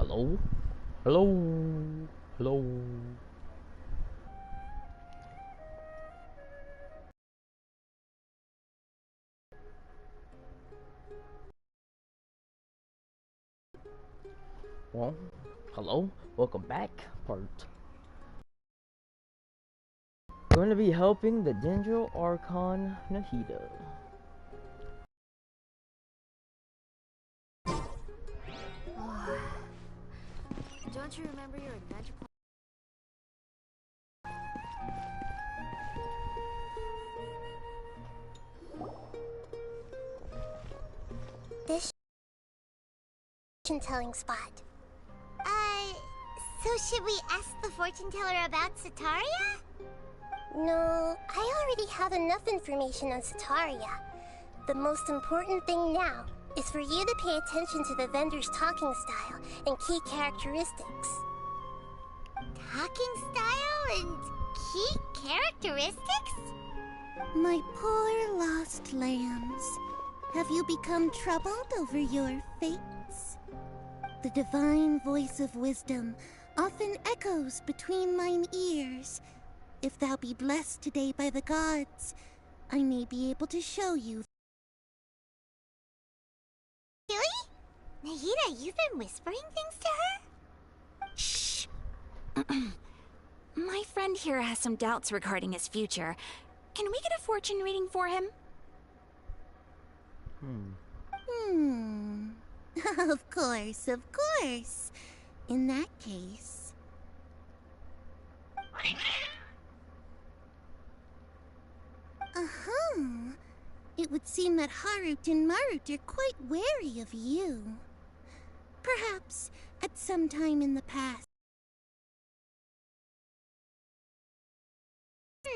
Hello? Hello? Hello? Well, hello? Welcome back. Going to be helping the Dendro Archon Nahida. Don't you remember your adventure plan? This fortune-telling spot. So should we ask the fortune teller about Sataria? No, I already have enough information on Sataria. The most important thing now is for you to pay attention to the vendor's talking style and key characteristics. Talking style and key characteristics? My poor lost lambs, have you become troubled over your fates? The divine voice of wisdom often echoes between mine ears. If thou be blessed today by the gods, I may be able to show you. Really? Nahida, you've been whispering things to her? Shh! My friend here has some doubts regarding his future. Can we get a fortune reading for him? Of course, of course. In that case... It would seem that Harut and Marut are quite wary of you. Perhaps at some time in the past.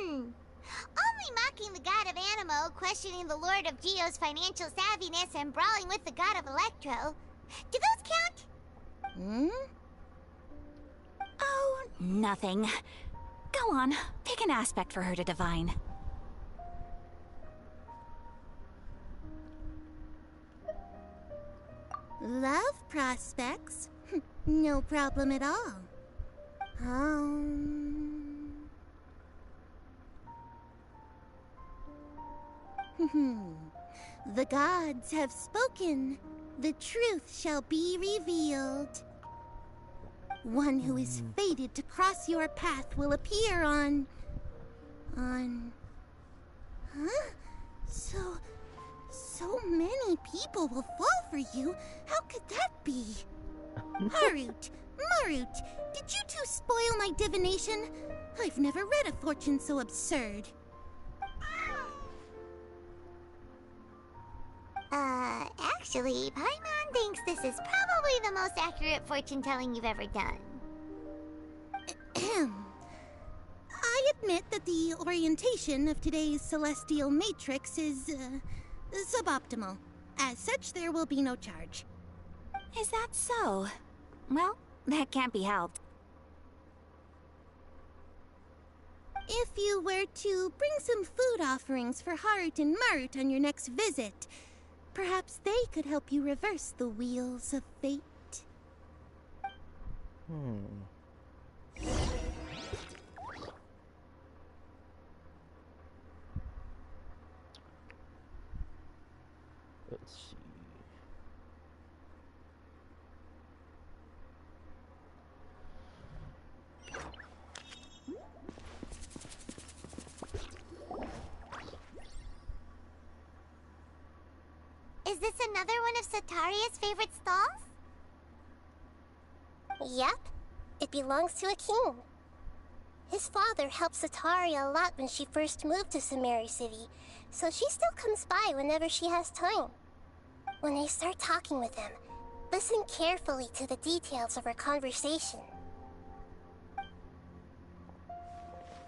Only mocking the god of Animo, questioning the lord of Geo's financial savviness, and brawling with the god of Electro. Do those count? Oh, nothing. Go on, pick an aspect for her to divine. Love prospects? No problem at all. The gods have spoken. The truth shall be revealed. One who is fated to cross your path will appear on... Huh? So many people will fall for you. How could that be? Harut, Marut, did you two spoil my divination? I've never read a fortune so absurd. Actually, Paimon thinks this is probably the most accurate fortune-telling you've ever done. I admit that the orientation of today's celestial matrix is, suboptimal. As such, there will be no charge. Is that so? Well, that can't be helped. If you were to bring some food offerings for Harut and Marut on your next visit, perhaps they could help you reverse the wheels of fate. Let's see. Is this another one of Sataria's favorite stalls? Yep. It belongs to a king. His father helped Sataria a lot when she first moved to Samari City, so she still comes by whenever she has time. When I start talking with him, listen carefully to the details of our conversation.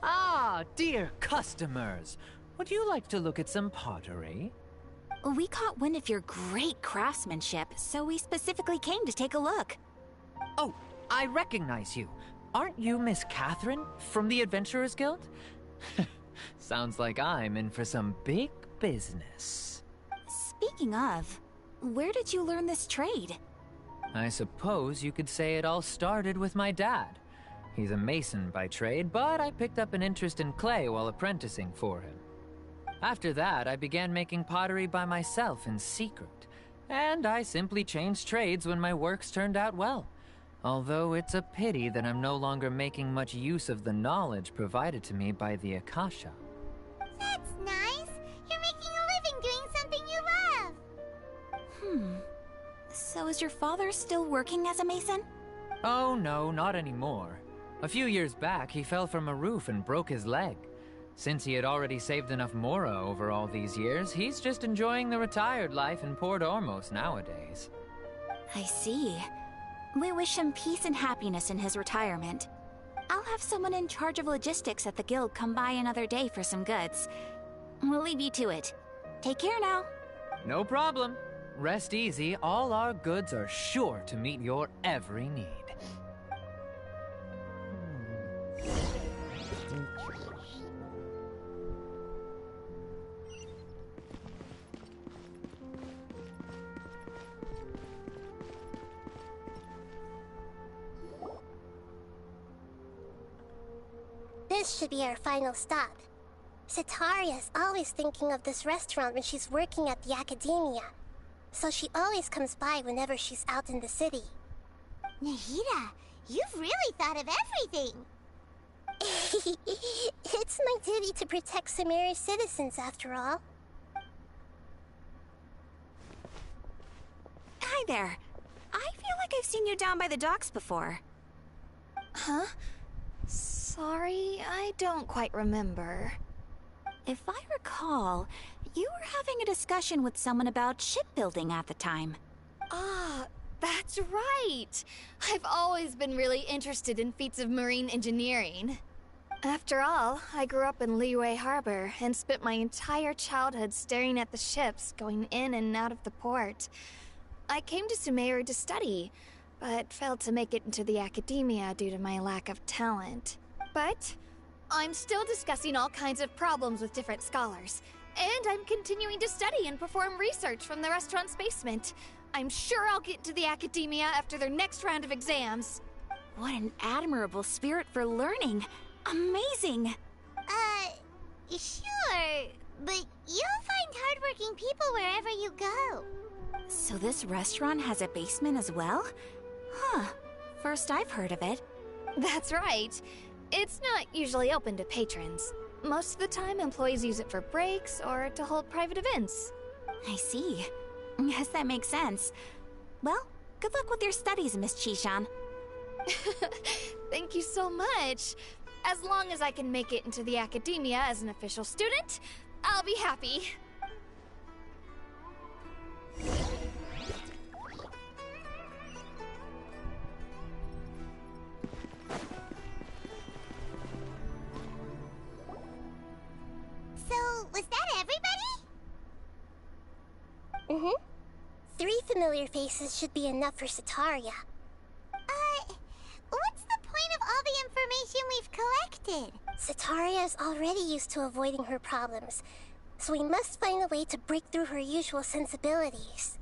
Ah, dear customers! Would you like to look at some pottery? We caught wind of your great craftsmanship, so we specifically came to take a look. Oh, I recognize you. Aren't you Miss Catherine from the Adventurers Guild? Sounds like I'm in for some big business. Speaking of, where did you learn this trade? I suppose you could say it all started with my dad. He's a mason by trade, but I picked up an interest in clay while apprenticing for him. After that, I began making pottery by myself in secret, and I simply changed trades when my works turned out well. Although it's a pity that I'm no longer making much use of the knowledge provided to me by the Akasha. That's nice. You're making a living doing something you love. So is your father still working as a mason? Oh no, not anymore. A few years back, he fell from a roof and broke his leg. Since he had already saved enough mora over all these years, he's just enjoying the retired life in Port Ormos nowadays. I see. We wish him peace and happiness in his retirement. I'll have someone in charge of logistics at the guild come by another day for some goods. We'll leave you to it. Take care now. No problem. Rest easy, all our goods are sure to meet your every need. This should be our final stop. Cetaria's always thinking of this restaurant when she's working at the academia, so she always comes by whenever she's out in the city. Nahida, you've really thought of everything! It's my duty to protect Sumeru's citizens, after all. Hi there. I feel like I've seen you down by the docks before. Huh? Sorry, I don't quite remember. If I recall, you were having a discussion with someone about shipbuilding at the time. Ah, that's right! I've always been really interested in feats of marine engineering. After all, I grew up in Liyue Harbor and spent my entire childhood staring at the ships going in and out of the port. I came to Sumeru to study, but failed to make it into the academia due to my lack of talent. But I'm still discussing all kinds of problems with different scholars, and I'm continuing to study and perform research from the restaurant's basement. I'm sure I'll get to the academia after their next round of exams. What an admirable spirit for learning. Amazing! Sure, but you'll find hardworking people wherever you go. So this restaurant has a basement as well? Huh. First I've heard of it. That's right. It's not usually open to patrons. Most of the time, employees use it for breaks or to hold private events. I see. Guess that makes sense. Well, good luck with your studies, Miss Chishan. Thank you so much. As long as I can make it into the academia as an official student, I'll be happy. So, was that everybody? Mm-hmm. 3 familiar faces should be enough for Cetaria. What's the point of all the information we've collected? Cetaria is already used to avoiding her problems, so we must find a way to break through her usual sensibilities.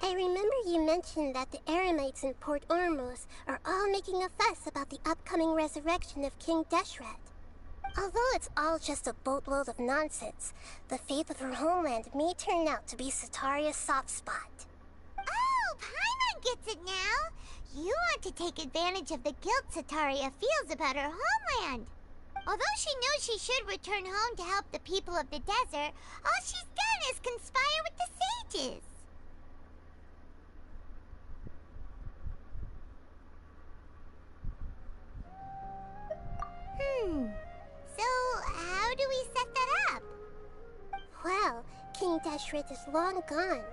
I remember you mentioned that the Eremites in Port Ormos are all making a fuss about the upcoming resurrection of King Deshret. Although it's all just a boatload of nonsense, the fate of her homeland may turn out to be Cetaria's soft spot. Oh, Paimon gets it now! You want to take advantage of the guilt Cetaria feels about her homeland. Although she knows she should return home to help the people of the desert, all she's done is conspire with the sages. So how do we set that up? Well, King Deshret is long gone,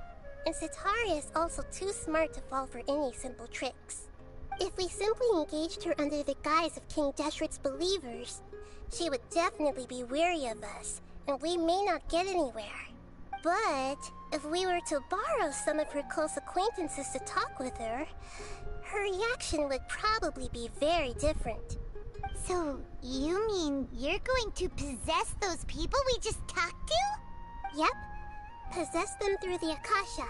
and Cetaria is also too smart to fall for any simple tricks. If we simply engaged her under the guise of King Deshret's believers, she would definitely be weary of us, and we may not get anywhere. But if we were to borrow some of her close acquaintances to talk with her, her reaction would probably be very different. So, you mean you're going to possess those people we just talked to? Yep. Possess them through the Akasha,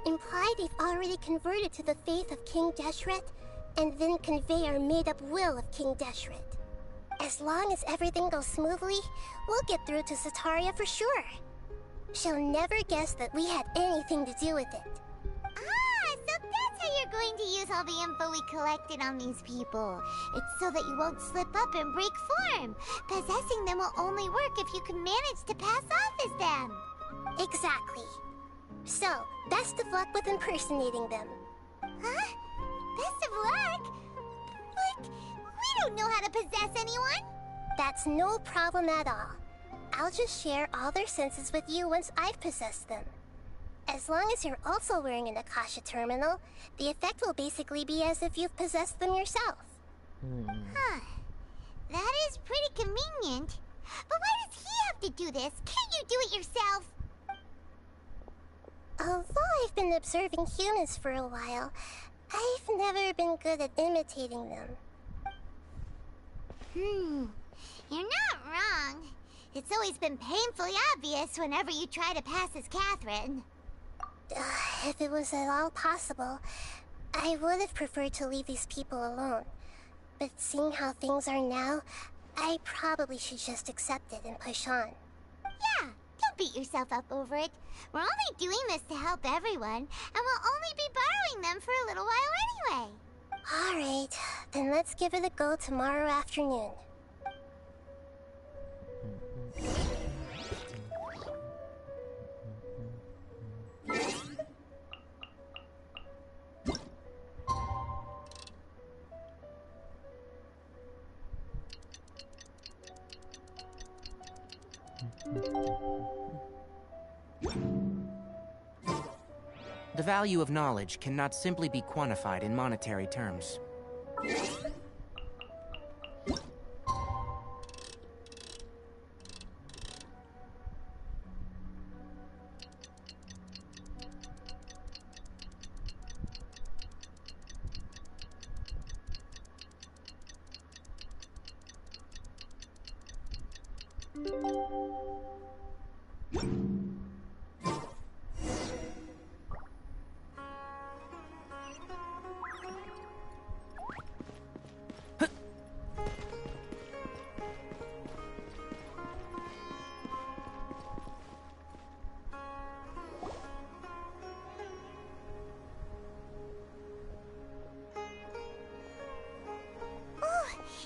imply they've already converted to the faith of King Deshret, and then convey our made-up will of King Deshret. As long as everything goes smoothly, we'll get through to Sataria for sure. She'll never guess that we had anything to do with it. Ah, so that's how you're going to use all the info we collected on these people. It's so that you won't slip up and break form. Possessing them will only work if you can manage to pass off as them. Exactly. So, best of luck with impersonating them. Huh? Best of luck? But we don't know how to possess anyone. That's no problem at all. I'll just share all their senses with you once I've possessed them. As long as you're also wearing an Akasha terminal, the effect will basically be as if you've possessed them yourself. Huh. That is pretty convenient. But why does he have to do this? Can't you do it yourself? Although I've been observing humans for a while, I've never been good at imitating them. You're not wrong. It's always been painfully obvious whenever you try to pass as Catherine. If it was at all possible, I would have preferred to leave these people alone. But seeing how things are now, I probably should just accept it and push on. Yeah, don't beat yourself up over it. We're only doing this to help everyone, and we'll only be borrowing them for a little while anyway. Alright, then let's give it a go tomorrow afternoon. The value of knowledge cannot simply be quantified in monetary terms.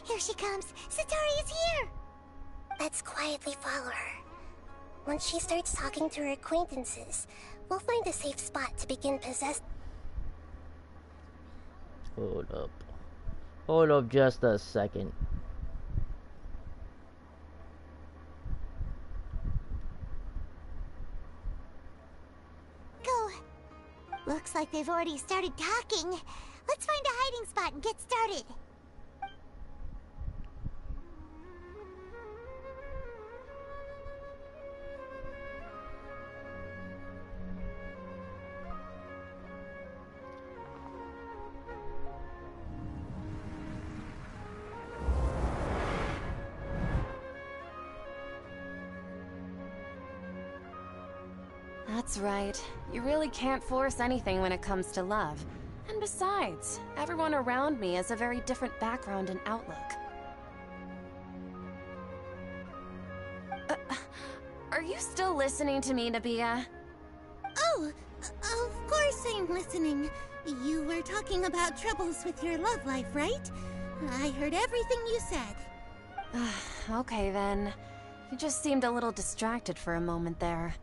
Here she comes! Sataria's here! Let's quietly follow her. Once she starts talking to her acquaintances, we'll find a safe spot to begin possessing. Hold up. Hold up just a second. Go! Looks like they've already started talking. Let's find a hiding spot and get started. That's right. You really can't force anything when it comes to love. And besides, everyone around me has a very different background and outlook. Are you still listening to me, Nabia? Oh, of course I'm listening. You were talking about troubles with your love life, right? I heard everything you said. Okay then. You just seemed a little distracted for a moment there.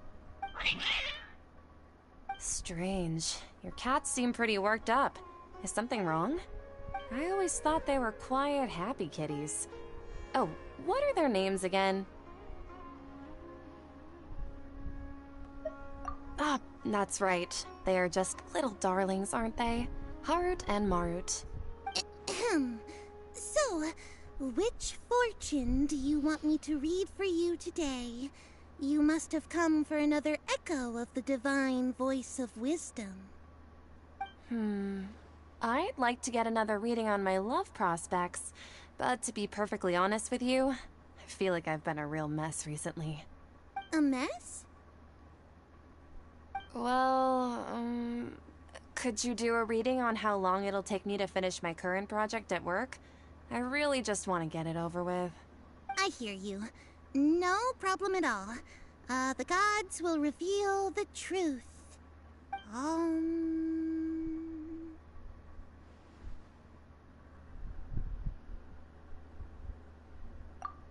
Strange. Your cats seem pretty worked up. Is something wrong? I always thought they were quiet, happy kitties. Oh, what are their names again? Ah, that's right. They are just little darlings, aren't they? Harut and Marut. So, which fortune do you want me to read for you today? You must have come for another echo of the divine voice of wisdom. I'd like to get another reading on my love prospects, but to be perfectly honest with you, I feel like I've been a real mess recently. A mess? Well, could you do a reading on how long it'll take me to finish my current project at work? I really just want to get it over with. I hear you. No problem at all. The gods will reveal the truth.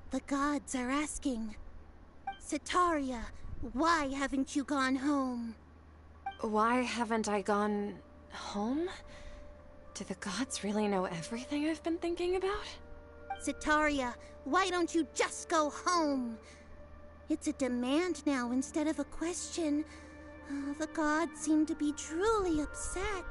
The gods are asking, Setaria, why haven't you gone home? Why haven't I gone home? Do the gods really know everything I've been thinking about? Setaria, why don't you just go home? It's a demand now instead of a question. The gods seem to be truly upset.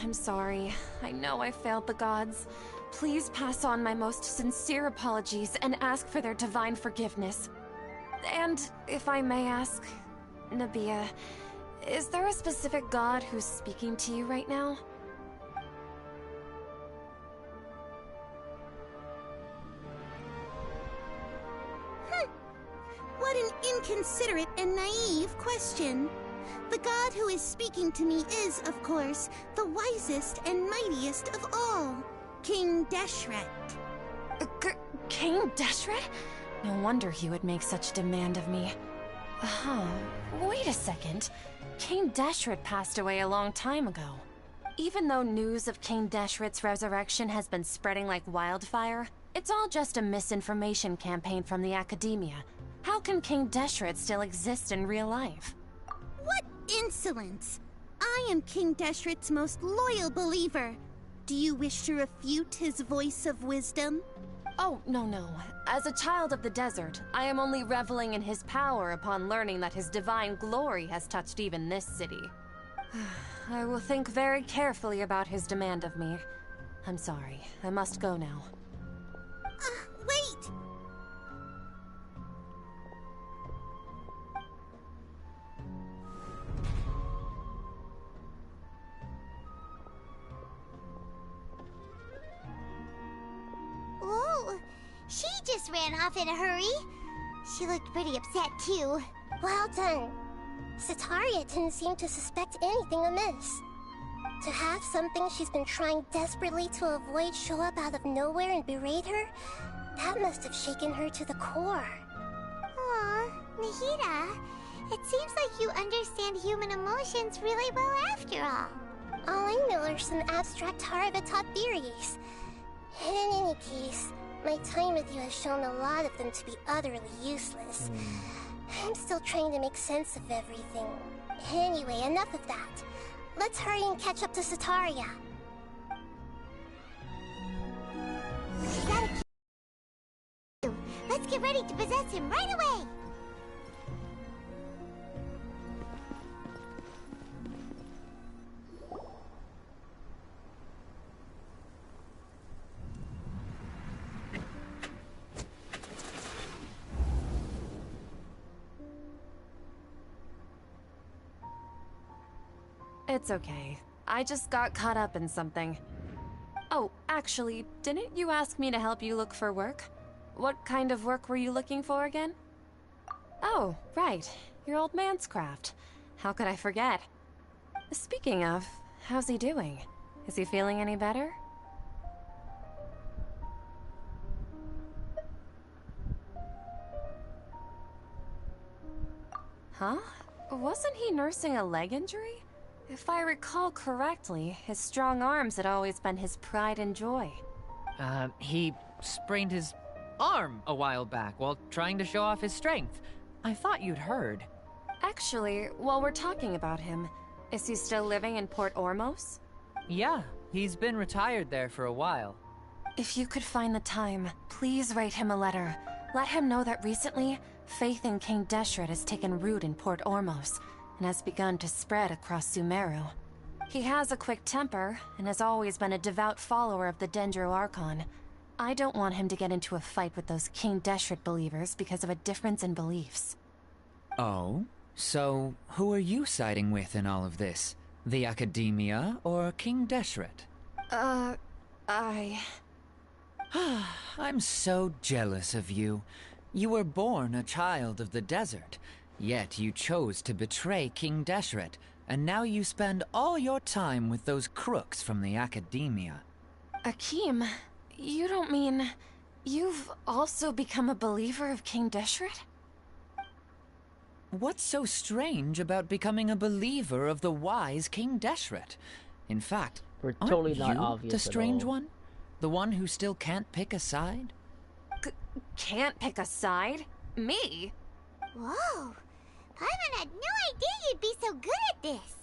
I'm sorry. I know I failed the gods. Please pass on my most sincere apologies and ask for their divine forgiveness. And if I may ask, Nabia, is there a specific god who's speaking to you right now? What an inconsiderate and naive question. The god who is speaking to me is, of course, the wisest and mightiest of all, King Deshret. King Deshret? No wonder he would make such demand of me. Wait a second. King Deshret passed away a long time ago. Even though news of King Deshret's resurrection has been spreading like wildfire, it's all just a misinformation campaign from the Academia. How can King Deshret still exist in real life? What insolence! I am King Deshret's most loyal believer. Do you wish to refute his voice of wisdom? Oh, no. As a child of the desert, I am only reveling in his power upon learning that his divine glory has touched even this city. I will think very carefully about his demand of me. I'm sorry. I must go now. Wait! Oh, she just ran off in a hurry. She looked pretty upset, too. Well done. Setaria didn't seem to suspect anything amiss. To have something she's been trying desperately to avoid show up out of nowhere and berate her, that must have shaken her to the core. Aw, Nahida, it seems like you understand human emotions really well after all. All I know are some abstract Harvata theories. In any case, my time with you has shown a lot of them to be utterly useless. I'm still trying to make sense of everything. Anyway, enough of that. Let's hurry and catch up to Setaria. Let's get ready to possess him right away! It's okay. I just got caught up in something. Oh, actually, didn't you ask me to help you look for work? What kind of work were you looking for again? Oh, right. Your old man's craft. How could I forget? Speaking of, how's he doing? Is he feeling any better? Huh? Wasn't he nursing a leg injury? If I recall correctly, his strong arms had always been his pride and joy. He sprained his arm a while back while trying to show off his strength. I thought you'd heard. Actually, while we're talking about him, is he still living in Port Ormos? Yeah, he's been retired there for a while. If you could find the time, please write him a letter. Let him know that recently, faith in King Deshret has taken root in Port Ormos and has begun to spread across Sumeru. He has a quick temper and has always been a devout follower of the Dendro Archon. I don't want him to get into a fight with those King Deshret believers because of a difference in beliefs. Oh? So, who are you siding with in all of this? The Academia or King Deshret? I'm so jealous of you. You were born a child of the desert, Yet you chose to betray King Deshret, and now you spend all your time with those crooks from the Academia. Akeem, you don't mean... you've also become a believer of King Deshret? What's so strange about becoming a believer of the wise King Deshret? In fact, We're totally aren't not you obvious the at strange all. one? The one who still can't pick a side? Can't pick a side? Me? Whoa! Paimon had no idea you'd be so good at this!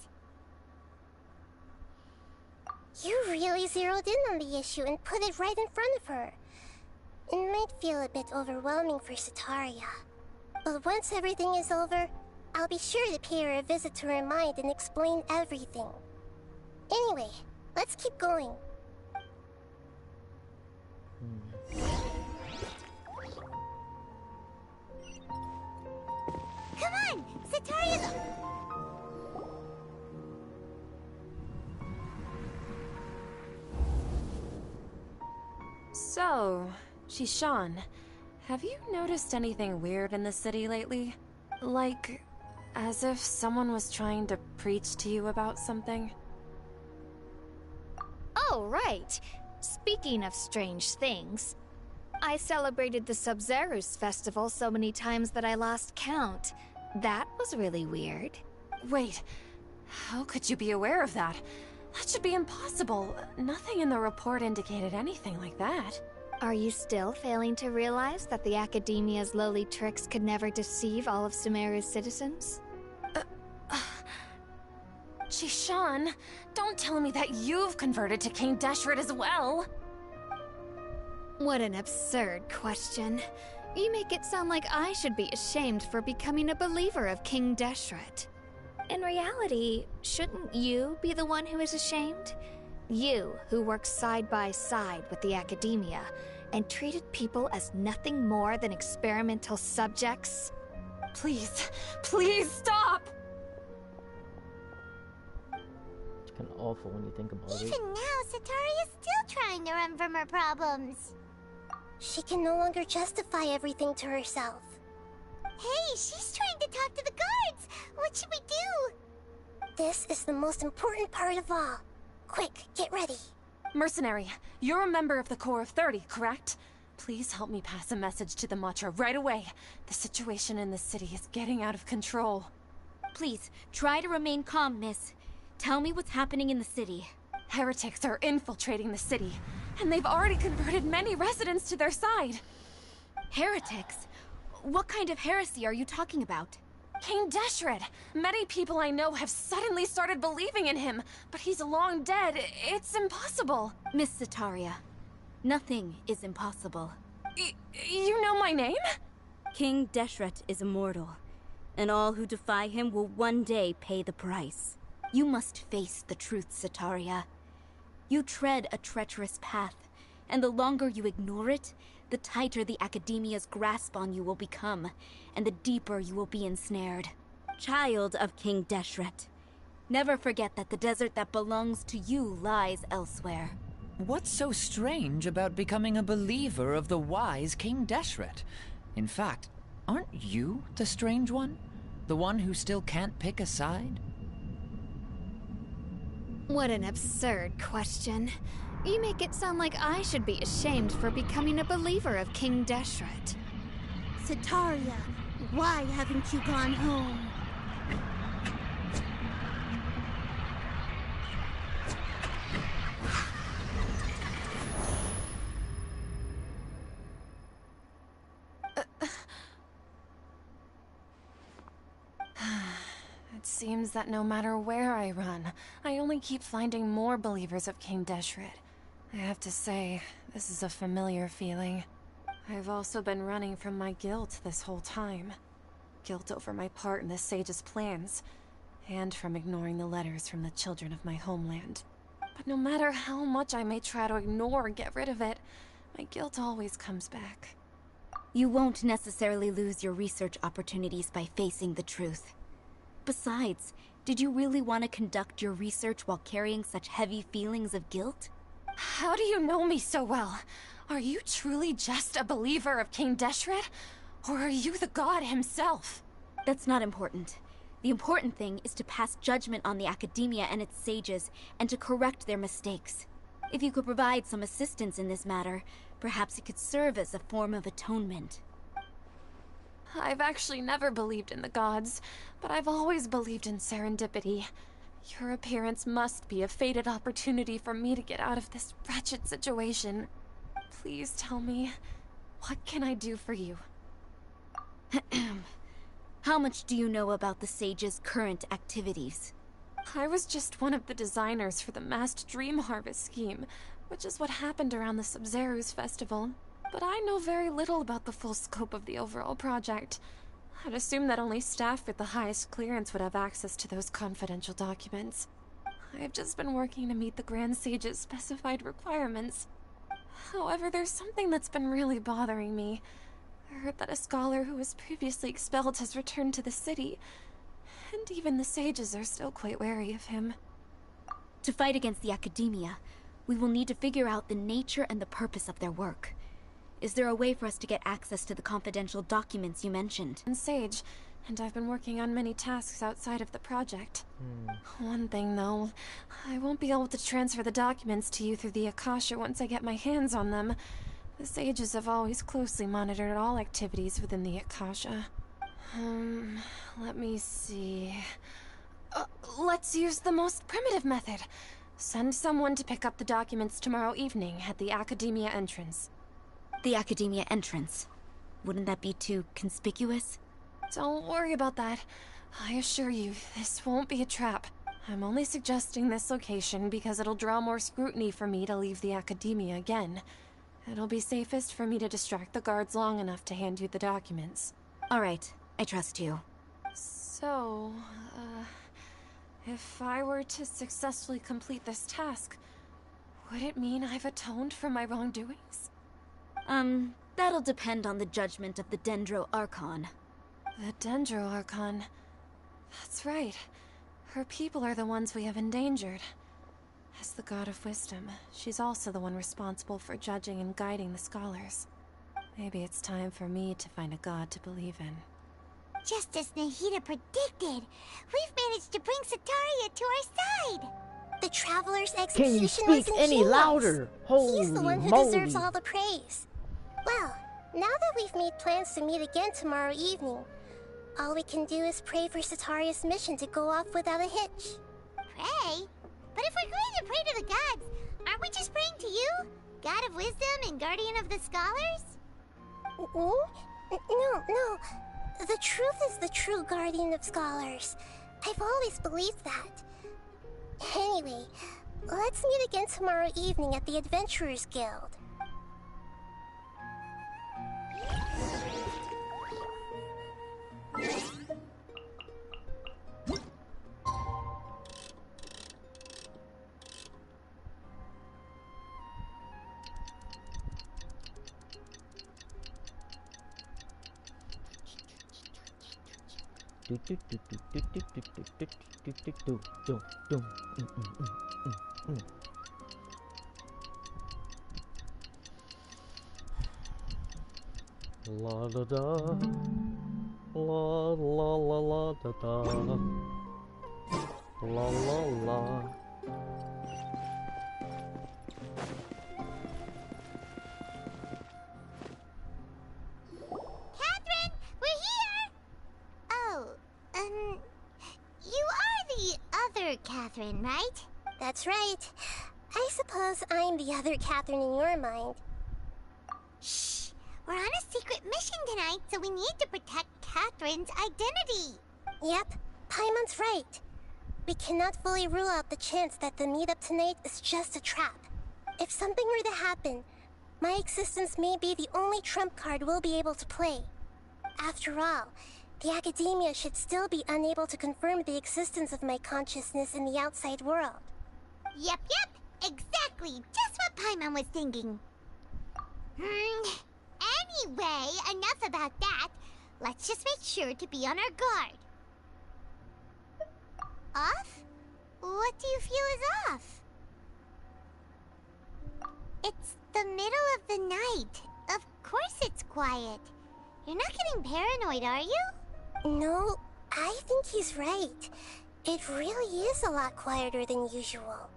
You really zeroed in on the issue and put it right in front of her. It might feel a bit overwhelming for Sataria. But once everything is over, I'll be sure to pay her a visit to her mind and explain everything. Anyway, let's keep going. Come on! Sataria's... So, Shishan, have you noticed anything weird in the city lately? Like, as if someone was trying to preach to you about something? Oh, right. Speaking of strange things, I celebrated the Sub-Zerus festival so many times that I lost count. That was really weird. Wait, how could you be aware of that? That should be impossible. Nothing in the report indicated anything like that. Are you still failing to realize that the Academia's lowly tricks could never deceive all of Sumeru's citizens? Shishan, don't tell me that you've converted to King Deshret as well! What an absurd question. You make it sound like I should be ashamed for becoming a believer of King Deshret. In reality, shouldn't you be the one who is ashamed? You, who worked side by side with the Academia, and treated people as nothing more than experimental subjects? Please, please stop! It's kind of awful when you think about it. Even now, Sataria's still trying to run from her problems. She can no longer justify everything to herself. Hey, she's trying to talk to the guards! What should we do? This is the most important part of all. Quick, get ready. Mercenary, you're a member of the Corps of 30, correct? Please help me pass a message to the Matcha right away. The situation in the city is getting out of control. Please, try to remain calm, miss. Tell me what's happening in the city. Heretics are infiltrating the city, and they've already converted many residents to their side. Heretics? What kind of heresy are you talking about? King Deshret! Many people I know have suddenly started believing in him, but he's long dead. It's impossible. Miss Sataria, nothing is impossible. You know my name? King Deshret is immortal, and all who defy him will one day pay the price. You must face the truth, Sataria. You tread a treacherous path, and the longer you ignore it, the tighter the Academia's grasp on you will become, and the deeper you will be ensnared. Child of King Deshret, never forget that the desert that belongs to you lies elsewhere. What's so strange about becoming a believer of the wise King Deshret? In fact, aren't you the strange one? The one who still can't pick a side? What an absurd question. You make it sound like I should be ashamed for becoming a believer of King Deshret. Sataria, why haven't you gone home? It seems that no matter where I run, I only keep finding more believers of King Deshret. I have to say, this is a familiar feeling. I've also been running from my guilt this whole time. Guilt over my part in the Sage's plans, and from ignoring the letters from the children of my homeland. But no matter how much I may try to ignore or get rid of it, my guilt always comes back. You won't necessarily lose your research opportunities by facing the truth. Besides, did you really want to conduct your research while carrying such heavy feelings of guilt? How do you know me so well? Are you truly just a believer of King Deshret? Or are you the god himself? That's not important. The important thing is to pass judgment on the academia and its sages, and to correct their mistakes. If you could provide some assistance in this matter, perhaps it could serve as a form of atonement. I've actually never believed in the gods, but I've always believed in serendipity. Your appearance must be a fated opportunity for me to get out of this wretched situation. Please tell me, what can I do for you? How much do you know about the sage's current activities? I was just one of the designers for the masked dream harvest scheme, which is what happened around the Sub-Zero's festival. But I know very little about the full scope of the overall project. I'd assume that only staff with the highest clearance would have access to those confidential documents. I've just been working to meet the Grand Sage's specified requirements. However, there's something that's been really bothering me. I heard that a scholar who was previously expelled has returned to the city, and even the sages are still quite wary of him. To fight against the academia, we will need to figure out the nature and the purpose of their work. Is there a way for us to get access to the confidential documents you mentioned? I'm Sage, and I've been working on many tasks outside of the project. One thing, though, I won't be able to transfer the documents to you through the Akasha once I get my hands on them. The sages have always closely monitored all activities within the Akasha. Let me see... let's use the most primitive method. Send someone to pick up the documents tomorrow evening at the Academia entrance. The Academia entrance? Wouldn't that be too conspicuous? Don't worry about that. I assure you, this won't be a trap. I'm only suggesting this location because it'll draw more scrutiny for me to leave the Academia again. It'll be safest for me to distract the guards long enough to hand you the documents. Alright, I trust you. So, if I were to successfully complete this task, would it mean I've atoned for my wrongdoings? That'll depend on the judgment of the Dendro Archon. The Dendro Archon. That's right. Her people are the ones we have endangered. As the God of Wisdom, she's also the one responsible for judging and guiding the scholars. Maybe it's time for me to find a god to believe in. Just as Nahida predicted, we've managed to bring Sataria to our side! The Traveler's Can execution you speak was any ingenious. louder? Holy He's the one who moly. deserves all the praise. Well, now that we've made plans to meet again tomorrow evening, all we can do is pray for Sataria's mission to go off without a hitch. Pray? But if we're going to pray to the gods, aren't we just praying to you? God of Wisdom and Guardian of the Scholars? No. The truth is the true Guardian of Scholars. I've always believed that. Anyway, let's meet again tomorrow evening at the Adventurers Guild. La da da, la la la la da da, la la la. Catherine, we're here! Oh, you are the other Catherine, right? That's right. I suppose I'm the other Catherine in your mind. Shh! We're on a secret mission tonight, so we need to protect Catherine's identity. Yep, Paimon's right. We cannot fully rule out the chance that the meetup tonight is just a trap. If something were to happen, my existence may be the only trump card we'll be able to play. After all, the academia should still be unable to confirm the existence of my consciousness in the outside world. Yep, exactly. Just what Paimon was thinking. Anyway, enough about that. Let's just make sure to be on our guard. Off? What do you feel is off? It's the middle of the night. Of course it's quiet. You're not getting paranoid, are you? No, I think he's right. It really is a lot quieter than usual.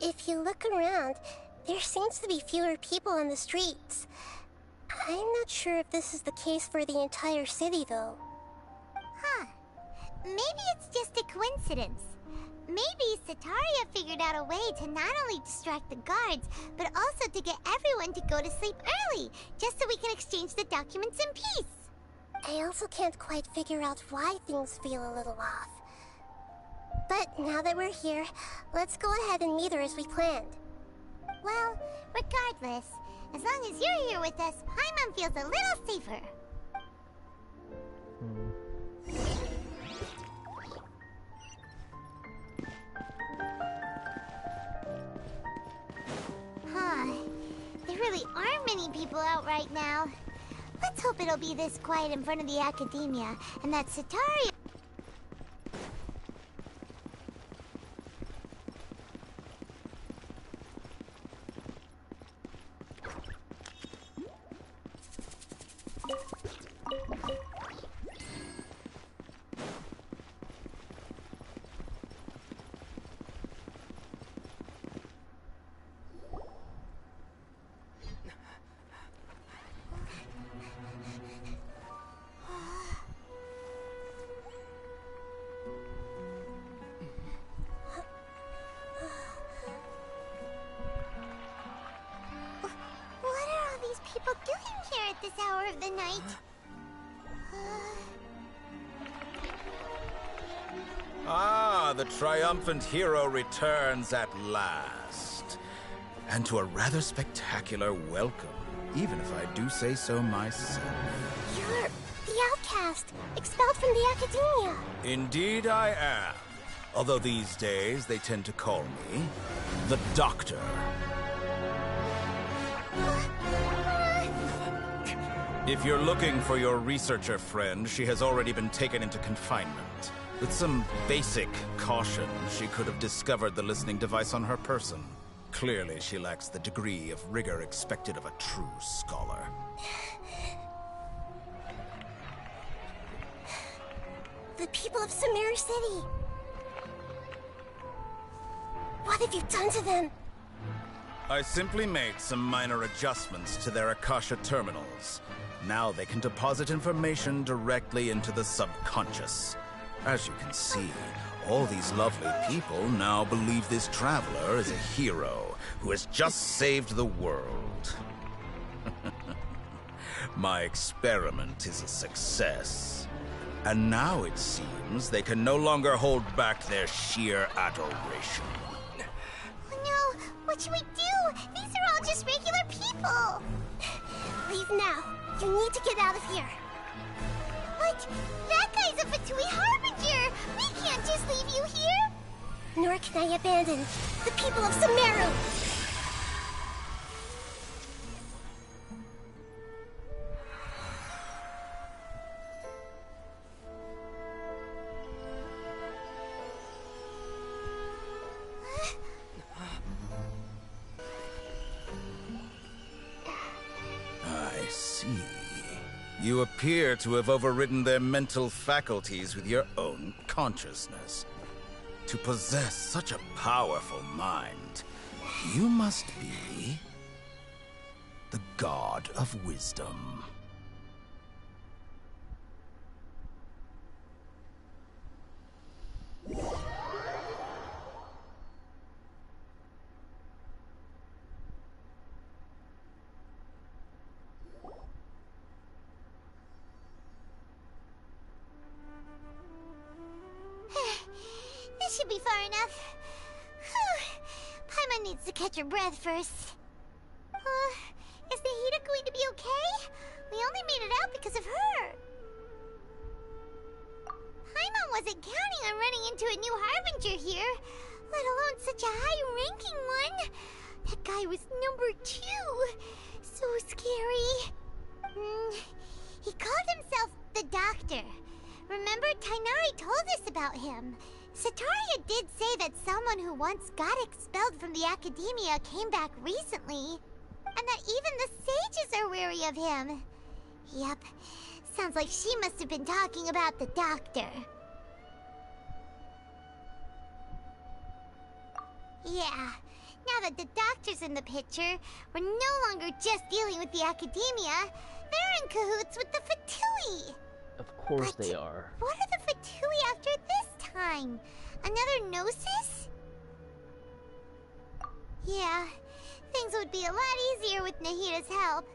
If you look around, there seems to be fewer people on the streets. I'm not sure if this is the case for the entire city, though. Huh. Maybe it's just a coincidence. Maybe Sataria figured out a way to not only distract the guards, but also to get everyone to go to sleep early, just so we can exchange the documents in peace. I also can't quite figure out why things feel a little off. But now that we're here, let's go ahead and meet her as we planned. Well, regardless, as long as you're here with us, Paimon feels a little safer. Huh. There really aren't many people out right now. Let's hope it'll be this quiet in front of the Academia, and that Sataria... people doing here at this hour of the night? Ah, the triumphant hero returns at last. And to a rather spectacular welcome, even if I do say so myself. You're the outcast, expelled from the Academia. Indeed I am. Although these days they tend to call me the Doctor. If you're looking for your researcher friend, she has already been taken into confinement. With some basic caution, she could have discovered the listening device on her person. Clearly, she lacks the degree of rigor expected of a true scholar. The people of Sumeru City. What have you done to them? I simply made some minor adjustments to their Akasha terminals. Now they can deposit information directly into the subconscious. As you can see, all these lovely people now believe this traveler is a hero who has just saved the world. My experiment is a success. And now it seems they can no longer hold back their sheer adoration. Oh no! What should we do? These are all just regular people! Leave now. You need to get out of here. What? That guy's a Fatui Harbinger! We can't just leave you here! Nor can I abandon the people of Sumeru! I see. You appear to have overridden their mental faculties with your own consciousness. To possess such a powerful mind, you must be the God of Wisdom. This should be far enough. Paimon needs to catch her breath first. Is Nahida going to be okay? We only made it out because of her. Paimon wasn't counting on running into a new Harbinger here, let alone such a high-ranking one. That guy was number 2. So scary. He called himself the Doctor. Remember, Tainari told us about him. Sataria did say that someone who once got expelled from the Academia came back recently. And that even the sages are wary of him. Yep, Sounds like she must have been talking about the doctor. Yeah, now that the doctor's in the picture, we're no longer just dealing with the academia. They're in cahoots with the Fatui. Of course they are. What are the Fatui after this time? Another Gnosis? Yeah, things would be a lot easier with Nahida's help.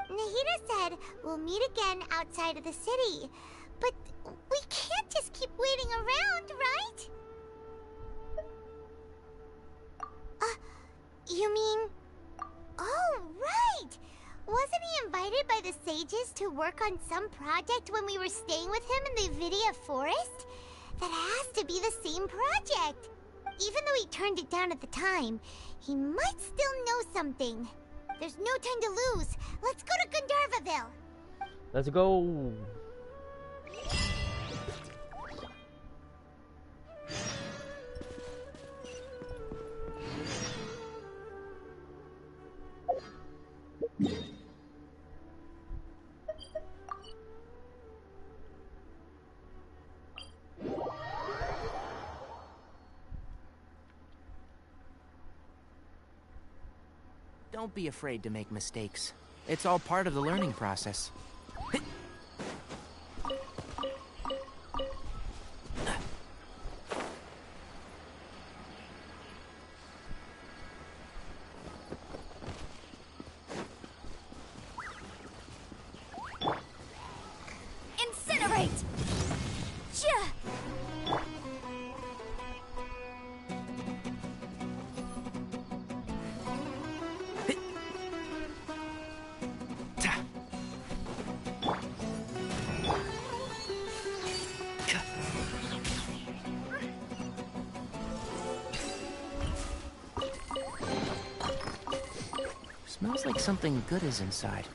Nahida said we'll meet again outside of the city. But we can't just keep waiting around, right? You mean... Oh, right! Wasn't he invited by the sages to work on some project when we were staying with him in the Vidia forest? That has to be the same project! Even though he turned it down at the time, he might still know something. There's no time to lose. Let's go to Gandharvaville. Let's go. Don't be afraid to make mistakes. It's all part of the learning process. Incinerate! Yeah. Smells like something good is inside.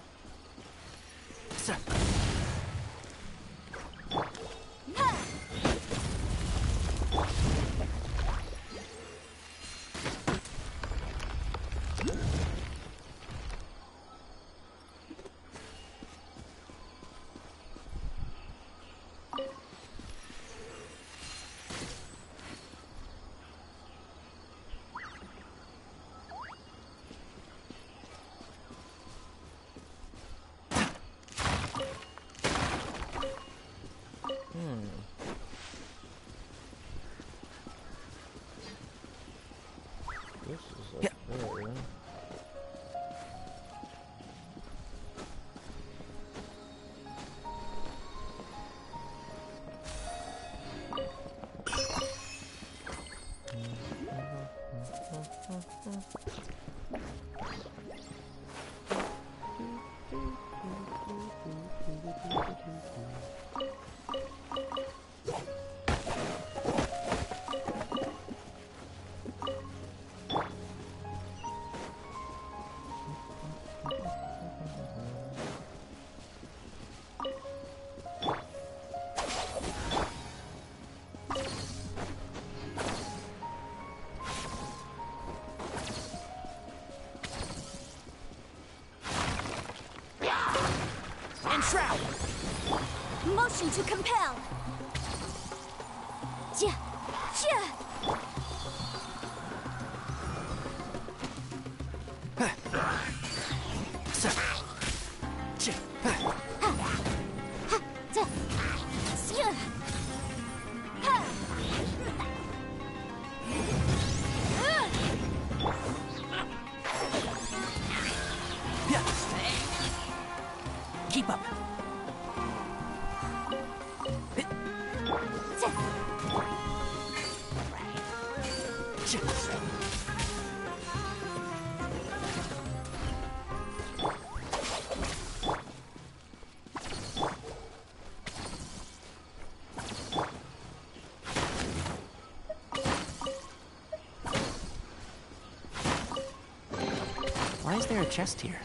This is up there. Enshroud! Motion to compel! Ja! Ja! Keep up. Why is there a chest here?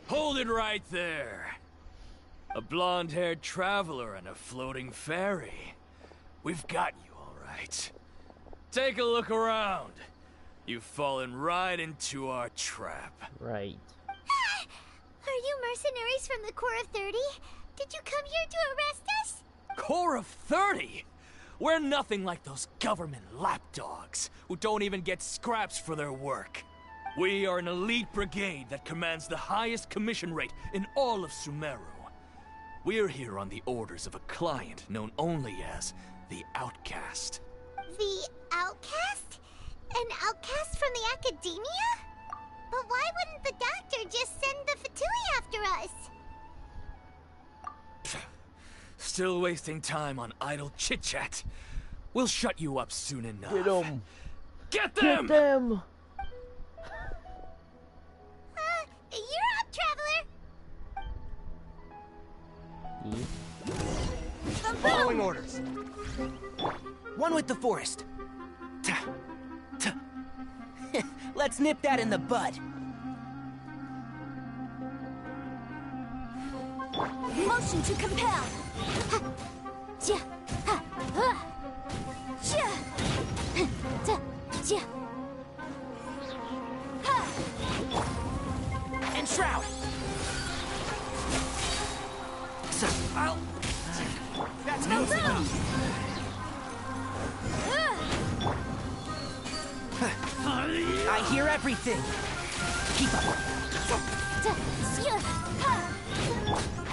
Hold it right there. A blonde-haired traveler and a floating fairy. We've got you all right. Take a look around. You've fallen right into our trap. Right. Are you mercenaries from the Corps of 30? Did you come here to arrest us? Corps of 30? We're nothing like those government lapdogs who don't even get scraps for their work. We are an elite brigade that commands the highest commission rate in all of Sumeru. We're here on the orders of a client known only as the Outcast. The Outcast? An outcast from the academia? But why wouldn't the doctor just send the Fatui after us? Still wasting time on idle chit-chat. We'll shut you up soon enough. Get them! Get them! Get them! You're up, Traveler! Following orders. One with the forest. Let's nip that in the bud. Motion to compel. Enshroud. That's no I hear everything. Keep up.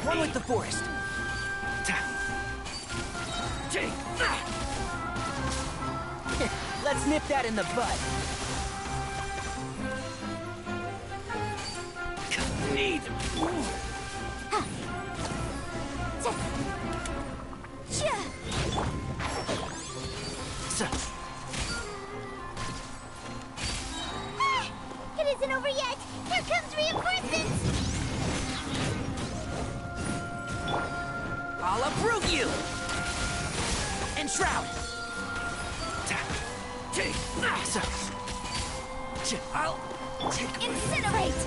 One with the forest. Let's nip that in the bud. Need. It isn't over yet! Here comes reinforcements! I'll uproot you! Enshroud! I'll Incinerate!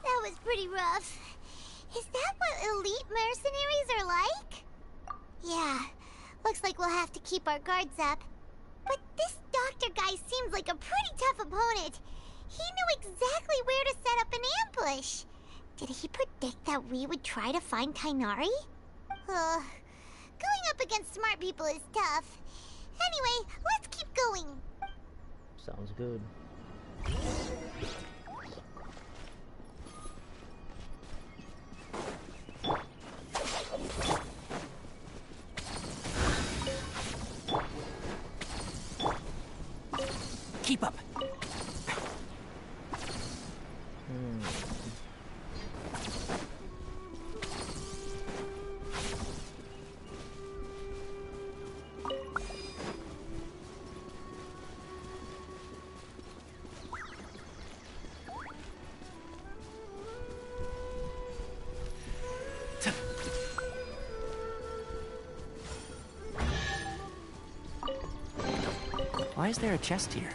That was pretty rough. Is that what elite mercenaries are like? Yeah, looks like we'll have to keep our guards up. But this doctor guy seems like a pretty tough opponent. He knew exactly where to set up an ambush. Did he predict that we would try to find Tighnari? Going up against smart people is tough. Anyway, let's keep going. Sounds good. keep up. Why is there a chest here?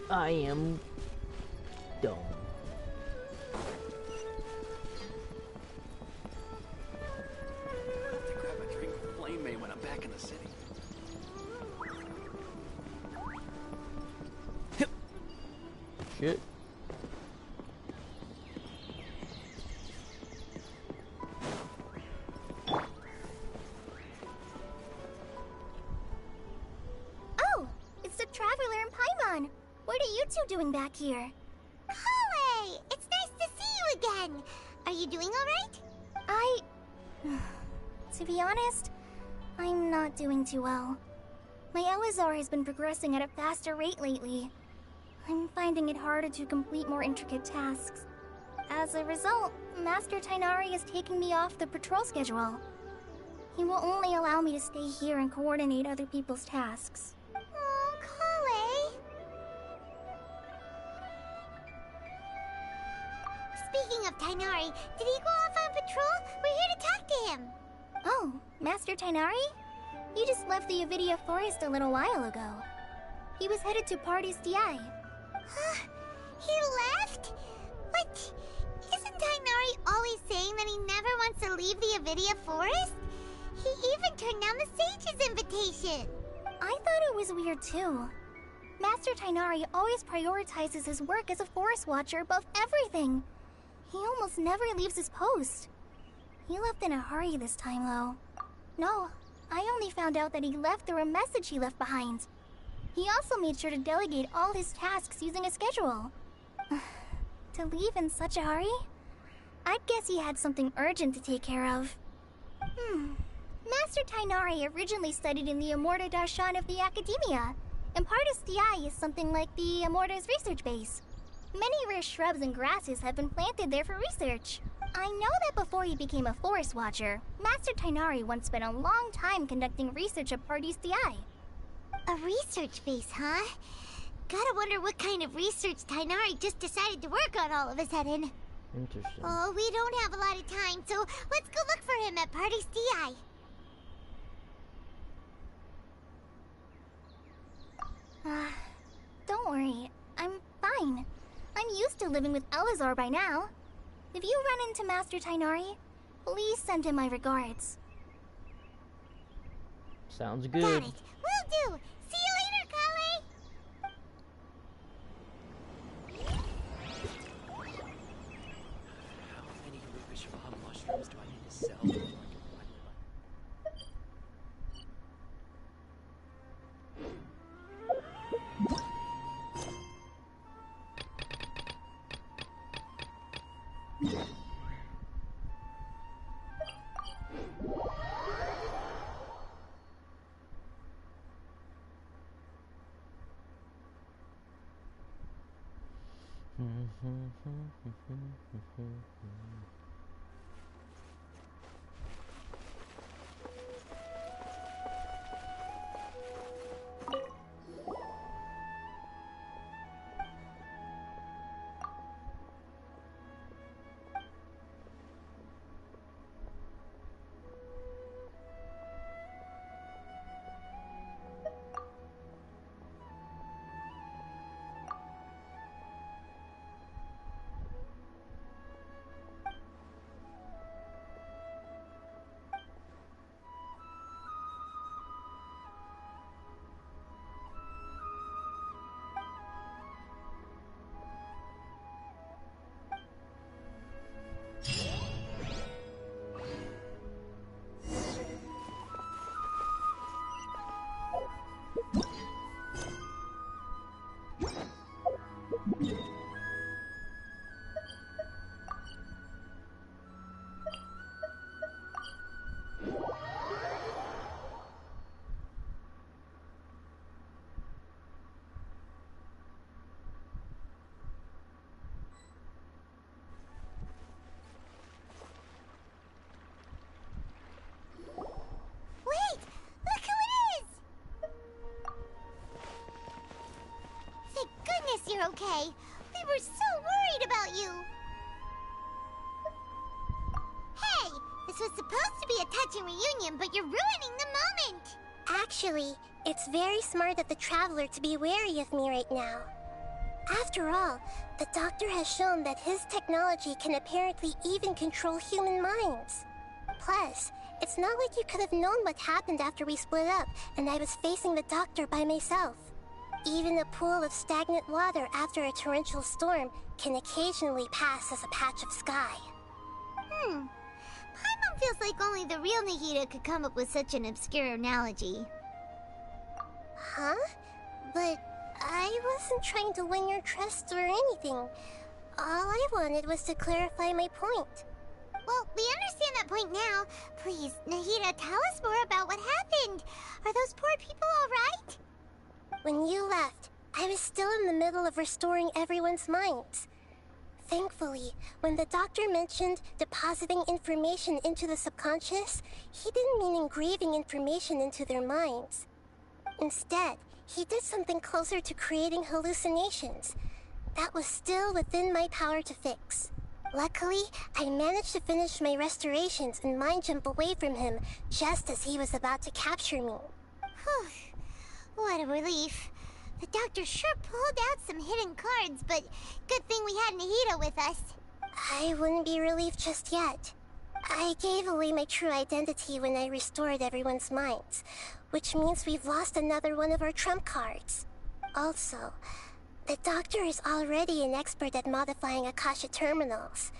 I am dumb. I'll have to grab a drink with Flame May when I'm back in the city. Shit. Oh, it's the Traveler and Paimon. What are you two doing back here? Kale! It's nice to see you again! Are you doing alright? To be honest, I'm not doing too well. My Elazar has been progressing at a faster rate lately. I'm finding it harder to complete more intricate tasks. As a result, Master Tighnari is taking me off the patrol schedule. He will only allow me to stay here and coordinate other people's tasks. Oh, Kale! Speaking of Tighnari, did he go off on patrol? We're here to talk to him. Oh, Master Tighnari? He just left the Avidia forest a little while ago. He was headed to Party's DI. Huh? He left? What? Isn't Tainari always saying that he never wants to leave the Avidia forest? He even turned down the sage's invitation. I thought it was weird too. Master Tainari always prioritizes his work as a forest watcher above everything. He almost never leaves his post. He left in a hurry this time, though. No, I only found out that he left through a message he left behind. He also made sure to delegate all his tasks using a schedule. To leave in such a hurry? I'd guess he had something urgent to take care of. Master Tainari originally studied in the Immorta Darshan of the Academia, and Partis DI is something like the Immorta's research base. Many rare shrubs and grasses have been planted there for research. I know that before he became a forest watcher, Master Tainari once spent a long time conducting research at Partis DI. A research base, huh? Gotta wonder what kind of research Tainari just decided to work on all of a sudden. Interesting. Oh, we don't have a lot of time, so let's go look for him at Party's DI. Don't worry. I'm fine. I'm used to living with Elazar by now. If you run into Master Tainari, please send him my regards. Sounds good. Got it. Will do. See you later, Kale. How many Rupeshva mushrooms do I need to sell before I can You're okay. We were so worried about you. Hey, this was supposed to be a touching reunion, but you're ruining the moment. Actually, it's very smart of the Traveler to be wary of me right now. After all, the Doctor has shown that his technology can apparently even control human minds. Plus, it's not like you could have known what happened after we split up and I was facing the Doctor by myself. Even a pool of stagnant water after a torrential storm can occasionally pass as a patch of sky. Paimon feels like only the real Nahida could come up with such an obscure analogy. Huh? But I wasn't trying to win your trust or anything. All I wanted was to clarify my point. Well, we understand that point now. Please, Nahida, tell us more about what happened. Are those poor people all right? When you left, I was still in the middle of restoring everyone's minds. Thankfully, when the Doctor mentioned depositing information into the subconscious, he didn't mean engraving information into their minds. Instead, he did something closer to creating hallucinations. That was still within my power to fix. Luckily, I managed to finish my restorations and mind jump away from him just as he was about to capture me. Whew. What a relief. The doctor sure pulled out some hidden cards, but good thing we had Nahida with us. I wouldn't be relieved just yet. I gave away my true identity when I restored everyone's minds, which means we've lost another one of our trump cards. Also, the doctor is already an expert at modifying Akasha terminals.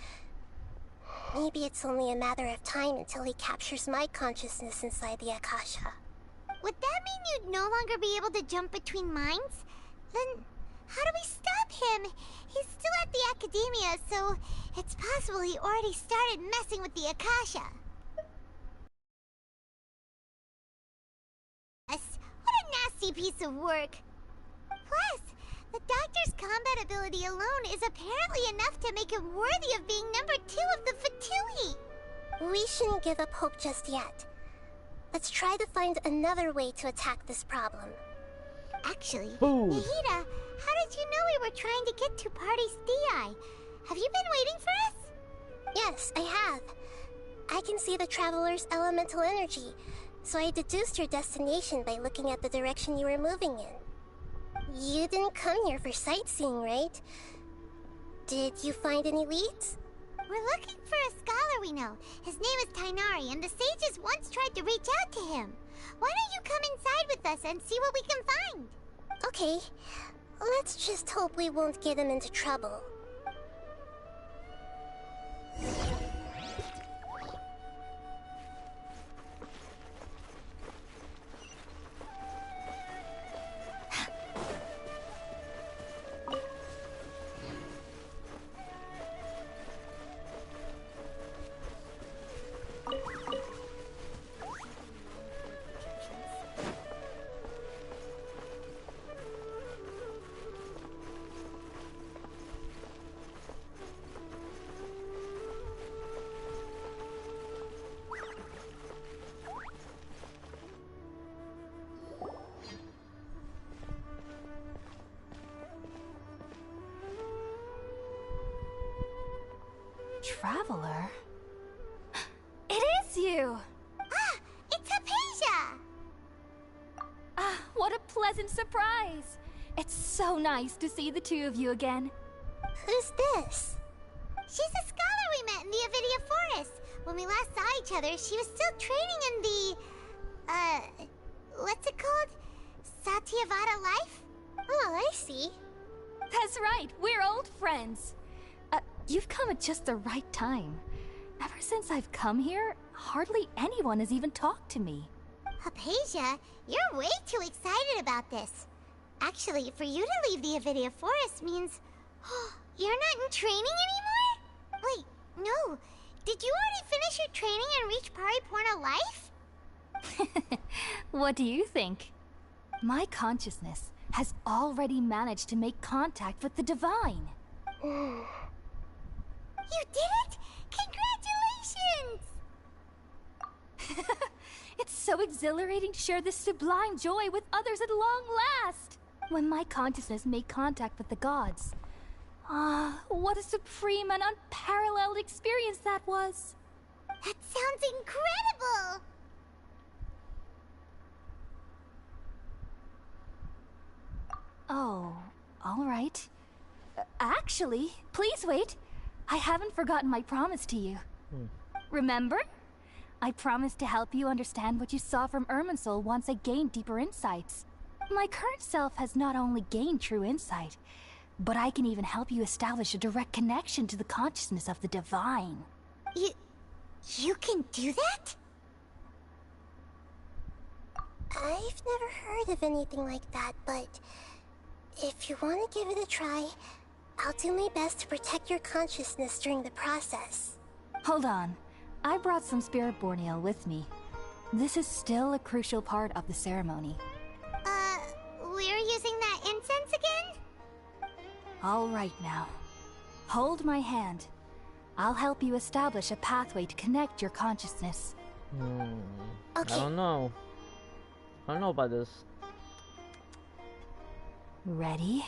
Maybe it's only a matter of time until he captures my consciousness inside the Akasha. Would that mean you'd no longer be able to jump between minds? Then how do we stop him? He's still at the academia, so it's possible he already started messing with the Akasha. Yes, what a nasty piece of work. Plus, the doctor's combat ability alone is apparently enough to make him worthy of being number 2 of the Fatui. We shouldn't give up hope just yet. Let's try to find another way to attack this problem. Actually, Boom. Nahida, how did you know we were trying to get to Party's DI? Have you been waiting for us? Yes, I have. I can see the Traveler's elemental energy, so I deduced your destination by looking at the direction you were moving in. You didn't come here for sightseeing, right? Did you find any leads? We're looking for a scholar we know. His name is Tainari, and the sages once tried to reach out to him. Why don't you come inside with us and see what we can find? Okay, let's just hope we won't get him into trouble. Traveler? It is you! Ah, it's Hypatia! Ah, what a pleasant surprise! It's so nice to see the two of you again. Who's this? She's a scholar we met in the Avidia Forest. When we last saw each other, she was still training in the... what's it called? Satyavada life? Oh, I see. That's right, we're old friends. You've come at just the right time. Ever since I've come here, hardly anyone has even talked to me. Hypatia, you're way too excited about this. Actually, for you to leave the Avidia Forest means... you're not in training anymore? Wait, no. Did you already finish your training and reach Pariporna life? What do you think? My consciousness has already managed to make contact with the divine. You did it! Congratulations! It's so exhilarating to share this sublime joy with others at long last! When my consciousness made contact with the gods. Ah, what a supreme and unparalleled experience that was! That sounds incredible! Oh, all right. Actually, please wait. I haven't forgotten my promise to you. Remember? I promised to help you understand what you saw from Irminsul once I gained deeper insights. My current self has not only gained true insight, but I can even help you establish a direct connection to the consciousness of the divine. You can do that? I've never heard of anything like that, but if you want to give it a try, I'll do my best to protect your consciousness during the process. Hold on. I brought some spirit borneal with me. This is still a crucial part of the ceremony. We're using that incense again? All right now. Hold my hand. I'll help you establish a pathway to connect your consciousness. Okay. I don't know. I don't know about this. Ready?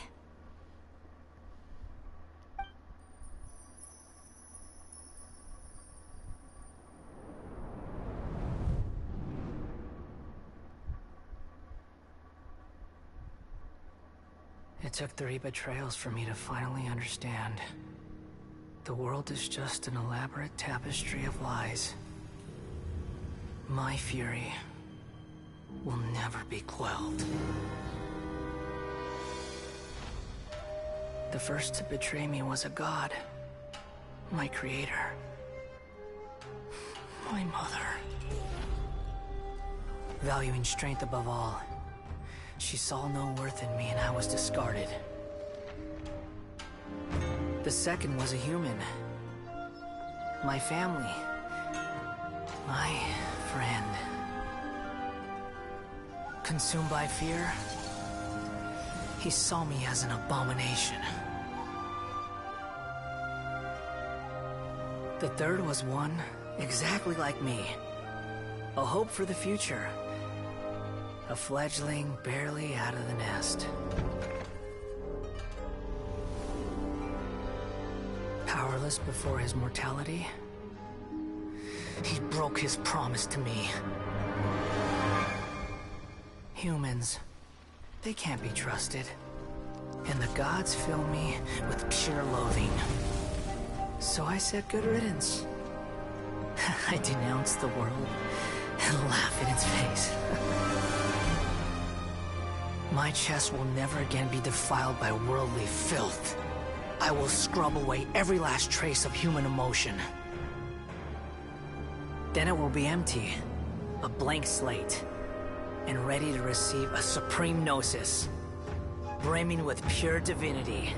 It took 3 betrayals for me to finally understand. The world is just an elaborate tapestry of lies. My fury will never be quelled. The first to betray me was a god. My creator. My mother. Valuing strength above all, she saw no worth in me and I was discarded. The second was a human. My family. My friend. Consumed by fear, he saw me as an abomination. The third was one exactly like me. A hope for the future. A fledgling barely out of the nest. Powerless before his mortality, he broke his promise to me. Humans, they can't be trusted. And the gods fill me with pure loathing. So I said good riddance. I denounce the world and laugh in its face. My chest will never again be defiled by worldly filth. I will scrub away every last trace of human emotion. Then it will be empty, a blank slate, and ready to receive a supreme gnosis, brimming with pure divinity.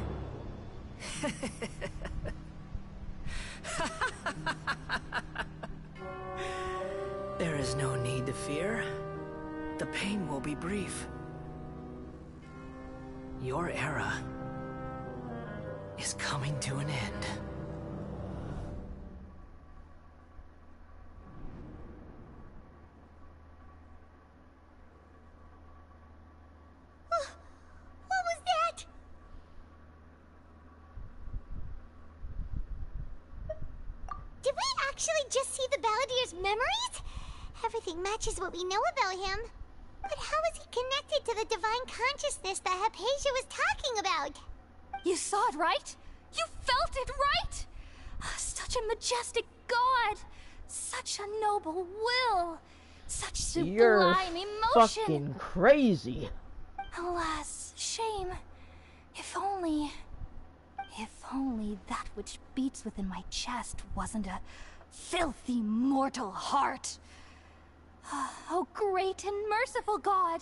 There is no need to fear. The pain will be brief. Your era is coming to an end. What was that? Did we actually just see the Balladier's memories? Everything matches what we know about him. But how is he connected to the divine consciousness that Hypatia was talking about? You saw it, right? You felt it, right? Such a majestic god! Such a noble will! Such sublime You're emotion! fucking crazy. Alas, shame. If only that which beats within my chest wasn't a filthy mortal heart. Oh, great and merciful God,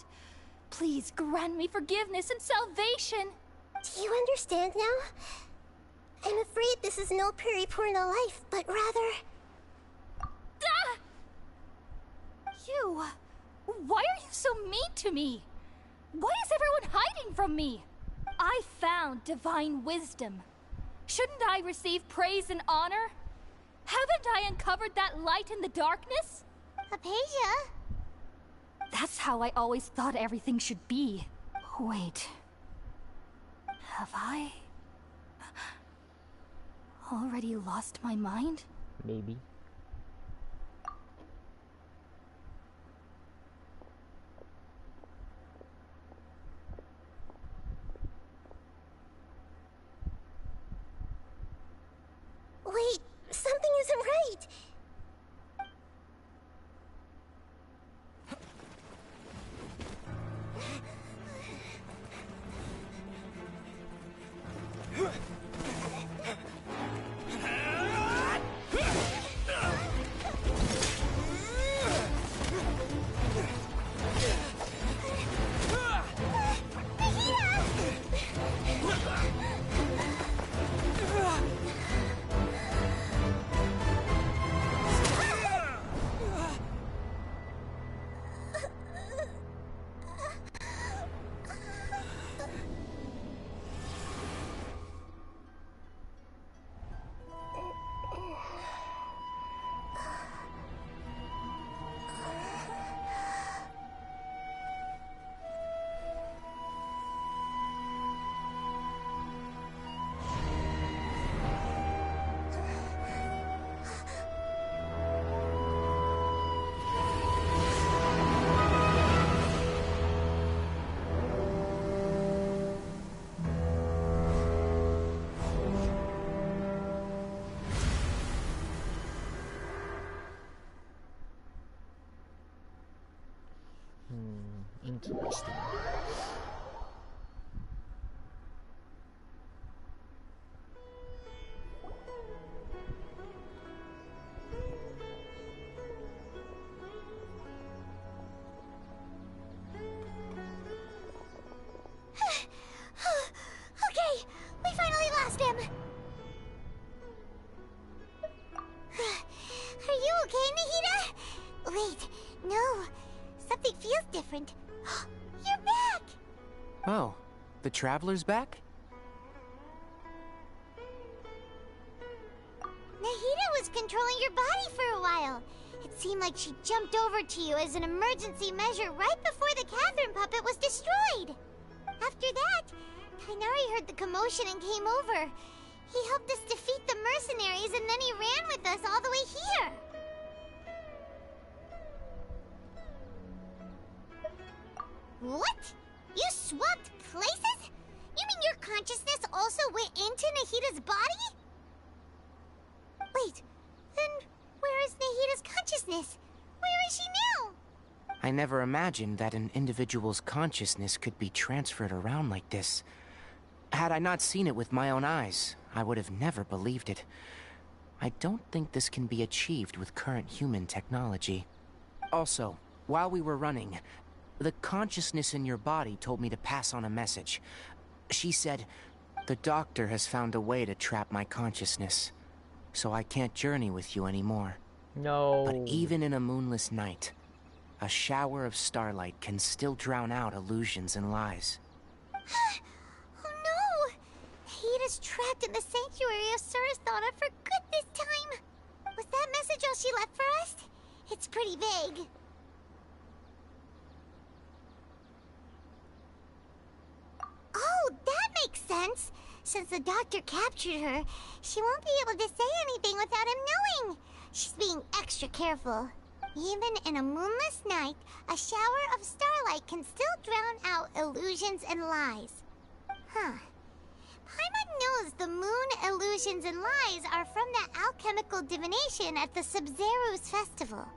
please grant me forgiveness and salvation. Do you understand now? I'm afraid this is no Puripurna life, but rather... Ah! You... Why are you so mean to me? Why is everyone hiding from me? I found divine wisdom. Shouldn't I receive praise and honor? Haven't I uncovered that light in the darkness? Hypatia? That's how I always thought everything should be. Wait. Have I... already lost my mind? Maybe. Wait, something isn't right. Interesting. Okay, we finally lost him. Are you okay, Nahida? Wait, no. Something feels different. You're back! Oh, the Traveler's back? Nahida was controlling your body for a while. It seemed like she jumped over to you as an emergency measure right before the Catherine puppet was destroyed. After that, Tainari heard the commotion and came over. He helped us defeat the mercenaries and then he ran with us all the way here. What? You swapped places? You mean your consciousness also went into Nahida's body? Wait, then where is Nahida's consciousness? Where is she now? I never imagined that an individual's consciousness could be transferred around like this. Had I not seen it with my own eyes, I would have never believed it. I don't think this can be achieved with current human technology. Also, while we were running, the consciousness in your body told me to pass on a message. She said, "The doctor has found a way to trap my consciousness, so I can't journey with you anymore." No. But even in a moonless night, a shower of starlight can still drown out illusions and lies. Oh no! Nahida's trapped in the sanctuary of Surasthana for good this time. Was that message all she left for us? It's pretty vague. Oh, that makes sense. Since the doctor captured her, she won't be able to say anything without him knowing. She's being extra careful. Even in a moonless night, a shower of starlight can still drown out illusions and lies. Huh. Paimon knows the moon illusions and lies are from that alchemical divination at the Sub-Zero's festival.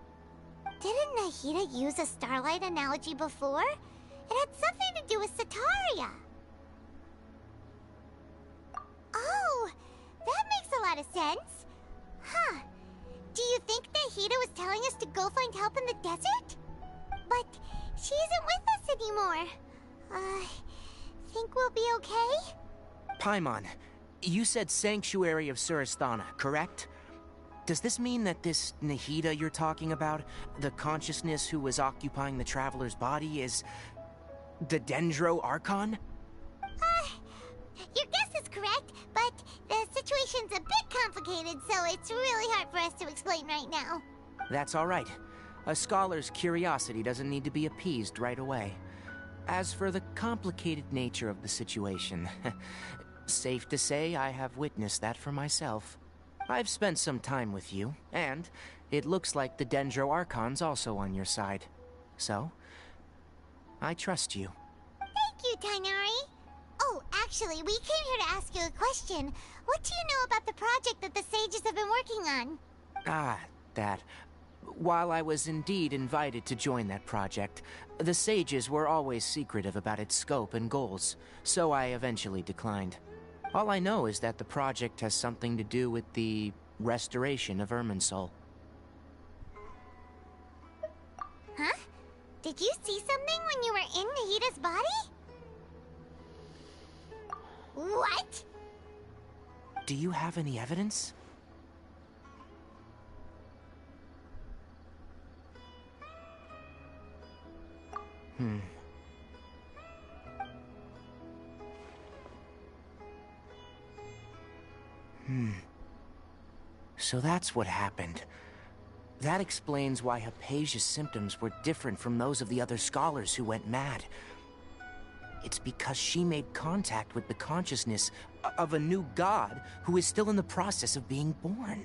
Didn't Nahida use a starlight analogy before? It had something to do with Sataria. Oh, that makes a lot of sense. Huh. Do you think Nahida was telling us to go find help in the desert? But she isn't with us anymore. Think we'll be okay? Paimon, you said Sanctuary of Surasthana, correct? Does this mean that this Nahida you're talking about, the consciousness who was occupying the Traveler's body, is the Dendro Archon? Your guess is correct, but the situation's a bit complicated, so it's really hard for us to explain right now. That's all right. A scholar's curiosity doesn't need to be appeased right away. As for the complicated nature of the situation, safe to say I have witnessed that for myself. I've spent some time with you, and it looks like the Dendro Archon's also on your side. So, I trust you. Thank you, Tainari. Oh, actually, we came here to ask you a question. What do you know about the project that the sages have been working on? That. While I was indeed invited to join that project, the sages were always secretive about its scope and goals, so I eventually declined. All I know is that the project has something to do with the restoration of Irminsul. Huh? Did you see something when you were in Nahida's body? What? Do you have any evidence? So that's what happened. That explains why Hypatia's symptoms were different from those of the other scholars who went mad. It's because she made contact with the consciousness of a new god who is still in the process of being born.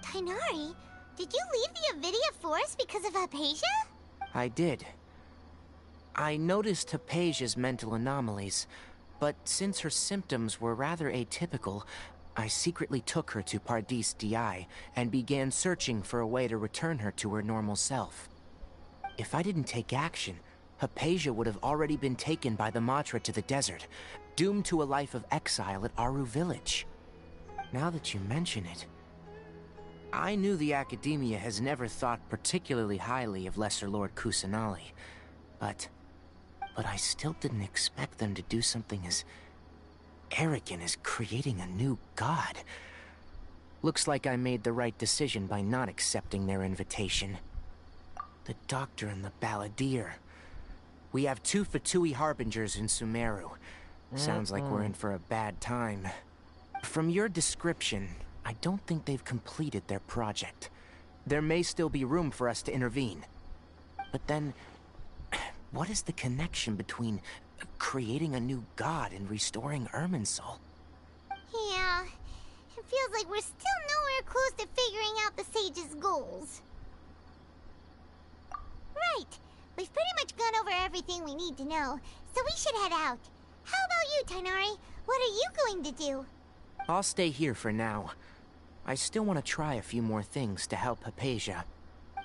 Tainari, did you leave the Avidia Forest because of Hypatia? I did. I noticed Hypatia's mental anomalies, but since her symptoms were rather atypical, I secretly took her to Pardis Di and began searching for a way to return her to her normal self. If I didn't take action, Hypatia would have already been taken by the Matra to the desert, doomed to a life of exile at Aru Village. Now that you mention it, I knew the Academia has never thought particularly highly of Lesser Lord Kusanali, but I still didn't expect them to do something as arrogant as creating a new god. Looks like I made the right decision by not accepting their invitation. The Doctor and the Balladeer. We have 2 Fatui Harbingers in Sumeru. Sounds like we're in for a bad time. From your description, I don't think they've completed their project. There may still be room for us to intervene. But then, what is the connection between creating a new god and restoring Irminsul? Yeah, it feels like we're still nowhere close to figuring out the Sage's goals. Right. We've pretty much gone over everything we need to know, so we should head out. How about you, Tighnari? What are you going to do? I'll stay here for now. I still want to try a few more things to help Hypatia.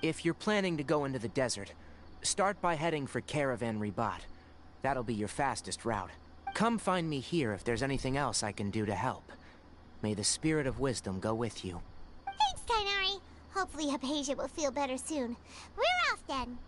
If you're planning to go into the desert, start by heading for Caravan Ribat. That'll be your fastest route. Come find me here if there's anything else I can do to help. May the spirit of wisdom go with you. Thanks, Tighnari. Hopefully Hypatia will feel better soon. We're off then.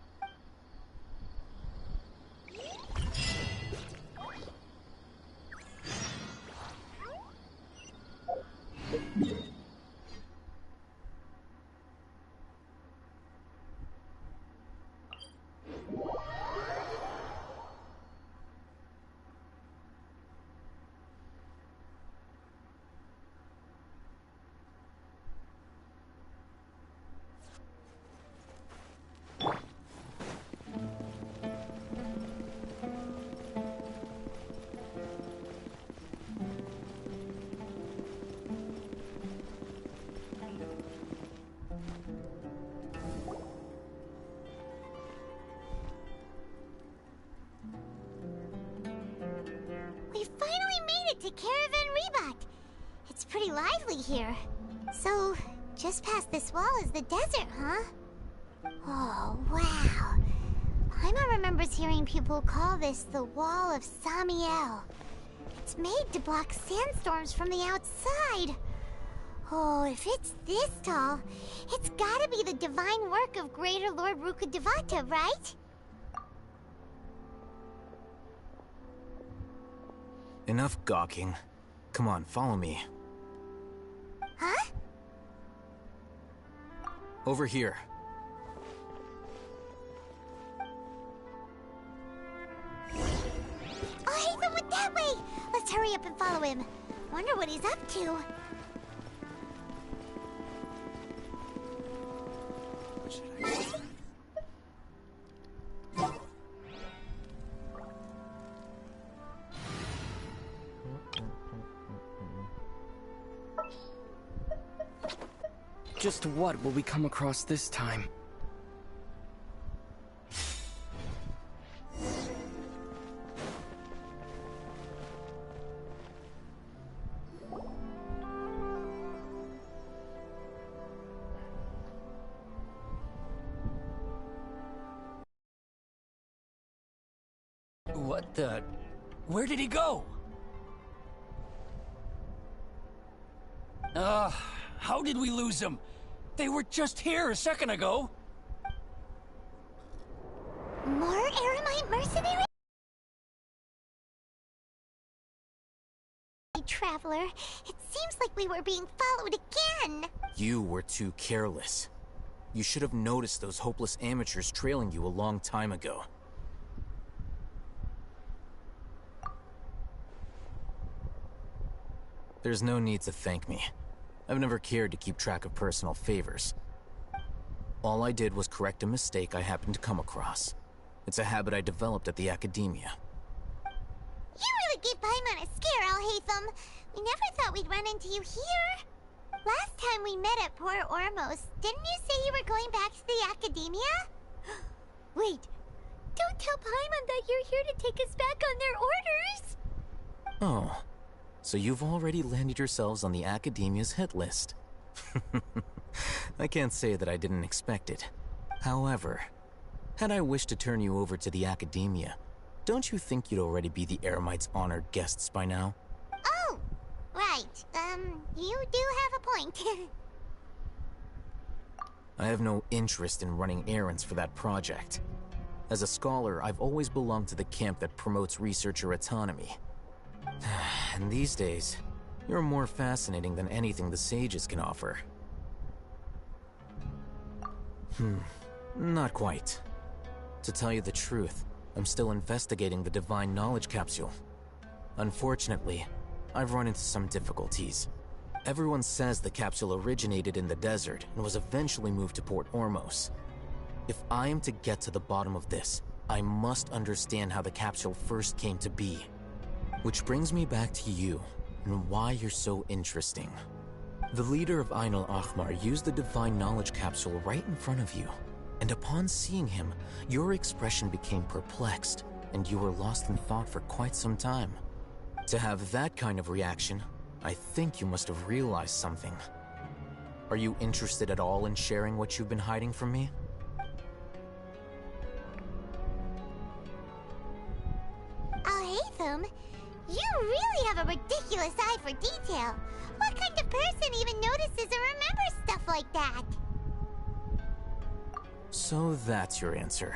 We finally made it to Caravan Ribat. It's pretty lively here. So, just past this wall is the desert, huh? Oh, wow. Paimon remembers hearing people call this the Wall of Samiel. It's made to block sandstorms from the outside. Oh, if it's this tall, it's gotta be the divine work of Greater Lord Rukkhadevata, right? Enough gawking. Come on, follow me. Huh? Over here. Oh, Hatham went that way! Let's hurry up and follow him. Wonder what he's up to. Just what will we come across this time? What the... Where did he go? How did we lose him? They were just here a second ago. More Eremite mercenaries? Traveler, it seems like we were being followed again. You were too careless. You should have noticed those hopeless amateurs trailing you a long time ago. There's no need to thank me. I've never cared to keep track of personal favors. All I did was correct a mistake I happened to come across. It's a habit I developed at the Academia. You really gave Paimon a scare, Alhaitham. We never thought we'd run into you here. Last time we met at Port Ormos, didn't you say you were going back to the Academia? Wait, don't tell Paimon that you're here to take us back on their orders! Oh, so you've already landed yourselves on the Academia's hit list. I can't say that I didn't expect it. However, Had I wished to turn you over to the Academia, don't you think you'd already be the Eremites' honored guests by now? Oh, right. You do have a point. I have no interest in running errands for that project. As a scholar, I've always belonged to the camp that promotes researcher autonomy. And these days, you're more fascinating than anything the sages can offer. Not quite. To tell you the truth, I'm still investigating the Divine Knowledge Capsule. Unfortunately, I've run into some difficulties. Everyone says the capsule originated in the desert and was eventually moved to Port Ormos. If I am to get to the bottom of this, I must understand how the capsule first came to be. Which brings me back to you, and why you're so interesting. The leader of Ain al-Ahmar used the Divine Knowledge Capsule right in front of you, and upon seeing him, your expression became perplexed, and you were lost in thought for quite some time. To have that kind of reaction, I think you must have realized something. Are you interested at all in sharing what you've been hiding from me? Alhaitham, you really have a ridiculous eye for detail. What kind of person even notices or remembers stuff like that? So that's your answer.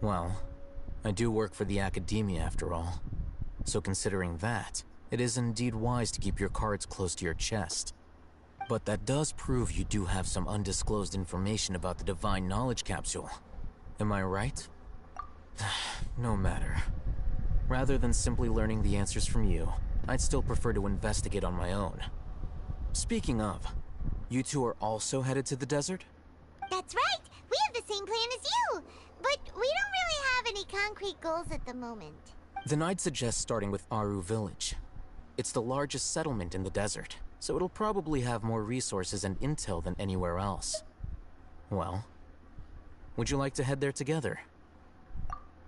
Well, I do work for the Academia after all. So considering that, it is indeed wise to keep your cards close to your chest. But that does prove you do have some undisclosed information about the Divine Knowledge Capsule. Am I right? No matter. Rather than simply learning the answers from you, I'd still prefer to investigate on my own. Speaking of, you two are also headed to the desert? That's right! We have the same plan as you! But we don't really have any concrete goals at the moment. Then I'd suggest starting with Aru Village. It's the largest settlement in the desert, so it'll probably have more resources and intel than anywhere else. Well, would you like to head there together?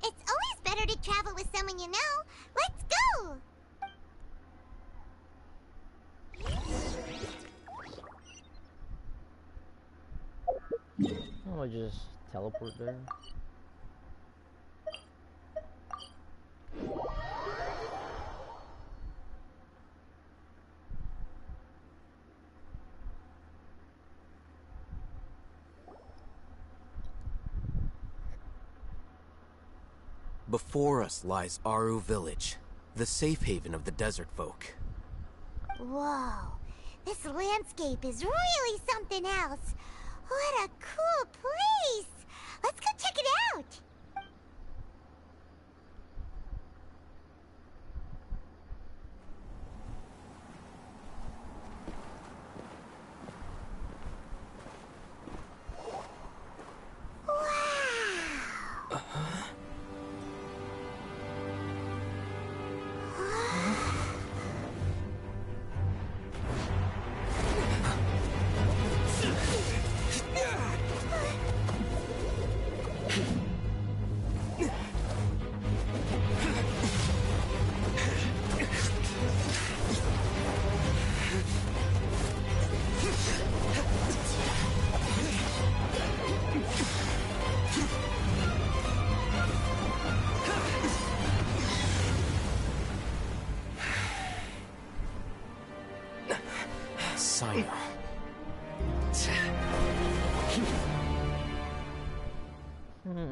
It's always better to travel with someone you know. Let's go! Oh, I just teleport there. Before us lies Aru Village, the safe haven of the desert folk. Whoa, this landscape is really something else. What a cool place! Let's go check it out!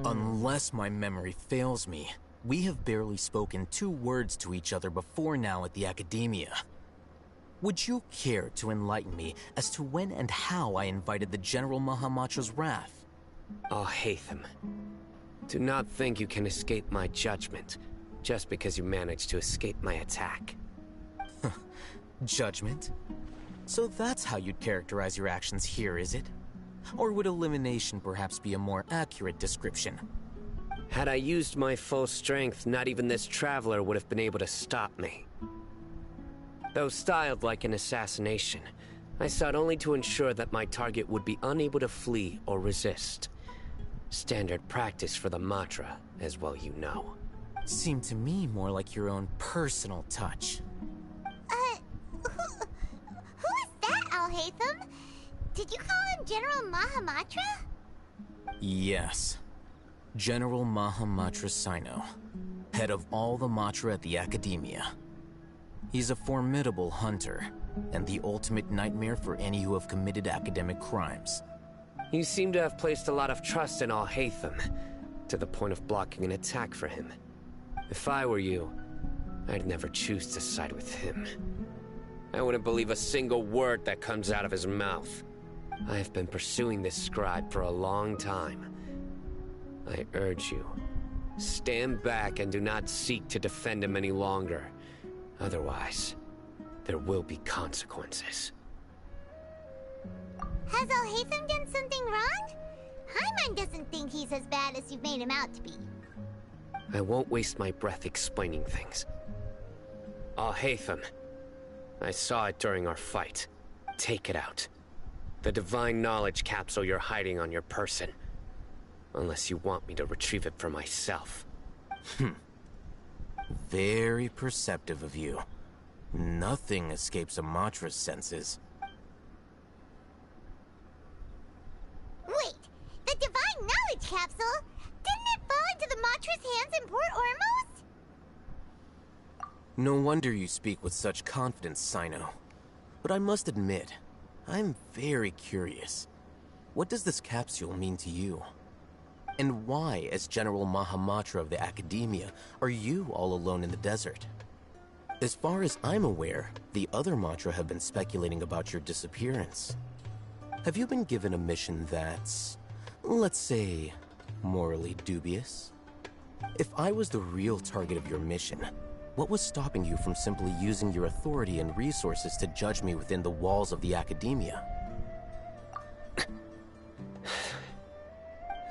Unless my memory fails me, we have barely spoken 2 words to each other before now at the Academia. Would you care to enlighten me as to when and how I invited the General Mahamatra's wrath? Alhaitham, do not think you can escape my judgment just because you managed to escape my attack. Judgment? So that's how you'd characterize your actions here, is it? Or would elimination perhaps be a more accurate description? Had I used my full strength, not even this traveler would have been able to stop me. Though styled like an assassination, I sought only to ensure that my target would be unable to flee or resist. Standard practice for the Matra, as well you know. Seemed to me more like your own personal touch. Who is that, Alhaitham? Did you call him General Mahamatra? Yes. General Mahamatra Sino, head of all the Matra at the Academia. He's a formidable hunter, and the ultimate nightmare for any who have committed academic crimes. You seem to have placed a lot of trust in Alhaitham, to the point of blocking an attack for him. If I were you, I'd never choose to side with him. I wouldn't believe a single word that comes out of his mouth. I have been pursuing this scribe for a long time. I urge you, stand back and do not seek to defend him any longer. Otherwise, there will be consequences. Has Alhaitham done something wrong? Paimon doesn't think he's as bad as you've made him out to be. I won't waste my breath explaining things. Alhaitham, I saw it during our fight. Take it out. The divine knowledge capsule you're hiding on your person. Unless you want me to retrieve it for myself. Very perceptive of you. Nothing escapes a Matra's senses. Wait! The divine knowledge capsule? Didn't it fall into the Matra's hands in Port Ormos? No wonder you speak with such confidence, Sino. But I must admit, I'm very curious. What does this capsule mean to you? And why, as General Mahamatra of the Academia, are you all alone in the desert? As far as I'm aware, the other Matra have been speculating about your disappearance. Have you been given a mission that's, let's say, morally dubious? If I was the real target of your mission, what was stopping you from simply using your authority and resources to judge me within the walls of the Academia?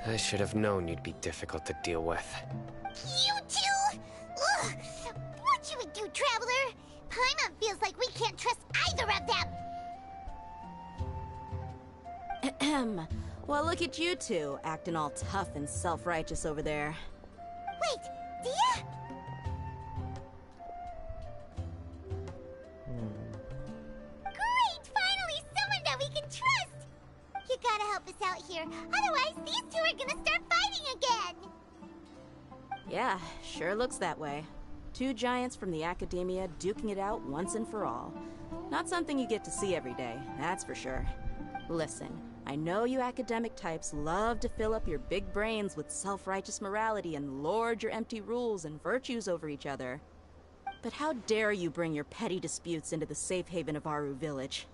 I should have known you'd be difficult to deal with. You two? Ugh! What you would do, Traveler? Paimon feels like we can't trust either of them! Ahem. Well, look at you two, acting all tough and self-righteous over there. Wait, Dia? Great! Finally, someone that we can trust! You gotta help us out here, otherwise these two are gonna start fighting again! Yeah, sure looks that way. Two giants from the Academia duking it out once and for all. Not something you get to see every day, that's for sure. Listen, I know you academic types love to fill up your big brains with self-righteous morality and lord your empty rules and virtues over each other. But how dare you bring your petty disputes into the safe haven of Aru Village?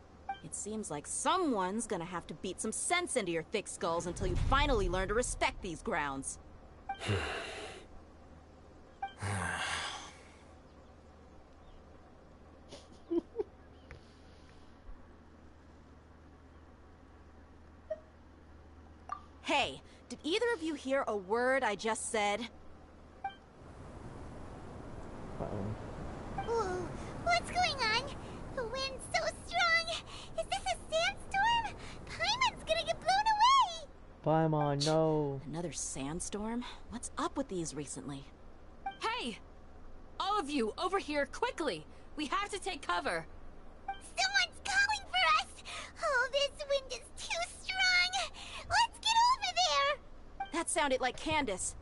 It seems like someone's gonna have to beat some sense into your thick skulls until you finally learn to respect these grounds. Hey, did either of you hear a word I just said? Whoa, what's going on? The wind's so strong! Is this a sandstorm? Paimon's gonna get blown away! Paimon, no. Another sandstorm? What's up with these recently? Hey! All of you, over here, quickly! We have to take cover! Someone's calling for us! Oh, this wind is too strong! Let's get over there! That sounded like Candace.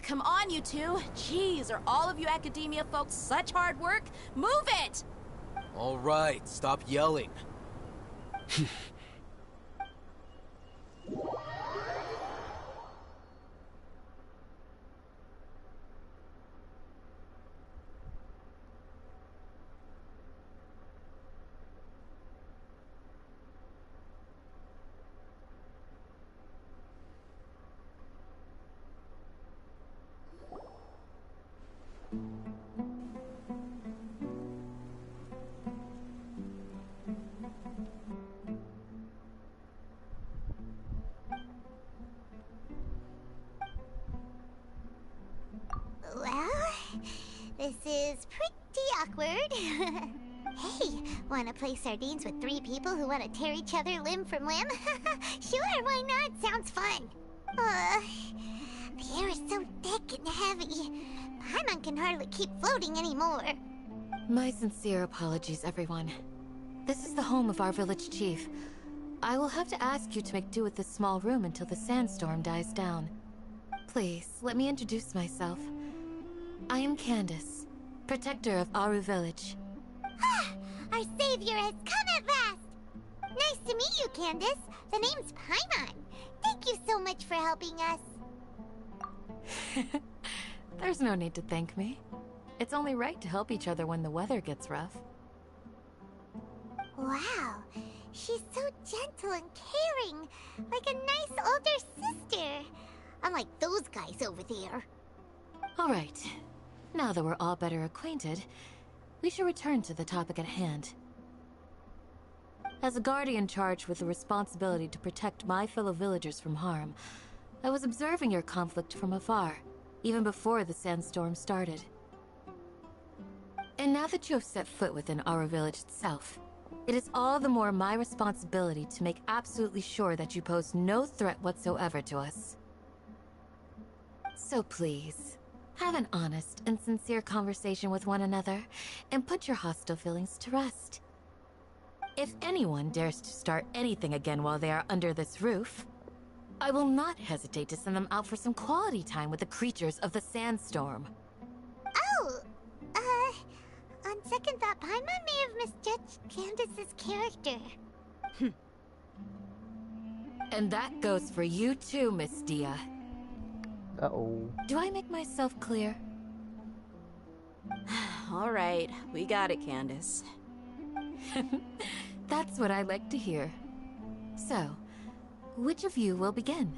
Come on, you two. Jeez, are all of you Academia folks such hard work? Move it! All right, stop yelling. Well, this is pretty awkward. Hey, wanna play sardines with three people who wanna tear each other limb from limb? Sure, why not? Sounds fun. The air is so thick and heavy. Paimon can hardly keep floating anymore. My sincere apologies, everyone. This is the home of our village chief. I will have to ask you to make do with this small room until the sandstorm dies down. Please, let me introduce myself. I am Candace, protector of Aru Village. Our savior has come at last! Nice to meet you, Candace. The name's Paimon. Thank you so much for helping us. There's no need to thank me. It's only right to help each other when the weather gets rough. Wow, she's so gentle and caring, like a nice older sister. Unlike those guys over there. Alright, now that we're all better acquainted, we should return to the topic at hand. As a guardian charged with the responsibility to protect my fellow villagers from harm, I was observing your conflict from afar, even before the sandstorm started. And now that you have set foot within our village itself, it is all the more my responsibility to make absolutely sure that you pose no threat whatsoever to us. So please, have an honest and sincere conversation with one another, and put your hostile feelings to rest. If anyone dares to start anything again while they are under this roof, I will not hesitate to send them out for some quality time with the creatures of the sandstorm. Oh, on second thought, Paimon may have misjudged Candace's character. And that goes for you too, Miss Dia. Uh-oh. Do I make myself clear? Alright, we got it, Candace. That's what I like to hear. So, which of you will begin?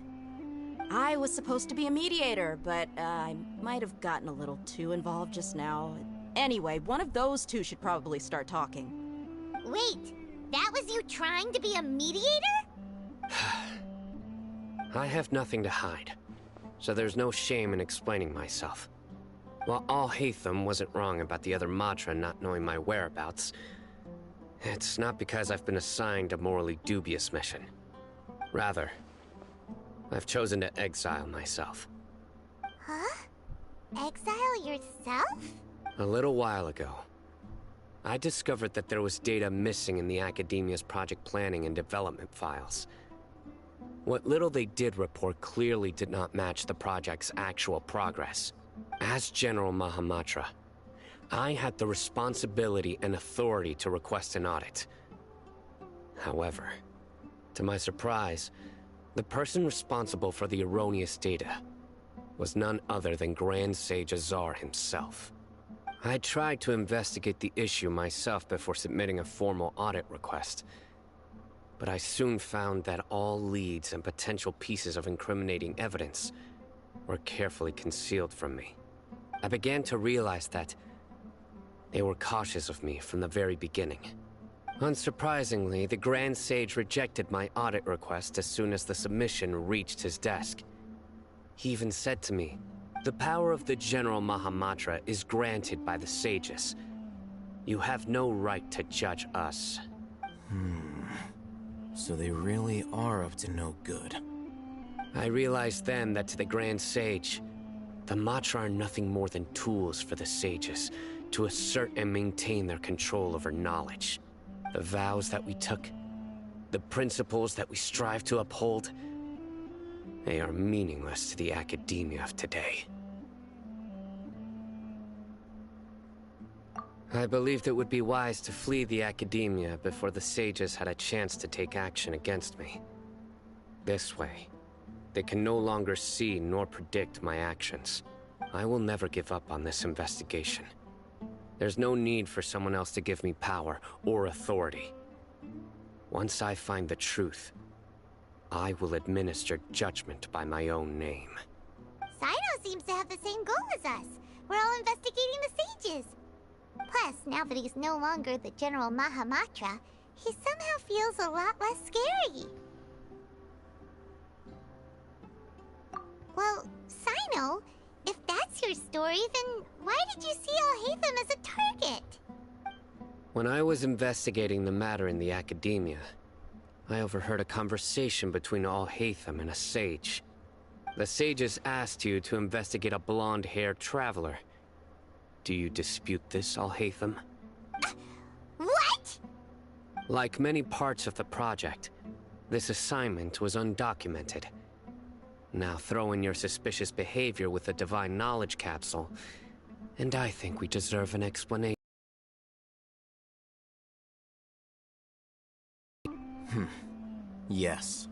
I was supposed to be a mediator, but I might have gotten a little too involved just now. Anyway, one of those two should probably start talking. Wait, that was you trying to be a mediator? I have nothing to hide, so there's no shame in explaining myself. While Alhaitham wasn't wrong about the other Matra not knowing my whereabouts, it's not because I've been assigned a morally dubious mission. Rather, I've chosen to exile myself. Huh? Exile yourself? A little while ago, I discovered that there was data missing in the Academia's project planning and development files. What little they did report clearly did not match the project's actual progress. As General Mahamatra, I had the responsibility and authority to request an audit. However, to my surprise, the person responsible for the erroneous data was none other than Grand Sage Azar himself. I tried to investigate the issue myself before submitting a formal audit request, but I soon found that all leads and potential pieces of incriminating evidence were carefully concealed from me. I began to realize that they were cautious of me from the very beginning. Unsurprisingly, the Grand Sage rejected my audit request as soon as the submission reached his desk. He even said to me, "The power of the General Mahamatra is granted by the sages. You have no right to judge us." So they really are up to no good. I realized then that to the Grand Sage, the Matra are nothing more than tools for the sages to assert and maintain their control over knowledge. The vows that we took, the principles that we strive to uphold, they are meaningless to the academia of today. I believed it would be wise to flee the academia before the sages had a chance to take action against me. This way, they can no longer see nor predict my actions. I will never give up on this investigation. There's no need for someone else to give me power or authority. Once I find the truth, I will administer judgment by my own name. Sino seems to have the same goal as us. We're all investigating the sages. Plus, now that he's no longer the General Mahamatra, he somehow feels a lot less scary. Well, Sino, if that's your story, then why did you see Alhaitham as a target? When I was investigating the matter in the academia, I overheard a conversation between Alhaitham and a sage. The sages asked you to investigate a blonde-haired traveler. Do you dispute this, What? Like many parts of the project, This assignment was undocumented. Now throw in your suspicious behavior with the Divine Knowledge Capsule, and I think we deserve an explanation. Yes.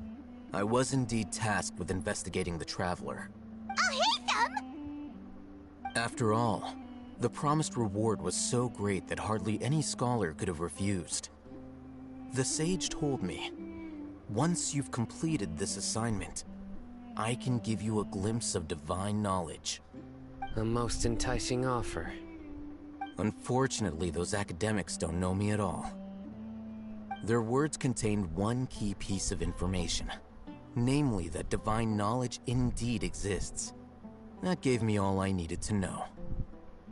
I was indeed tasked with investigating the Traveler. I'll hate them! After all, the promised reward was so great that hardly any scholar could have refused. The sage told me, once you've completed this assignment, I can give you a glimpse of divine knowledge. A most enticing offer. Unfortunately, those academics don't know me at all. Their words contained one key piece of information, namely that divine knowledge indeed exists. That gave me all I needed to know.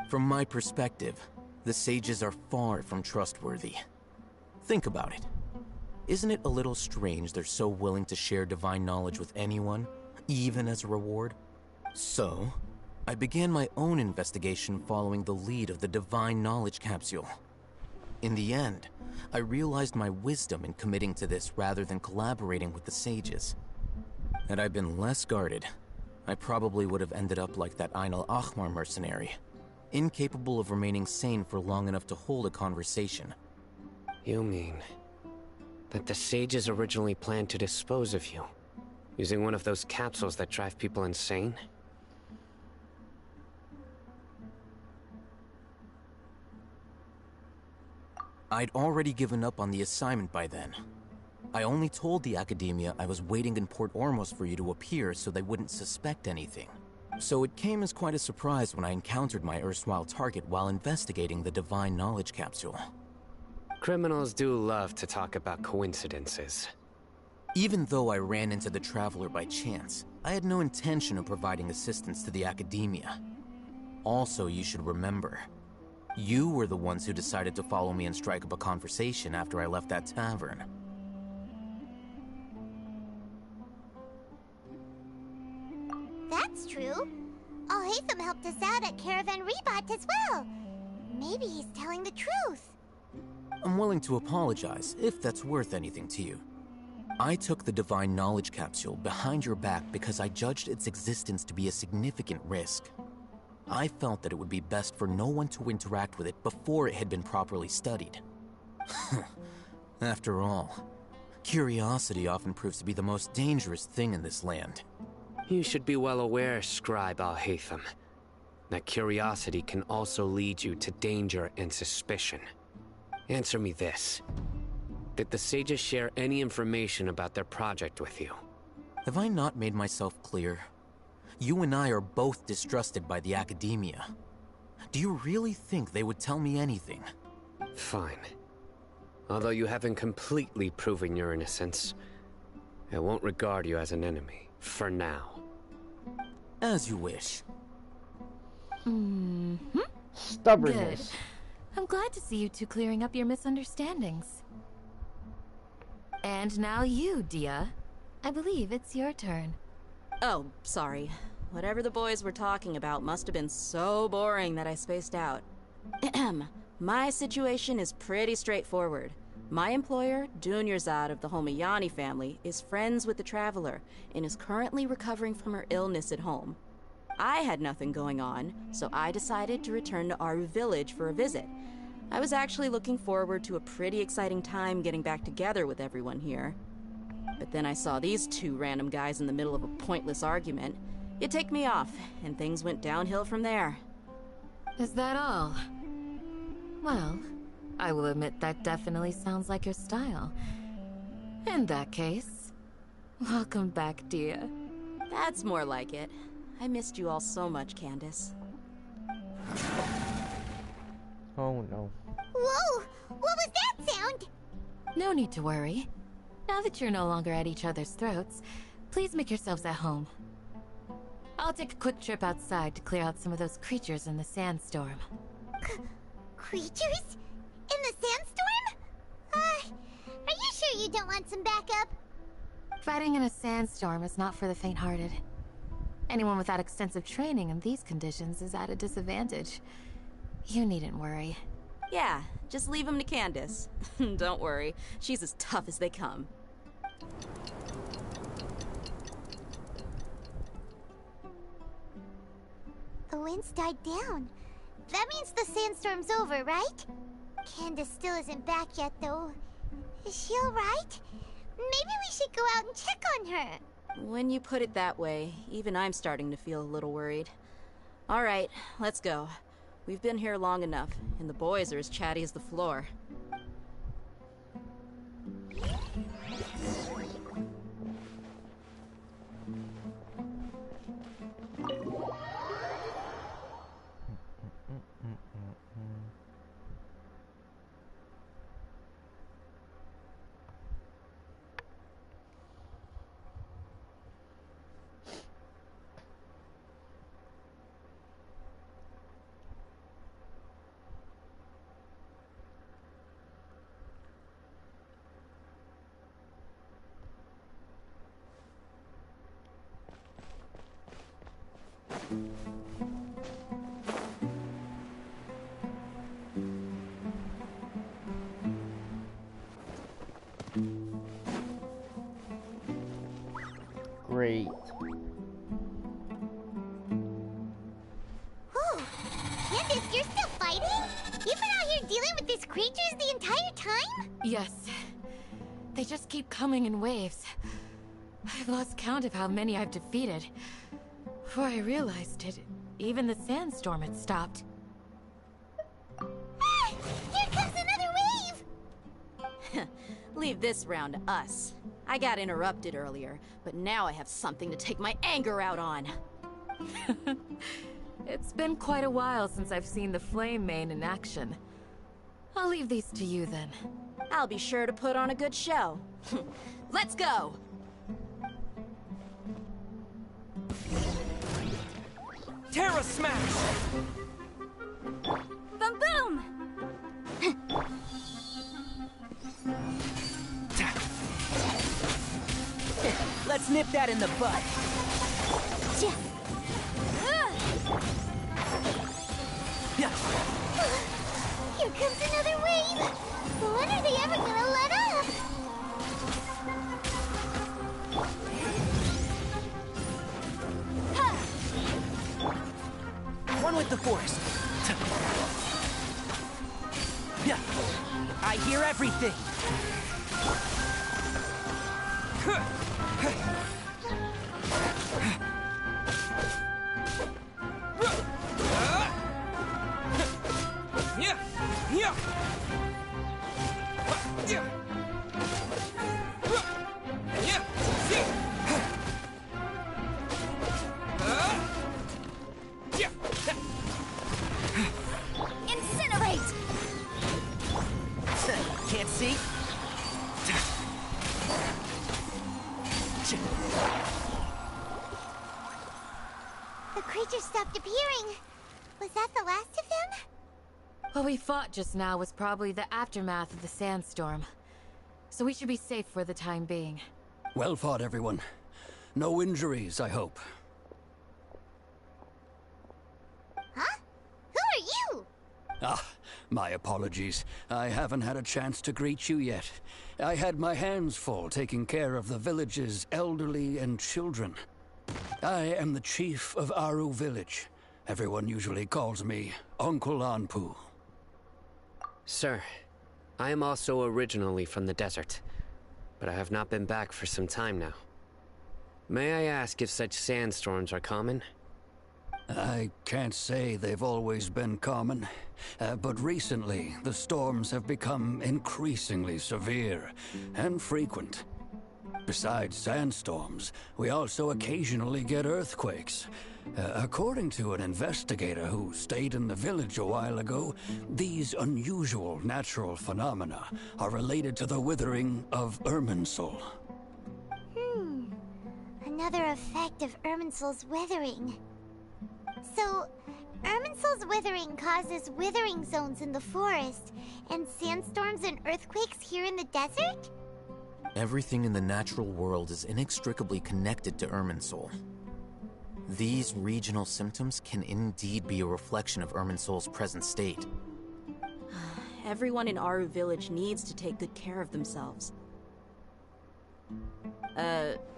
From my perspective, the sages are far from trustworthy. Think about it. Isn't it a little strange they're so willing to share divine knowledge with anyone, even as a reward? So, I began my own investigation following the lead of the Divine Knowledge Capsule. In the end, I realized my wisdom in committing to this rather than collaborating with the sages. Had I been less guarded, I probably would have ended up like that Ain al-Ahmar mercenary, incapable of remaining sane for long enough to hold a conversation. You mean that the sages originally planned to dispose of you, using one of those capsules that drive people insane? I'd already given up on the assignment by then. I only told the Academia I was waiting in Port Ormos for you to appear so they wouldn't suspect anything. So it came as quite a surprise when I encountered my erstwhile target while investigating the Divine Knowledge Capsule. Criminals do love to talk about coincidences. Even though I ran into the Traveler by chance, I had no intention of providing assistance to the Academia. Also, you should remember, you were the ones who decided to follow me and strike up a conversation after I left that tavern. That's true. Al-Haytham helped us out at Caravan Rebat as well. Maybe he's telling the truth. I'm willing to apologize, if that's worth anything to you. I took the Divine Knowledge Capsule behind your back because I judged its existence to be a significant risk. I felt that it would be best for no one to interact with it before it had been properly studied. After all, curiosity often proves to be the most dangerous thing in this land. You should be well aware, Scribe Al-Haytham, that curiosity can also lead you to danger and suspicion. Answer me this. Did the sages share any information about their project with you? Have I not made myself clear? You and I are both distrusted by the Academia. Do you really think they would tell me anything? Fine. Although you haven't completely proven your innocence, I won't regard you as an enemy, for now. As you wish. Stubbornness. Good. I'm glad to see you two clearing up your misunderstandings. And now you, Dia. I believe it's your turn. Oh, sorry. Whatever the boys were talking about must have been so boring that I spaced out. My situation is pretty straightforward. My employer, Dunyarzad of the Homayani family, is friends with the Traveler and is currently recovering from her illness at home. I had nothing going on, so I decided to return to Aru village for a visit. I was actually looking forward to a pretty exciting time getting back together with everyone here. But then I saw these two random guys in the middle of a pointless argument. It ticked me off, and things went downhill from there. Is that all? Well, I will admit that definitely sounds like your style. In that case, welcome back, Dia. That's more like it. I missed you all so much, Candace. Oh no. Whoa! What was that sound? No need to worry. Now that you're no longer at each other's throats, please make yourselves at home. I'll take a quick trip outside to clear out some of those creatures in the sandstorm. Creatures? In the sandstorm? Are you sure you don't want some backup? Fighting in a sandstorm is not for the faint-hearted. Anyone without extensive training in these conditions is at a disadvantage. You needn't worry. Yeah, just leave them to Candace. Don't worry, she's as tough as they come. The wind's died down. That means the sandstorm's over, right? Candace still isn't back yet, though. Is she alright? Maybe we should go out and check on her. When you put it that way, even I'm starting to feel a little worried. All right, let's go. We've been here long enough, and the boys are as chatty as the floor. Great. Whew. Candace, you're still fighting? You've been out here dealing with these creatures the entire time? Yes. They just keep coming in waves. I've lost count of how many I've defeated. Before I realized it, even the sandstorm had stopped. Ah! Here comes another wave! Leave this round to us. I got interrupted earlier, but now I have something to take my anger out on. It's been quite a while since I've seen the Flame Mane in action. I'll leave these to you then. I'll be sure to put on a good show. Let's go! Terra Smash! Boom boom! Let's nip that in the bud. Here comes another wave! When are they ever gonna let up? One with the forest. I hear everything. Incinerate! Can't see? The creatures stopped appearing. Was that the last of them? What we fought just now was probably the aftermath of the sandstorm. So we should be safe for the time being. Well fought, everyone. No injuries, I hope. Huh? Who are you? Ah, my apologies. I haven't had a chance to greet you yet. I had my hands full taking care of the village's elderly and children. I am the chief of Aru village. Everyone usually calls me Uncle Anpu. Sir, I am also originally from the desert, but I have not been back for some time now. May I ask if such sandstorms are common? I can't say they've always been common, but recently the storms have become increasingly severe and frequent. Besides sandstorms, we also occasionally get earthquakes. According to an investigator who stayed in the village a while ago, these unusual natural phenomena are related to the withering of Irminsul. Another effect of Irminsul's withering. So, Irminsul's withering causes withering zones in the forest, and sandstorms and earthquakes here in the desert? Everything in the natural world is inextricably connected to Irminsul. These regional symptoms can indeed be a reflection of Irminsul's present state. Everyone in Aru village needs to take good care of themselves.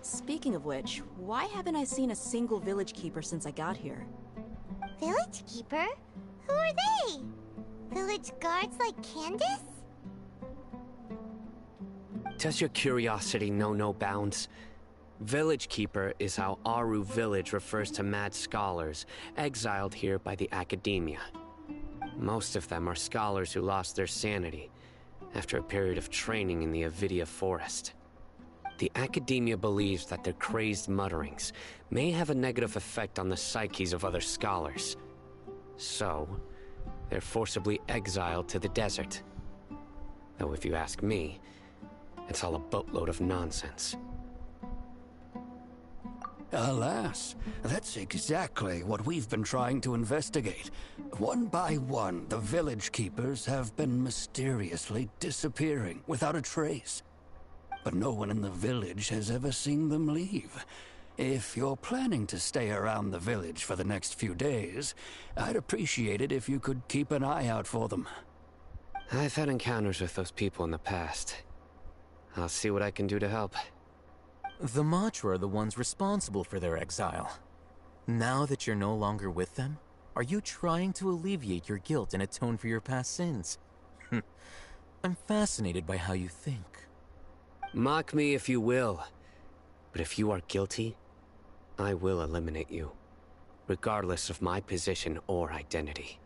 Speaking of which, why haven't I seen a single village keeper since I got here? Village keeper? Who are they? Village guards like Candace? Does your curiosity know no bounds? Village Keeper is how Aru Village refers to mad scholars exiled here by the Academia. Most of them are scholars who lost their sanity after a period of training in the Avidia Forest. The Academia believes that their crazed mutterings may have a negative effect on the psyches of other scholars. So, they're forcibly exiled to the desert. Though if you ask me, it's all a boatload of nonsense. Alas, that's exactly what we've been trying to investigate. One by one, the village keepers have been mysteriously disappearing without a trace. But no one in the village has ever seen them leave. If you're planning to stay around the village for the next few days, I'd appreciate it if you could keep an eye out for them. I've had encounters with those people in the past. I'll see what I can do to help. The Matra are the ones responsible for their exile. Now that you're no longer with them, are you trying to alleviate your guilt and atone for your past sins? I'm fascinated by how you think. Mock me if you will, but if you are guilty, I will eliminate you, regardless of my position or identity.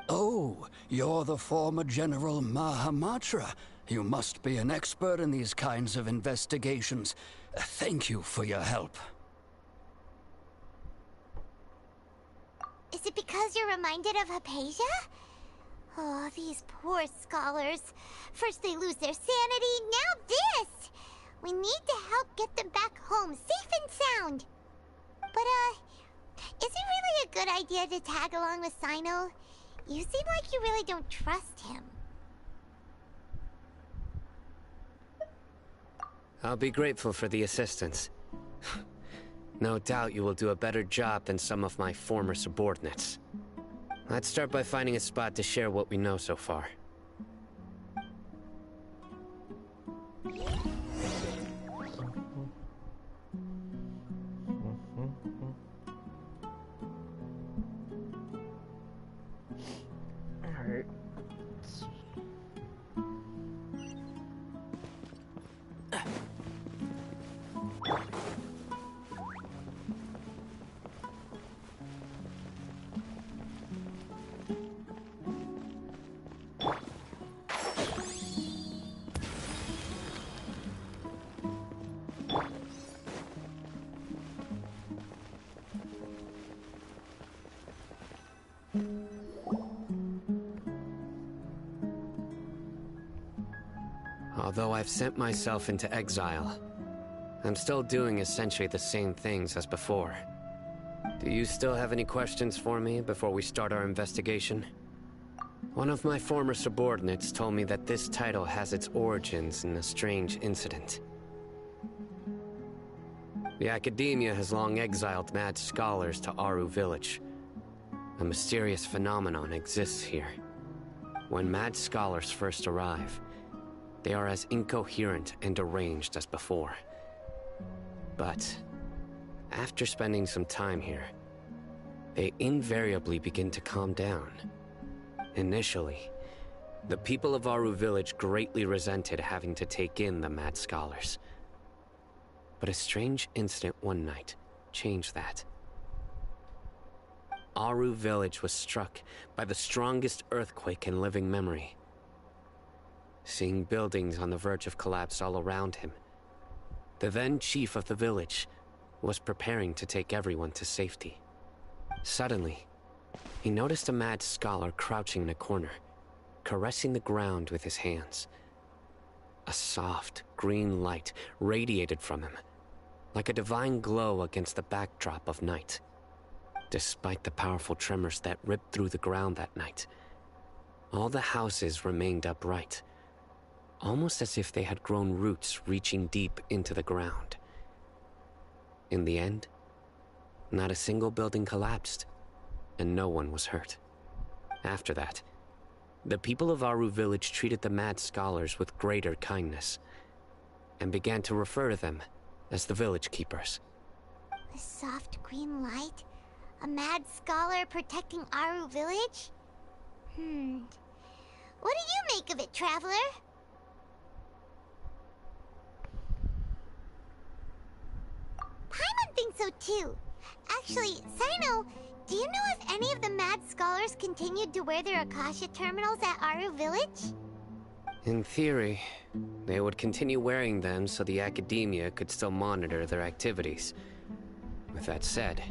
Oh, you're the former General Mahamatra. You must be an expert in these kinds of investigations. Thank you for your help. Is it because you're reminded of Hypatia? Oh, these poor scholars. First they lose their sanity, now this! We need to help get them back home, safe and sound. But, is it really a good idea to tag along with Sino? You seem like you really don't trust him. I'll be grateful for the assistance. No doubt you will do a better job than some of my former subordinates. Let's start by finding a spot to share what we know so far. Alright. Although I've sent myself into exile, I'm still doing essentially the same things as before. Do you still have any questions for me before we start our investigation? One of my former subordinates told me that this title has its origins in a strange incident. The Academia has long exiled mad scholars to Aru Village. A mysterious phenomenon exists here. When mad scholars first arrive, they are as incoherent and deranged as before. But after spending some time here, they invariably begin to calm down. Initially, the people of Aru Village greatly resented having to take in the mad scholars. But a strange incident one night changed that. Aru Village was struck by the strongest earthquake in living memory. Seeing buildings on the verge of collapse all around him, the then chief of the village was preparing to take everyone to safety. Suddenly, he noticed a mad scholar crouching in a corner, caressing the ground with his hands. A soft, green light radiated from him, like a divine glow against the backdrop of night. Despite the powerful tremors that ripped through the ground that night, all the houses remained upright, almost as if they had grown roots reaching deep into the ground. In the end, not a single building collapsed, and no one was hurt. After that, the people of Aru Village treated the mad scholars with greater kindness. and began to refer to them as the Village Keepers. A soft green light? A mad scholar protecting Aru Village? What do you make of it, Traveler? Paimon thinks so too. Actually, Sino, do you know if any of the mad scholars continued to wear their Akasha terminals at Aru Village? In theory, they would continue wearing them so the academia could still monitor their activities. With that said,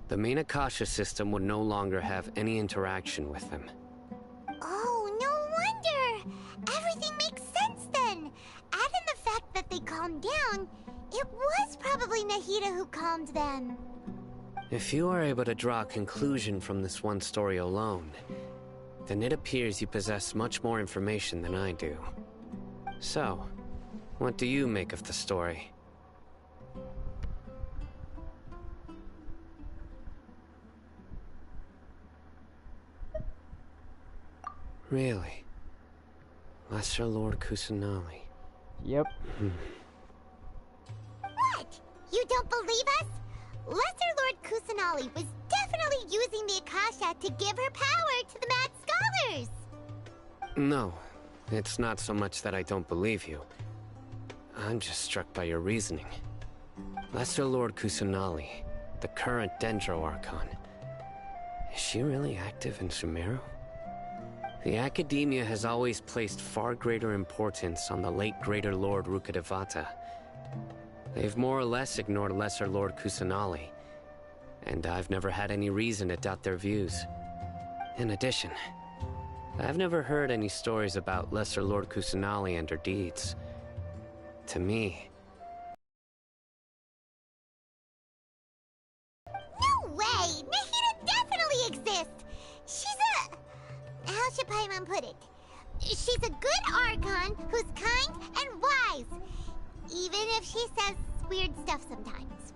the main Akasha system would no longer have any interaction with them. Oh, no wonder! Everything makes sense then! Add in the fact that they calmed down, it was probably Nahida who calmed them. If you are able to draw a conclusion from this one story alone, then it appears you possess much more information than I do. So, what do you make of the story? Really? Lesser Lord Kusanali. Yep. What? You don't believe us? Lesser Lord Kusanali was definitely using the Akasha to give her power to the mad scholars! No, it's not so much that I don't believe you. I'm just struck by your reasoning. Lesser Lord Kusanali, the current Dendro Archon, is she really active in Sumeru? The Academia has always placed far greater importance on the late Greater Lord Rukkhadevata. They've more or less ignored Lesser Lord Kusanali, and I've never had any reason to doubt their views. In addition, I've never heard any stories about Lesser Lord Kusanali and her deeds. To me... No way! Nahida definitely exists! She's a... how should Paimon put it? She's a good Archon who's kind and wise, even if she says weird stuff sometimes.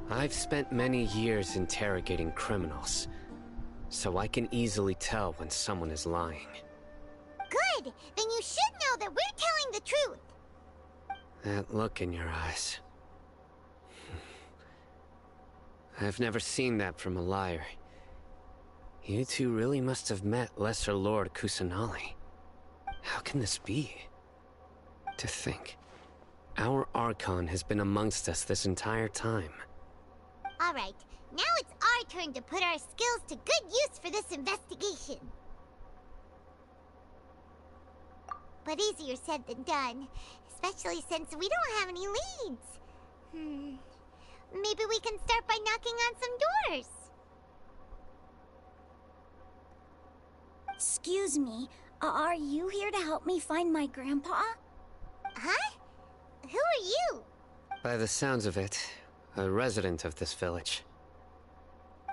I've spent many years interrogating criminals, so I can easily tell when someone is lying. Good! Then you should know that we're telling the truth! That look in your eyes. I've never seen that from a liar. You two really must have met Lesser Lord Kusanali. How can this be? To think, our Archon has been amongst us this entire time. Alright, now it's our turn to put our skills to good use for this investigation. But easier said than done, especially since we don't have any leads. Maybe we can start by knocking on some doors. Excuse me, are you here to help me find my grandpa? Huh? Who are you? By the sounds of it, a resident of this village.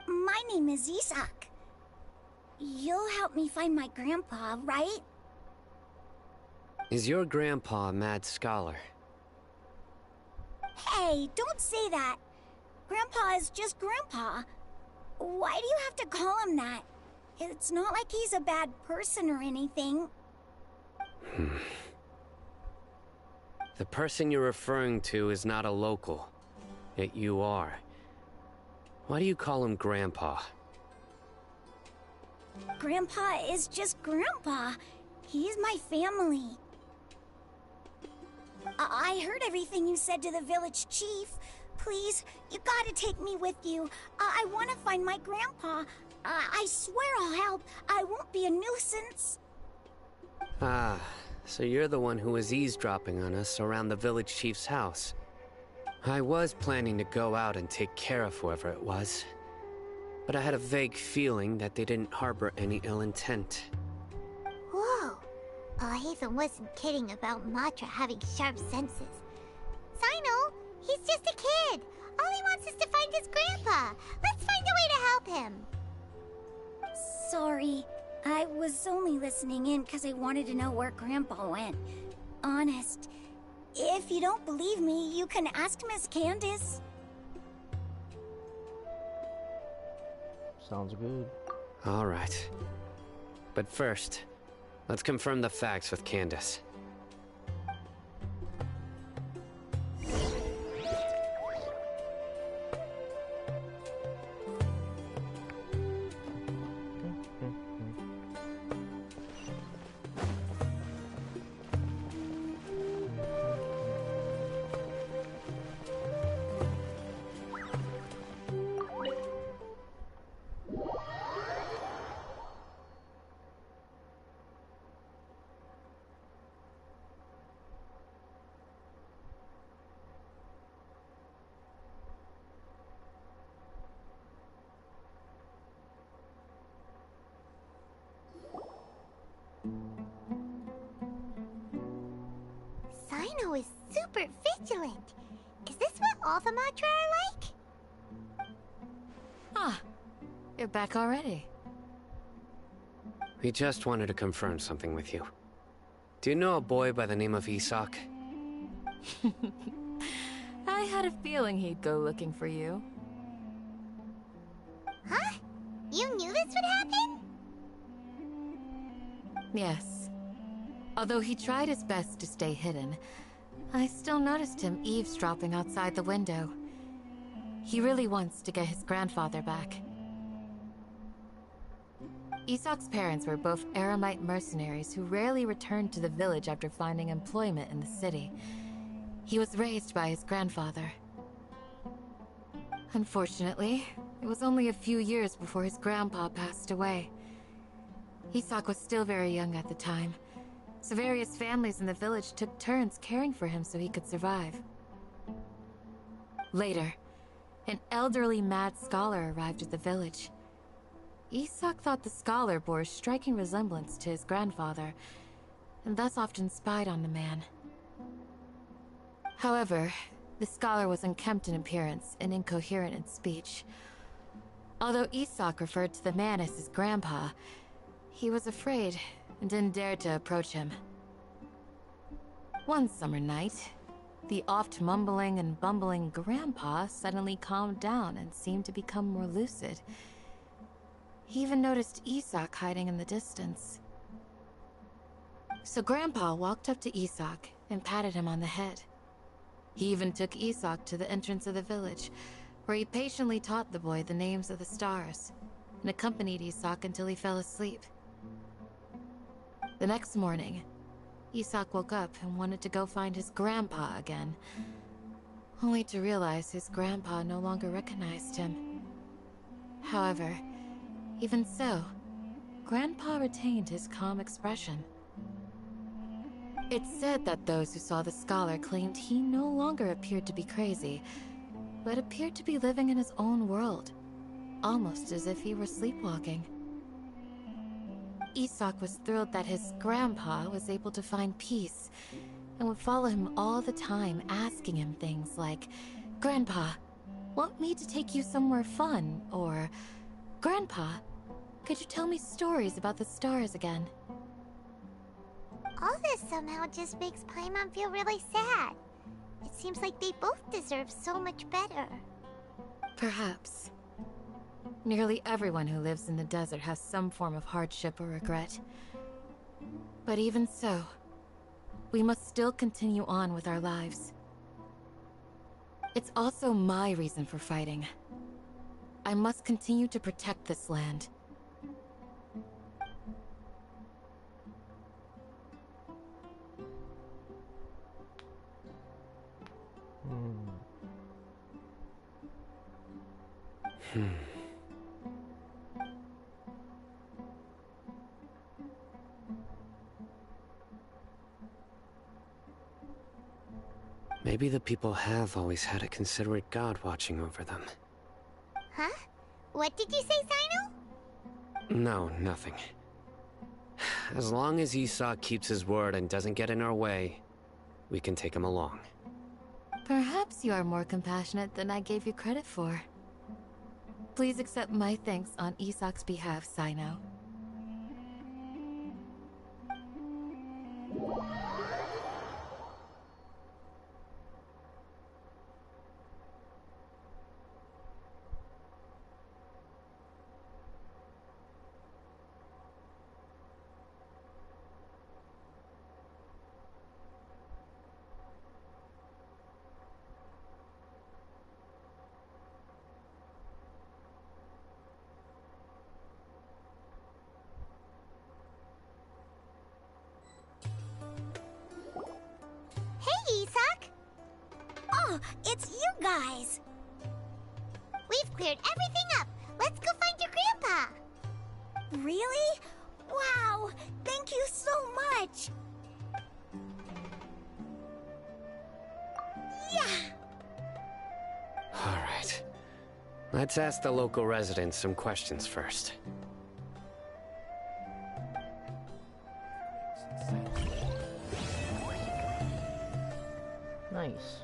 My name is Isak. You'll help me find my grandpa, right? Is your grandpa a mad scholar? Hey, don't say that. Grandpa is just Grandpa. Why do you have to call him that? It's not like he's a bad person or anything. The person you're referring to is not a local, yet you are. Why do you call him Grandpa? Grandpa is just Grandpa. He's my family. I heard everything you said to the village chief. Please, you gotta take me with you. I want to find my grandpa. I swear I'll help. I won't be a nuisance. Ah, so you're the one who was eavesdropping on us around the village chief's house. I was planning to go out and take care of whoever it was, but I had a vague feeling that they didn't harbor any ill intent. Whoa. Haven wasn't kidding about Matra having sharp senses. Sino, he's just a kid. All he wants is to find his grandpa. Let's find a way to help him. Sorry. I was only listening in because I wanted to know where Grandpa went. Honest. If you don't believe me, you can ask Miss Candace. Sounds good. All right. But first, Let's confirm the facts with Candace. Sino is super vigilant. Is this what all the Matra are like? Ah, you're back already. We just wanted to confirm something with you. Do you know a boy by the name of Isak? I had a feeling he'd go looking for you. Huh? You knew this would happen? Yes. Although he tried his best to stay hidden, I still noticed him eavesdropping outside the window. He really wants to get his grandfather back. Isak's parents were both Aramite mercenaries who rarely returned to the village after finding employment in the city. He was raised by his grandfather. Unfortunately, it was only a few years before his grandpa passed away. Isak was still very young at the time, so various families in the village took turns caring for him so he could survive. Later, an elderly mad scholar arrived at the village. Isak thought the scholar bore a striking resemblance to his grandfather, and thus often spied on the man. However, the scholar was unkempt in appearance and incoherent in speech. Although Isak referred to the man as his grandpa, he was afraid and didn't dare to approach him. One summer night, the oft mumbling and bumbling grandpa suddenly calmed down and seemed to become more lucid. He even noticed Isak hiding in the distance. So Grandpa walked up to Isak and patted him on the head. He even took Isak to the entrance of the village, where he patiently taught the boy the names of the stars, and accompanied Isak until he fell asleep. The next morning, Isak woke up and wanted to go find his grandpa again, only to realize his grandpa no longer recognized him. However, even so, Grandpa retained his calm expression. It's said that those who saw the scholar claimed he no longer appeared to be crazy, but appeared to be living in his own world, almost as if he were sleepwalking. Isak was thrilled that his grandpa was able to find peace, and would follow him all the time, asking him things like, "Grandpa, want me to take you somewhere fun?" Or, "Grandpa, could you tell me stories about the stars again?" All this somehow just makes Paimon feel really sad. It seems like they both deserve so much better. Perhaps. Nearly everyone who lives in the desert has some form of hardship or regret. But even so, we must still continue on with our lives. It's also my reason for fighting. I must continue to protect this land. Maybe the people have always had a considerate god watching over them. Huh? What did you say, Sino? No, nothing. As long as Isak keeps his word and doesn't get in our way, we can take him along. Perhaps you are more compassionate than I gave you credit for. Please accept my thanks on Isak's behalf, Sino. Oh, it's you guys! We've cleared everything up. Let's go find your grandpa. Really? Wow! Thank you so much! Yeah! Alright. Let's ask the local residents some questions first. Nice.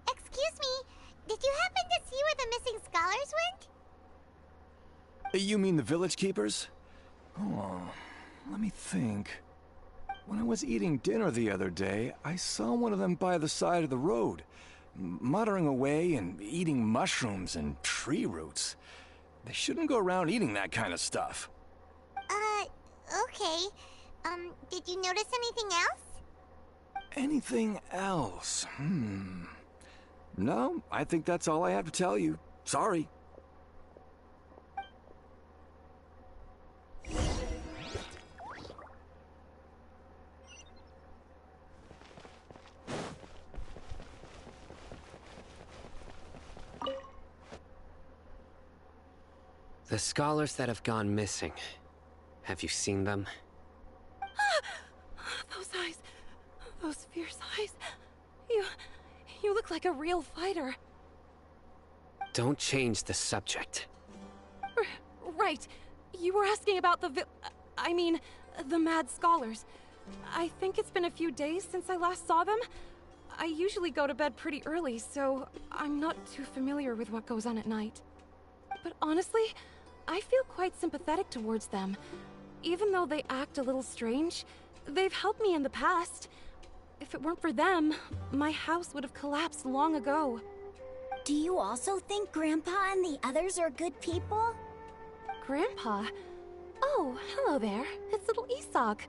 Excuse me, did you happen to see where the missing scholars went? You mean the village keepers? Oh, let me think. When I was eating dinner the other day, I saw one of them by the side of the road, muttering away and eating mushrooms and tree roots. They shouldn't go around eating that kind of stuff. Okay. Did you notice anything else? Anything else? No, I think that's all I have to tell you. Sorry. The scholars that have gone missing. Have you seen them? Those eyes. Those fierce eyes. You look like a real fighter. Don't change the subject. Right. You were asking about the mad scholars. I think it's been a few days since I last saw them. I usually go to bed pretty early, so I'm not too familiar with what goes on at night. But honestly, I feel quite sympathetic towards them. Even though they act a little strange, they've helped me in the past. If it weren't for them, my house would have collapsed long ago. Do you also think Grandpa and the others are good people? Grandpa? Oh, hello there. It's little Isak.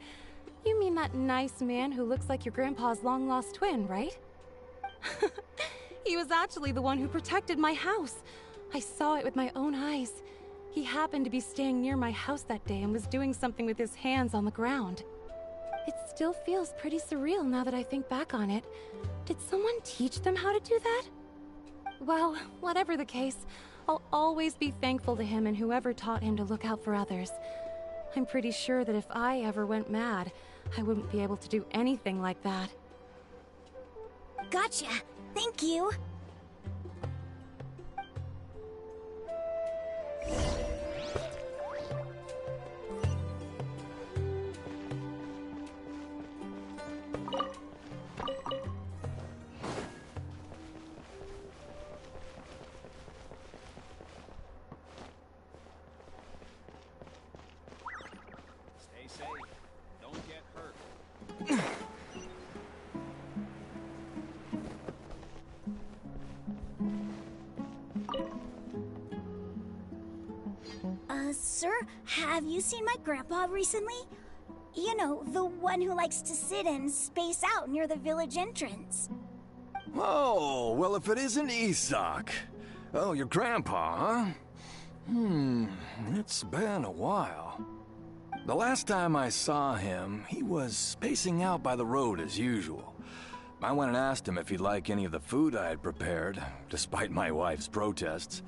You mean that nice man who looks like your grandpa's long-lost twin, right? He was actually the one who protected my house. I saw it with my own eyes. He happened to be staying near my house that day and was doing something with his hands on the ground. It still feels pretty surreal now that I think back on it. Did someone teach them how to do that? Well, whatever the case, I'll always be thankful to him and whoever taught him to look out for others. I'm pretty sure that if I ever went mad, I wouldn't be able to do anything like that. Gotcha. Thank you. Stay safe. Don't get hurt. Sir, have you seen my grandpa recently? You know, the one who likes to sit and space out near the village entrance. Oh, well, if it isn't Isak. Oh, your grandpa, huh? It's been a while. The last time I saw him, he was spacing out by the road as usual. I went and asked him if he'd like any of the food I had prepared, despite my wife's protests.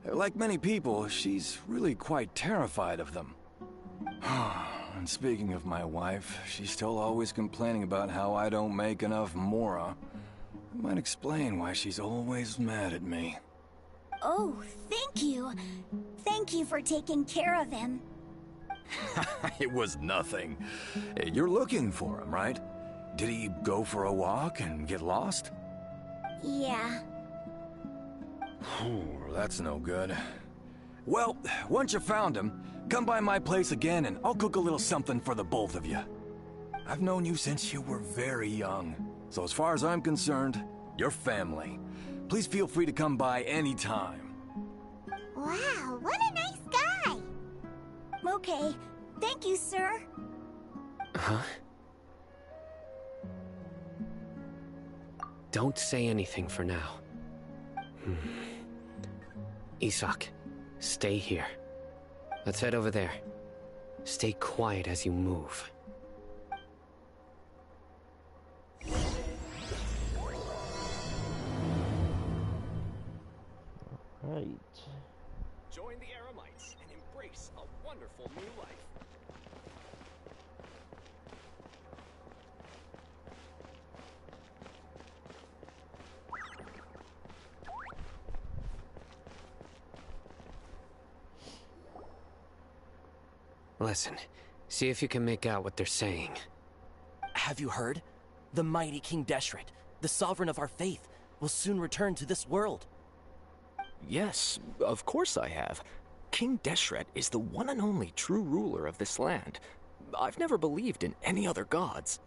Like many people, she's really quite terrified of them. And speaking of my wife, she's still always complaining about how I don't make enough mora. It might explain why she's always mad at me. Oh, thank you. Thank you for taking care of him. It was nothing. You're looking for him, right? Did he go for a walk and get lost? Yeah. Whew, that's no good. Well, once you found him, come by my place again and I'll cook a little something for the both of you. I've known you since you were very young, so as far as I'm concerned, you're family. Please feel free to come by anytime. Wow, what a nice guy! Okay, thank you, sir. Huh? Don't say anything for now. Isak, stay here. Let's head over there. Stay quiet as you move. Right. Join the Eremites and embrace a wonderful new life. Listen, see if you can make out what they're saying. Have you heard? The mighty King Deshret, the sovereign of our faith, will soon return to this world. Yes, of course I have. King Deshret is the one and only true ruler of this land. I've never believed in any other gods.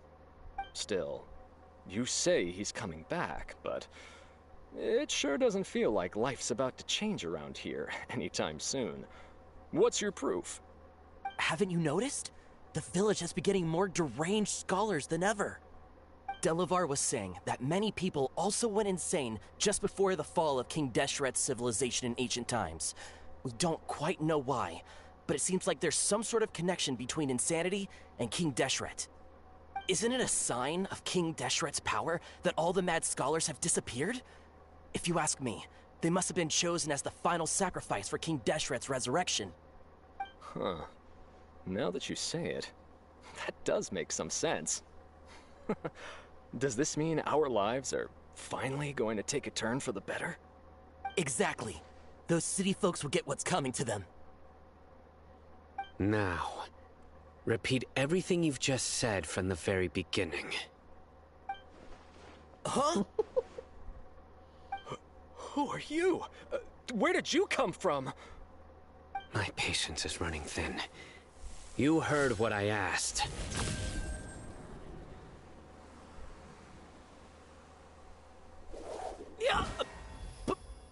Still, you say he's coming back, but it sure doesn't feel like life's about to change around here anytime soon. What's your proof? Haven't you noticed? The village has been getting more deranged scholars than ever. Delavar was saying that many people also went insane just before the fall of King Deshret's civilization in ancient times. We don't quite know why, but it seems like there's some sort of connection between insanity and King Deshret. Isn't it a sign of King Deshret's power that all the mad scholars have disappeared? If you ask me, they must have been chosen as the final sacrifice for King Deshret's resurrection. Huh. Now that you say it, that does make some sense. Does this mean our lives are finally going to take a turn for the better? Exactly. Those city folks will get what's coming to them. Now, repeat everything you've just said from the very beginning. Huh? Who are you? Where did you come from? My patience is running thin. You heard what I asked. Yeah,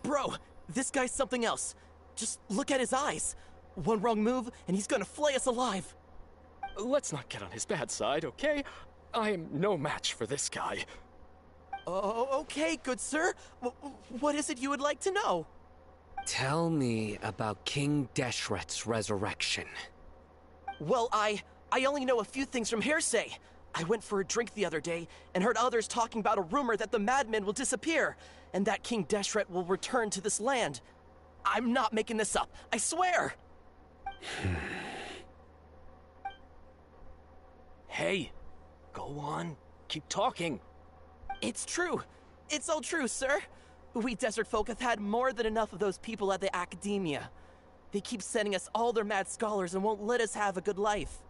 bro, this guy's something else. Just look at his eyes. One wrong move, and he's gonna flay us alive. Let's not get on his bad side, okay? I am no match for this guy. Oh, okay, good sir. What is it you would like to know? Tell me about King Deshret's resurrection. Well, I only know a few things from hearsay. I went for a drink the other day and heard others talking about a rumor that the madmen will disappear and that King Deshret will return to this land. I'm not making this up, I swear! Hey, go on, keep talking. It's true. It's all true, sir. We desert folk have had more than enough of those people at the academia. They keep sending us all their mad scholars and won't let us have a good life.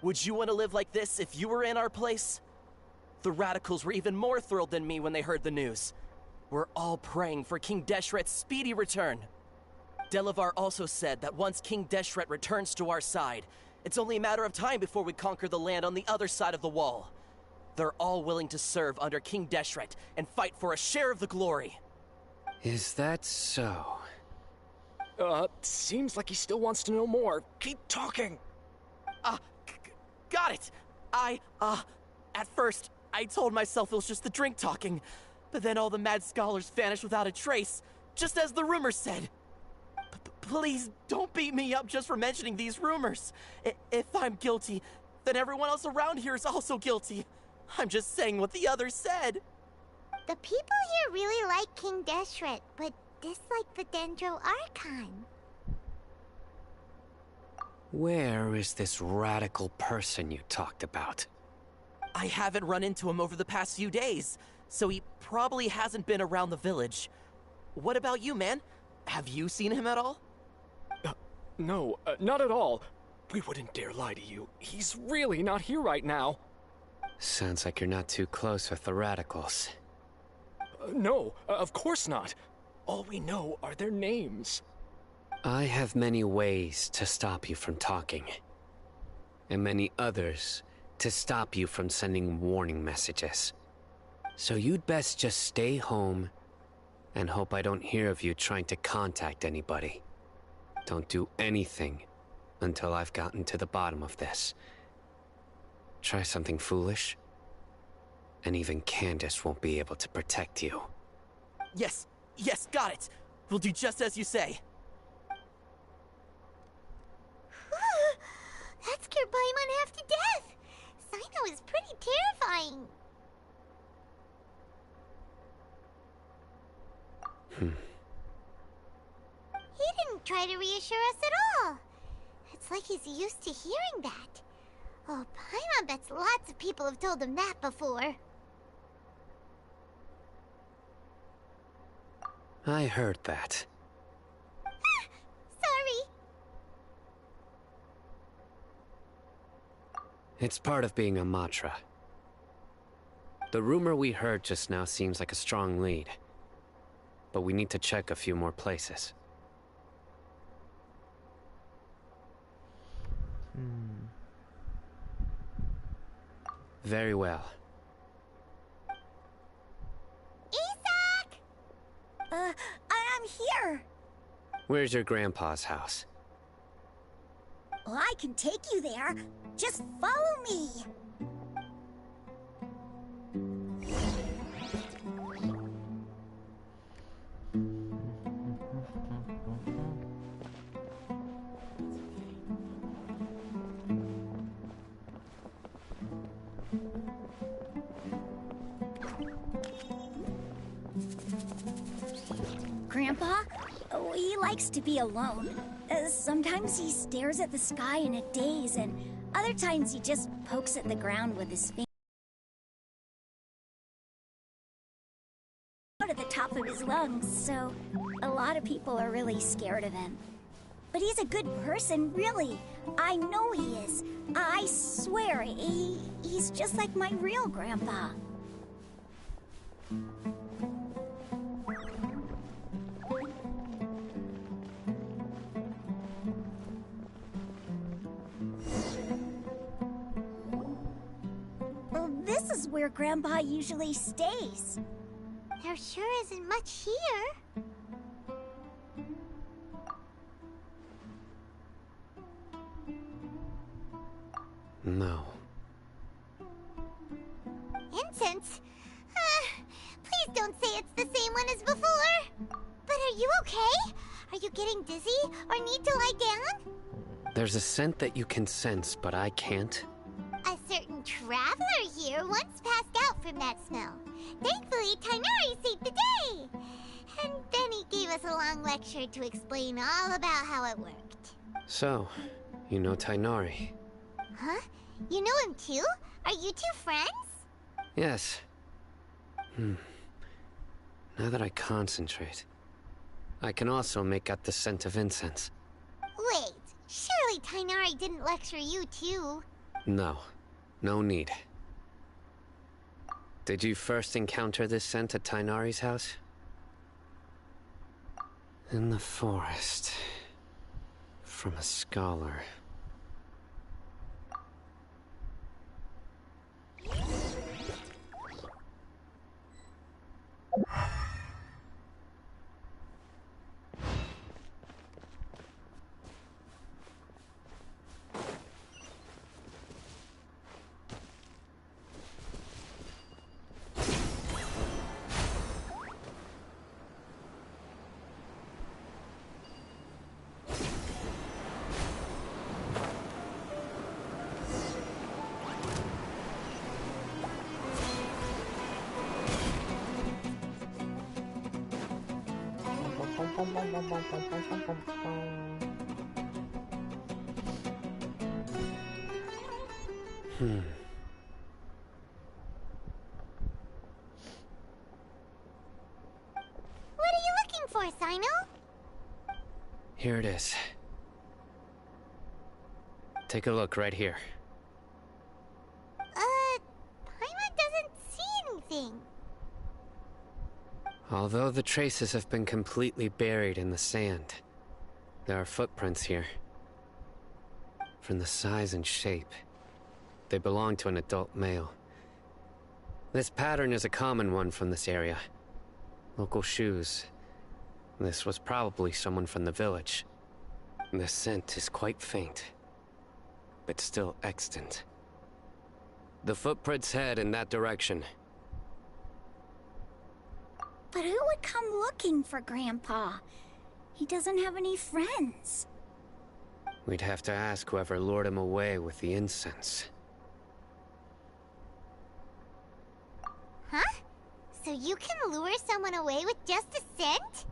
Would you want to live like this if you were in our place? The radicals were even more thrilled than me when they heard the news. We're all praying for King Deshret's speedy return. Delavar also said that once King Deshret returns to our side, it's only a matter of time before we conquer the land on the other side of the wall. They're all willing to serve under King Deshret and fight for a share of the glory. Is that so? Seems like he still wants to know more. Keep talking. Got it. At first, I told myself it was just the drink talking, but then all the mad scholars vanished without a trace, just as the rumors said. Please don't beat me up just for mentioning these rumors. If I'm guilty, then everyone else around here is also guilty. I'm just saying what the others said. The people here really like King Deshret, but dislike the Dendro Archon. Where is this radical person you talked about? I haven't run into him over the past few days, so he probably hasn't been around the village. What about you, man? Have you seen him at all? No, not at all. We wouldn't dare lie to you. He's really not here right now. Sounds like you're not too close with the radicals. No, of course not. All we know are their names. I have many ways to stop you from talking. And many others to stop you from sending warning messages. So you'd best just stay home and hope I don't hear of you trying to contact anybody. Don't do anything until I've gotten to the bottom of this. Try something foolish, and even Candace won't be able to protect you. Yes, got it. We'll do just as you say. That scared Paimon half to death. Sino is pretty terrifying. He didn't try to reassure us at all. It's like he's used to hearing that. Oh, Paimon bets lots of people have told him that before. I heard that. Sorry. It's part of being a Matra. The rumor we heard just now seems like a strong lead. But we need to check a few more places. Very well. I'm here. Where's your grandpa's house? Well, I can take you there. Just follow me. Grandpa? Oh, he likes to be alone. Sometimes he stares at the sky in a daze, and other times he just pokes at the ground with his finger out at the top of his lungs, so a lot of people are really scared of him. But he's a good person, really. I know he is. I swear, he's just like my real grandpa. This is where Grandpa usually stays. There sure isn't much here. No. Incense? Please don't say it's the same one as before. But are you okay? Are you getting dizzy or need to lie down? There's a scent that you can sense, but I can't. A certain traveler here once passed out from that smell. Thankfully, Tighnari saved the day. And then he gave us a long lecture to explain all about how it worked. So, you know Tighnari? Huh? You know him too? Are you two friends? Yes. Now that I concentrate, I can also make out the scent of incense. Wait, surely Tighnari didn't lecture you too? No. No need. Did you first encounter this scent at Tighnari's house? In the forest. From a scholar. What are you looking for, Sino? Here it is. Take a look right here. Paimon doesn't see anything. Although the traces have been completely buried in the sand, there are footprints here. From the size and shape, they belong to an adult male. This pattern is a common one from this area. Local shoes. This was probably someone from the village. The scent is quite faint, but still extant. The footprints head in that direction. But who would come looking for Grandpa? He doesn't have any friends. We'd have to ask whoever lured him away with the incense. Huh? So you can lure someone away with just a scent?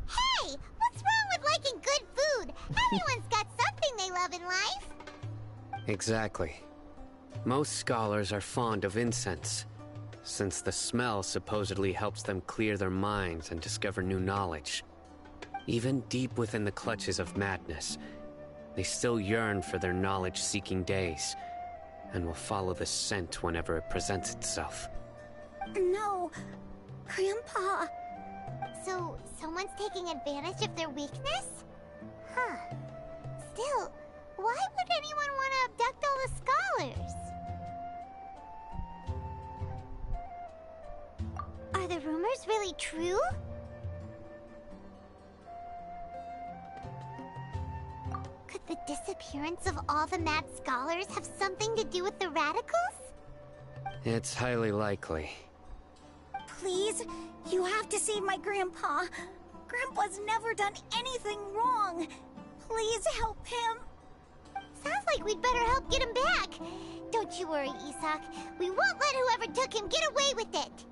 Hey! What's wrong with liking good food? Everyone's got something they love in life. Exactly. Most scholars are fond of incense, since the smell supposedly helps them clear their minds and discover new knowledge. Even deep within the clutches of madness, they still yearn for their knowledge-seeking days, and will follow the scent whenever it presents itself. No, Grandpa. So, someone's taking advantage of their weakness? Huh. Still, why would anyone want to abduct all the scholars? Are the rumors really true? Could the disappearance of all the mad scholars have something to do with the radicals? It's highly likely. Please, you have to save my Grandpa. Grandpa's never done anything wrong. Please help him. Sounds like we'd better help get him back. Don't you worry, Isak. We won't let whoever took him get away with it.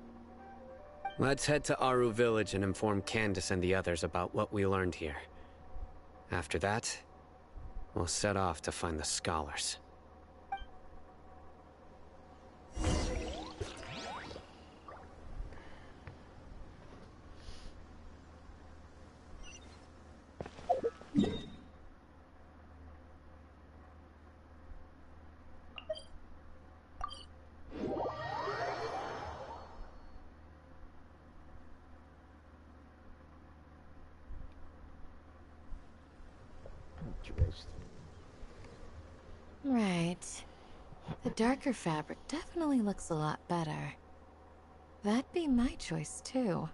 Let's head to Aru Village and inform Candace and the others about what we learned here. After that, we'll set off to find the scholars. Right. The darker fabric definitely looks a lot better. That'd be my choice, too.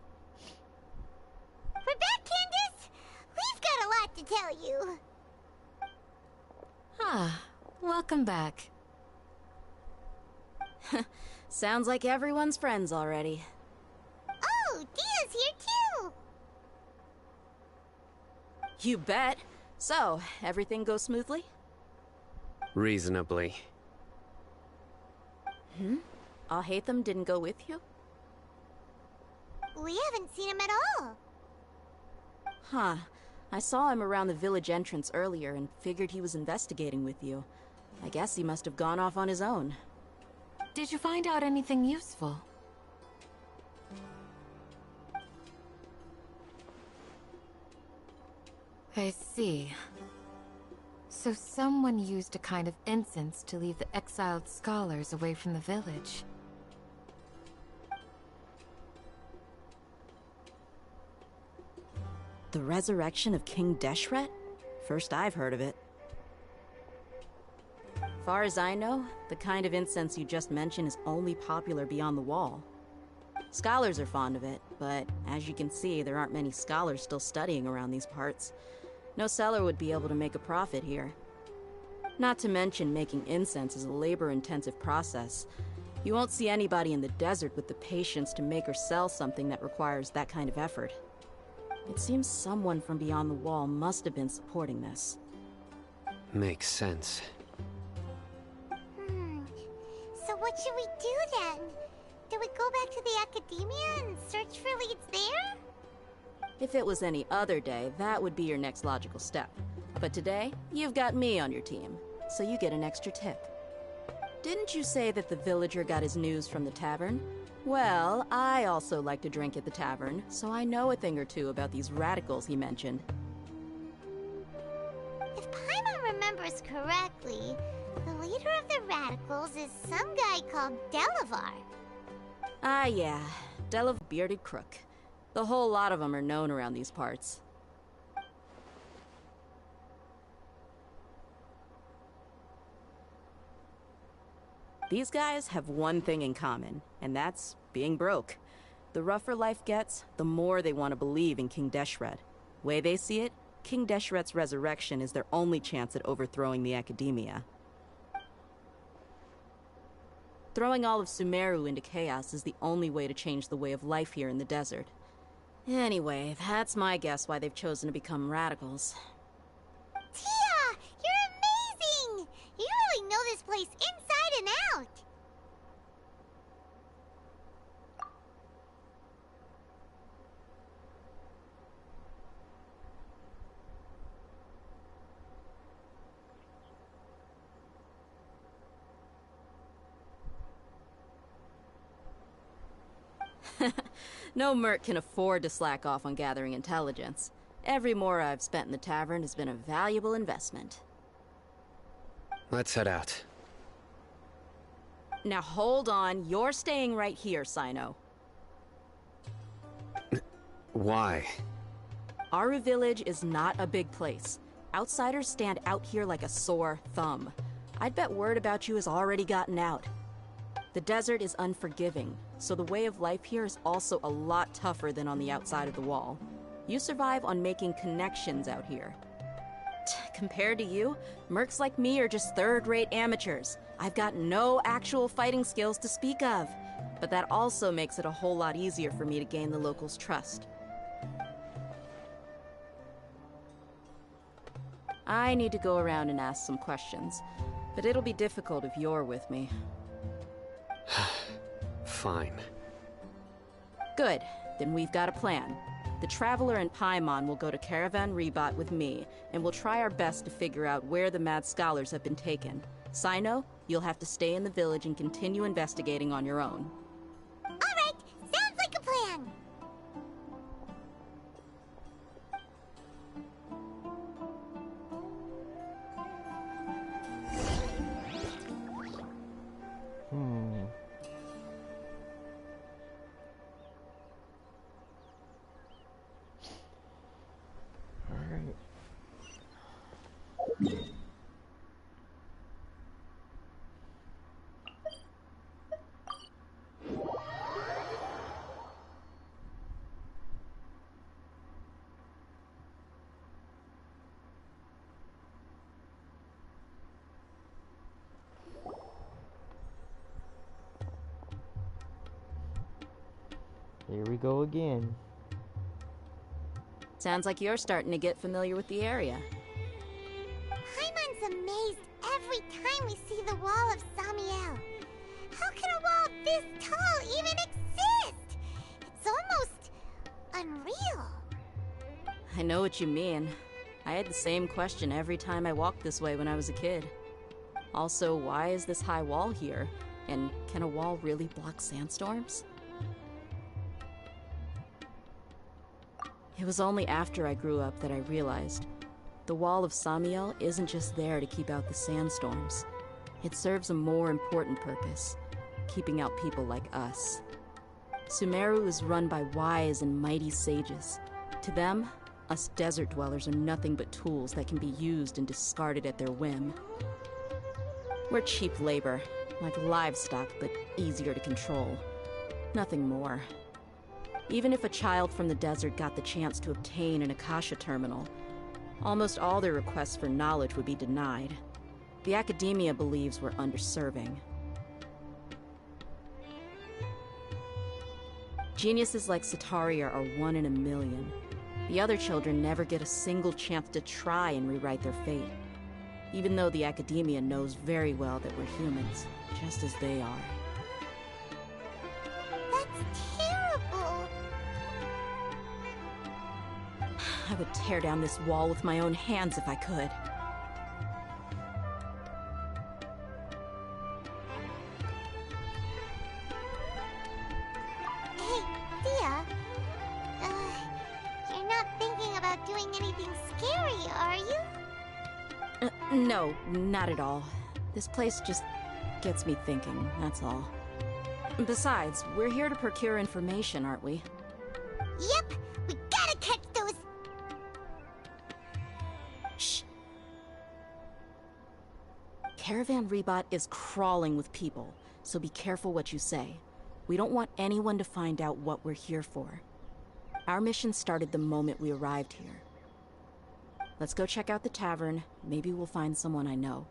We're back, Candace! We've got a lot to tell you. Ah, welcome back. Sounds like everyone's friends already. Oh, Dia's here, too! You bet. So, everything goes smoothly? Reasonably. Alhaitham didn't go with you? We haven't seen him at all. Huh. I saw him around the village entrance earlier and figured he was investigating with you. I guess he must have gone off on his own. Did you find out anything useful? I see. So someone used a kind of incense to lead the exiled scholars away from the village. The resurrection of King Deshret? First I've heard of it. Far as I know, the kind of incense you just mentioned is only popular beyond the wall. Scholars are fond of it, but as you can see, there aren't many scholars still studying around these parts. No seller would be able to make a profit here. Not to mention, making incense is a labor-intensive process. You won't see anybody in the desert with the patience to make or sell something that requires that kind of effort. It seems someone from beyond the wall must have been supporting this. Makes sense. So what should we do then? Do we go back to the academia and search for leads there? If it was any other day, that would be your next logical step. But today, you've got me on your team, so you get an extra tip. Didn't you say that the villager got his news from the tavern? Well, I also like to drink at the tavern, so I know a thing or two about these radicals he mentioned. If Paimon remembers correctly, the leader of the radicals is some guy called Delavar. Ah, yeah. Delavar, bearded crook. The whole lot of them are known around these parts. These guys have one thing in common, and that's being broke. The rougher life gets, the more they want to believe in King Deshret. Way they see it, King Deshret's resurrection is their only chance at overthrowing the Academia. Throwing all of Sumeru into chaos is the only way to change the way of life here in the desert. Anyway, that's my guess why they've chosen to become radicals. Tia! You're amazing! You really know this place inside and out! No merc can afford to slack off on gathering intelligence. Every more I've spent in the tavern has been a valuable investment. Let's head out. Now hold on, you're staying right here, Sino. Why? Aru Village is not a big place. Outsiders stand out here like a sore thumb. I'd bet word about you has already gotten out. The desert is unforgiving, so the way of life here is also a lot tougher than on the outside of the wall. You survive on making connections out here. Compared to you, mercs like me are just third-rate amateurs. I've got no actual fighting skills to speak of, but that also makes it a whole lot easier for me to gain the locals' trust. I need to go around and ask some questions, but it'll be difficult if you're with me. Fine. Good. Then we've got a plan. The Traveler and Paimon will go to Caravan Rebot with me, and we'll try our best to figure out where the Mad Scholars have been taken. Sino, you'll have to stay in the village and continue investigating on your own. Alright, sounds like a plan! Here we go again. Sounds like you're starting to get familiar with the area. Paimon's amazed every time we see the wall of Samiel. How can a wall this tall even exist? It's almost unreal. I know what you mean. I had the same question every time I walked this way when I was a kid. Also, why is this high wall here? And can a wall really block sandstorms? It was only after I grew up that I realized the Wall of Samiel isn't just there to keep out the sandstorms. It serves a more important purpose, keeping out people like us. Sumeru is run by wise and mighty sages. To them, us desert dwellers are nothing but tools that can be used and discarded at their whim. We're cheap labor, like livestock, but easier to control. Nothing more. Even if a child from the desert got the chance to obtain an Akasha terminal, almost all their requests for knowledge would be denied. The Academia believes we're underserving. Geniuses like Sataria are 1 in a million. The other children never get a single chance to try and rewrite their fate, even though the Academia knows very well that we're humans, just as they are. That's terrible! I would tear down this wall with my own hands if I could. Hey, Dia. You're not thinking about doing anything scary, are you? No, not at all. This place just gets me thinking, that's all. Besides, we're here to procure information, aren't we? Yep, we gotta catch those. Shh. Caravan Rebot is crawling with people, so be careful what you say. We don't want anyone to find out what we're here for. Our mission started the moment we arrived here. Let's go check out the tavern. Maybe we'll find someone I know.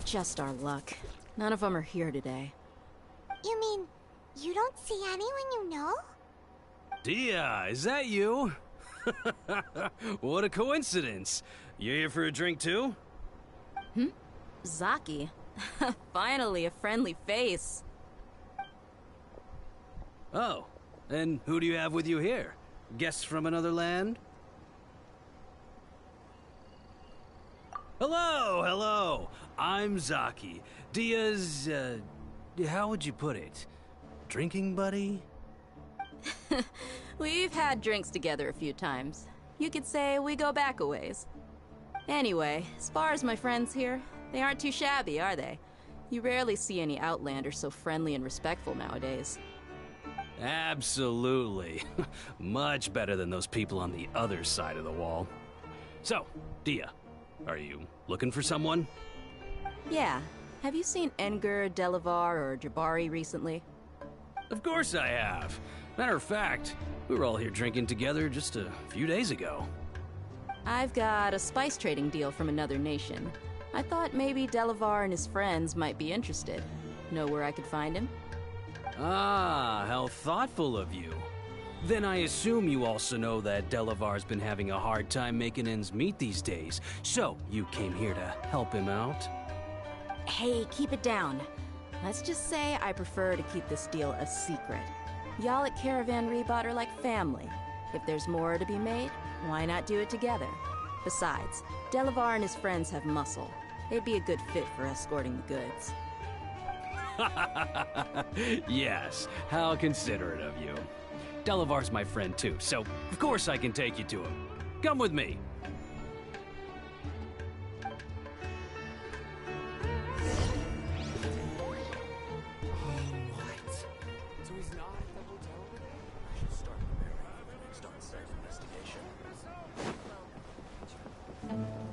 Just our luck. None of them are here today. You mean, you don't see anyone you know? Dia, is that you? What a coincidence. You here for a drink too? Zaki. Finally, a friendly face. Oh, and who do you have with you here? Guests from another land? Hello, hello. I'm Zaki. Dia's, how would you put it? Drinking buddy? We've had drinks together a few times. You could say we go back a ways. Anyway, as far as my friends here, they aren't too shabby, are they? You rarely see any Outlanders so friendly and respectful nowadays. Absolutely. Much better than those people on the other side of the wall. So, Dia, are you looking for someone? Yeah. Have you seen Enger, Delavar, or Jabari recently? Of course I have. Matter of fact, we were all here drinking together just a few days ago. I've got a spice trading deal from another nation. I thought maybe Delavar and his friends might be interested. Know where I could find him? Ah, how thoughtful of you. Then I assume you also know that Delavar's been having a hard time making ends meet these days, so you came here to help him out? Hey, keep it down. Let's just say I prefer to keep this deal a secret. Y'all at Caravan Rebot are like family. If there's more to be made, why not do it together? Besides, Delavar and his friends have muscle. They'd be a good fit for escorting the goods. Yes, how considerate of you. Delavar's my friend too, so of course I can take you to him. Come with me.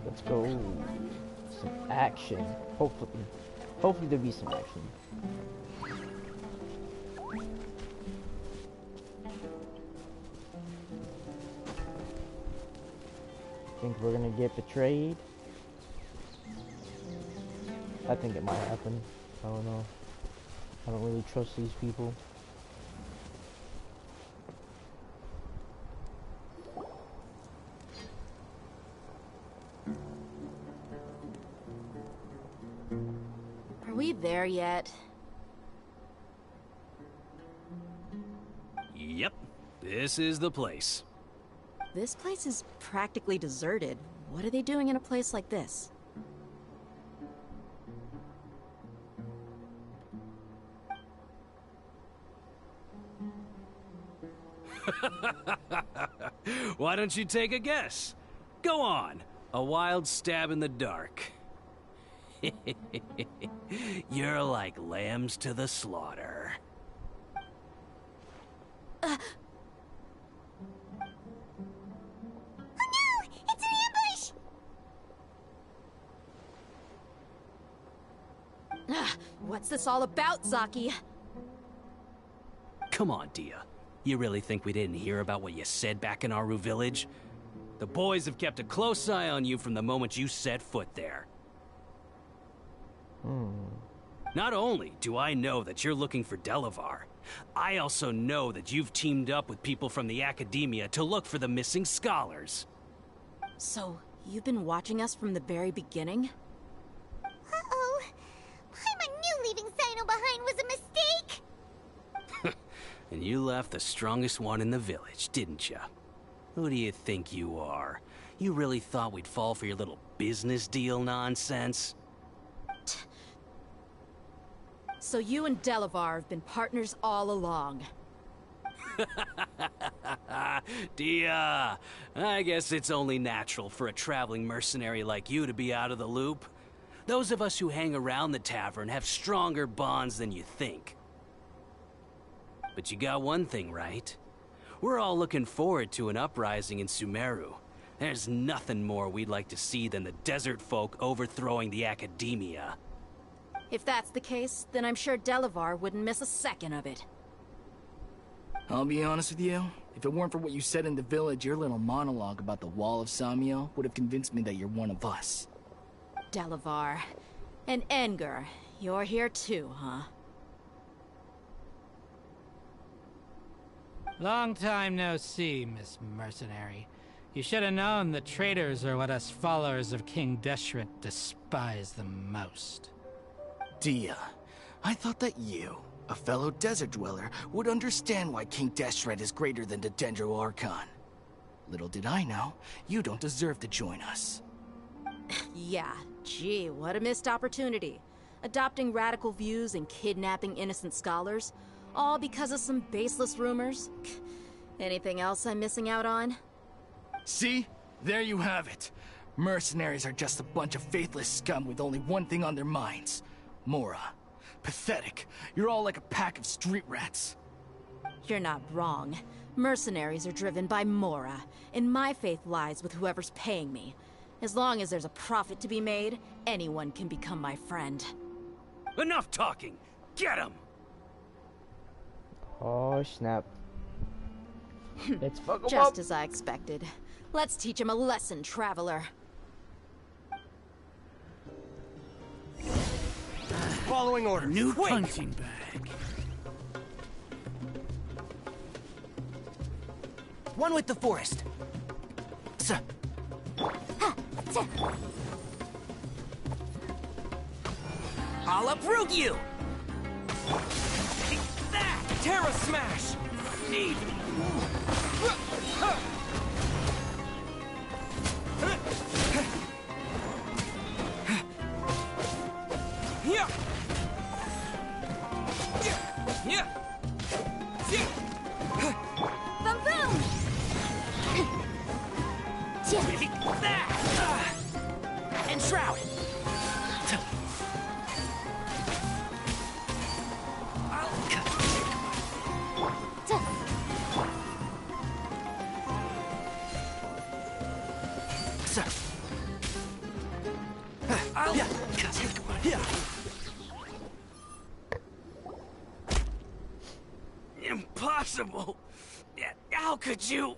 Let's go. Some action. Hopefully there'll be some action. Think we're gonna get betrayed? I think it might happen. I don't know. I don't really trust these people. Are we there yet? Yep, this is the place. This place is practically deserted. What are they doing in a place like this? Why don't you take a guess? Go on, a wild stab in the dark. You're like lambs to the slaughter. What's this all about, Zaki? Come on, Dia. You really think we didn't hear about what you said back in Aru village? The boys have kept a close eye on you from the moment you set foot there. Not only do I know that you're looking for Delavar, I also know that you've teamed up with people from the Academia to look for the missing scholars. So, you've been watching us from the very beginning? Uh-oh. I knew leaving Sino behind was a mistake! And you left the strongest one in the village, didn't ya? Who do you think you are? You really thought we'd fall for your little business deal nonsense? So you and Delavar have been partners all along. Dia, I guess it's only natural for a traveling mercenary like you to be out of the loop. Those of us who hang around the tavern have stronger bonds than you think. But you got one thing right. We're all looking forward to an uprising in Sumeru. There's nothing more we'd like to see than the desert folk overthrowing the Academia. If that's the case, then I'm sure Delavar wouldn't miss a second of it. I'll be honest with you. If it weren't for what you said in the village, your little monologue about the Wall of Samiel would have convinced me that you're one of us. Delavar. And Engar, you're here too, huh? Long time no see, Miss Mercenary. You should have known the traitors are what us followers of King Deshret despise the most. Dia, I thought that you, a fellow desert dweller, would understand why King Deshret is greater than the Dendro Archon. Little did I know, you don't deserve to join us. Yeah, gee, what a missed opportunity. Adopting radical views and kidnapping innocent scholars, all because of some baseless rumors. Anything else I'm missing out on? See? There you have it. Mercenaries are just a bunch of faithless scum with only one thing on their minds. Mora. Pathetic. You're all like a pack of street rats. You're not wrong. Mercenaries are driven by Mora, and my faith lies with whoever's paying me. As long as there's a profit to be made, anyone can become my friend. Enough talking! Get him! Oh, snap. Let's fuck him Just up. as I expected. Let's teach him a lesson, traveler. Following order. New Quick. punching bag. One with the forest. Sir. I'll uproot you! Take that! Terra Smash! Need! Yeah! Yeah! Boom boom! Take that! And shroud! Impossible! How could you?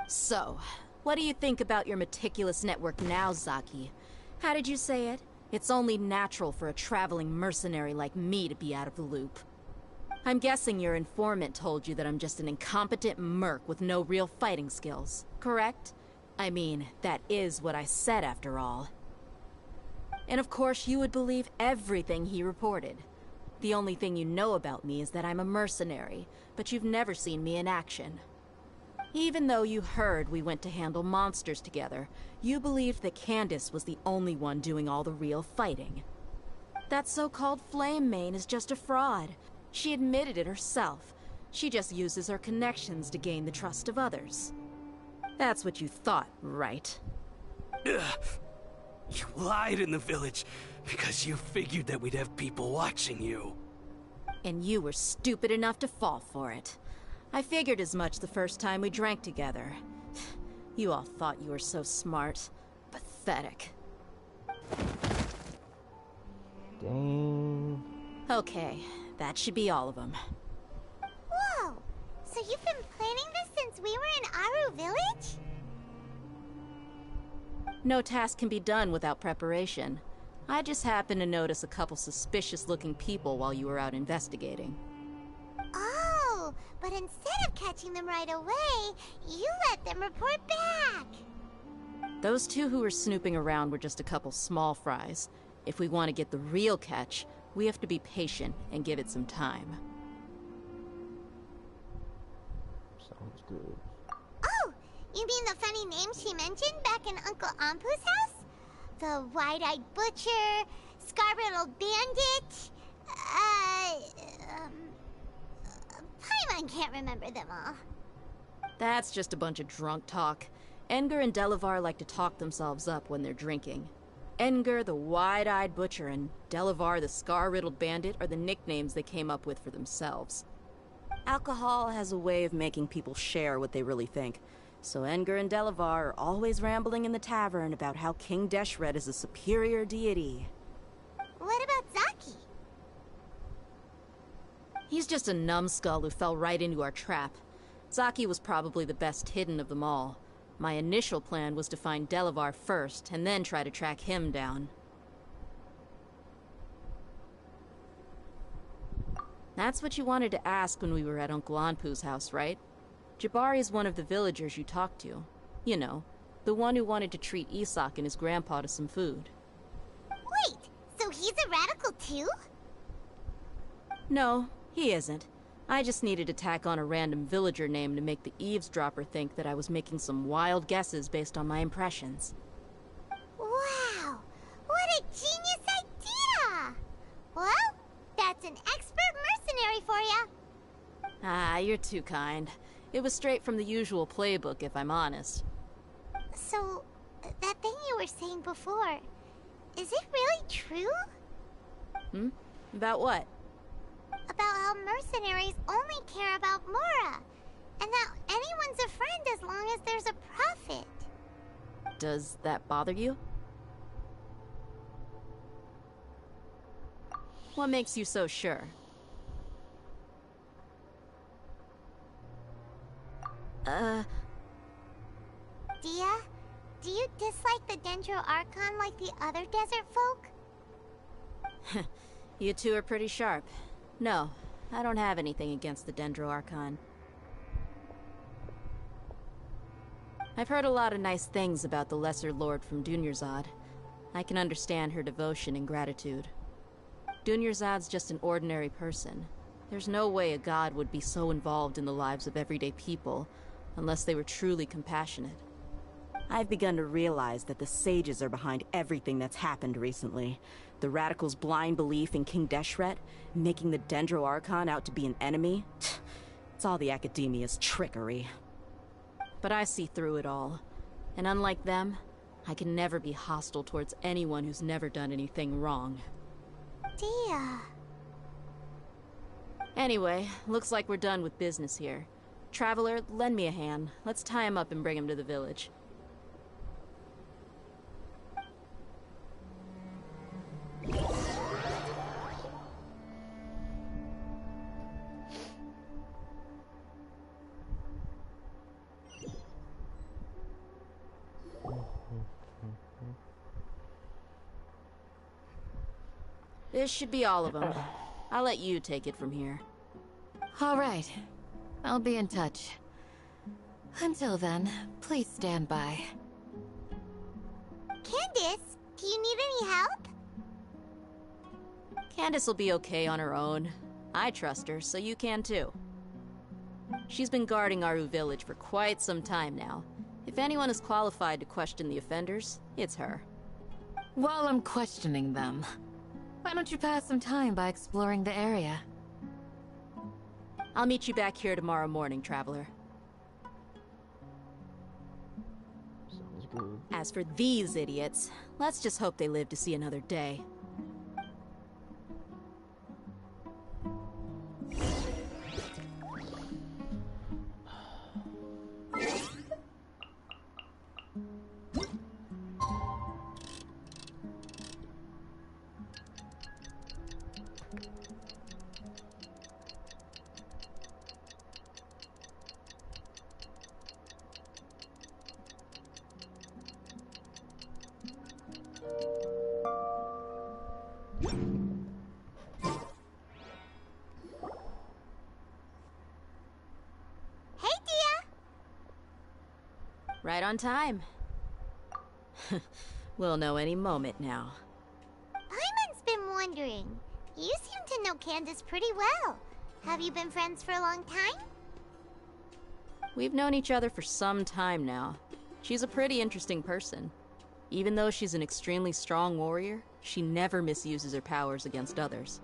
So, what do you think about your meticulous network now, Zaki? How did you say it? It's only natural for a traveling mercenary like me to be out of the loop. I'm guessing your informant told you that I'm just an incompetent merc with no real fighting skills, correct? I mean, that is what I said after all. And of course you would believe everything he reported. The only thing you know about me is that I'm a mercenary, but you've never seen me in action. Even though you heard we went to handle monsters together, you believed that Candace was the only one doing all the real fighting. That so-called Flame Mane is just a fraud. She admitted it herself. She just uses her connections to gain the trust of others. That's what you thought, right? You lied in the village because you figured that we'd have people watching you. And you were stupid enough to fall for it. I figured as much the first time we drank together. You all thought you were so smart. Pathetic. Dang. Okay, that should be all of them. Whoa! So you've been planning this since we were in Aru Village? No task can be done without preparation. I just happened to notice a couple suspicious-looking people while you were out investigating. Oh, but instead of catching them right away, you let them report back. Those two who were snooping around were just a couple small fries. If we want to get the real catch, we have to be patient and give it some time. Sounds good. Oh, you mean the funny name she mentioned back in Uncle Ampu's house? The wide-eyed butcher, scar-riddled bandit, Paimon can't remember them all. That's just a bunch of drunk talk. Edgar and Delavar like to talk themselves up when they're drinking. Edgar, the wide-eyed butcher, and Delavar, the scar-riddled bandit, are the nicknames they came up with for themselves. Alcohol has a way of making people share what they really think. So Edgar and Delavar are always rambling in the tavern about how King Deshret is a superior deity. What about Zaki? He's just a numbskull who fell right into our trap. Zaki was probably the best hidden of them all. My initial plan was to find Delavar first, and then try to track him down. That's what you wanted to ask when we were at Uncle Anpu's house, right? Jabari is one of the villagers you talked to. You know, the one who wanted to treat Isak and his grandpa to some food. Wait, so he's a radical too? No, he isn't. I just needed to tack on a random villager name to make the eavesdropper think that I was making some wild guesses based on my impressions. Wow, what a genius idea! Well, that's an expert mercenary for you. Ah, you're too kind. It was straight from the usual playbook, if I'm honest. So, that thing you were saying before, is it really true? Hmm? About what? About how mercenaries only care about Mora, and that anyone's a friend as long as there's a profit. Does that bother you? What makes you so sure? Dia, do you dislike the Dendro Archon like the other desert folk? You two are pretty sharp. No, I don't have anything against the Dendro Archon. I've heard a lot of nice things about the Lesser Lord from Dunyarzad. I can understand her devotion and gratitude. Dunyarzad's just an ordinary person. There's no way a god would be so involved in the lives of everyday people, unless they were truly compassionate. I've begun to realize that the sages are behind everything that's happened recently. The radicals' blind belief in King Deshret, making the Dendro Archon out to be an enemy. It's all the academia's trickery. But I see through it all. And unlike them, I can never be hostile towards anyone who's never done anything wrong. Dia. Anyway, looks like we're done with business here. Traveler, lend me a hand. Let's tie him up and bring him to the village. This should be all of them. I'll let you take it from here. All right. I'll be in touch. Until then, please stand by. Candace, do you need any help? Candace will be okay on her own. I trust her, so you can too. She's been guarding Aru village for quite some time now. If anyone is qualified to question the offenders, it's her. While I'm questioning them, why don't you pass some time by exploring the area? I'll meet you back here tomorrow morning, Traveler. Sounds good. As for these idiots, let's just hope they live to see another day. Right on time. We'll know any moment now. Paimon's been wondering. You seem to know Candace pretty well. Have you been friends for a long time? We've known each other for some time now. She's a pretty interesting person. Even though she's an extremely strong warrior, she never misuses her powers against others.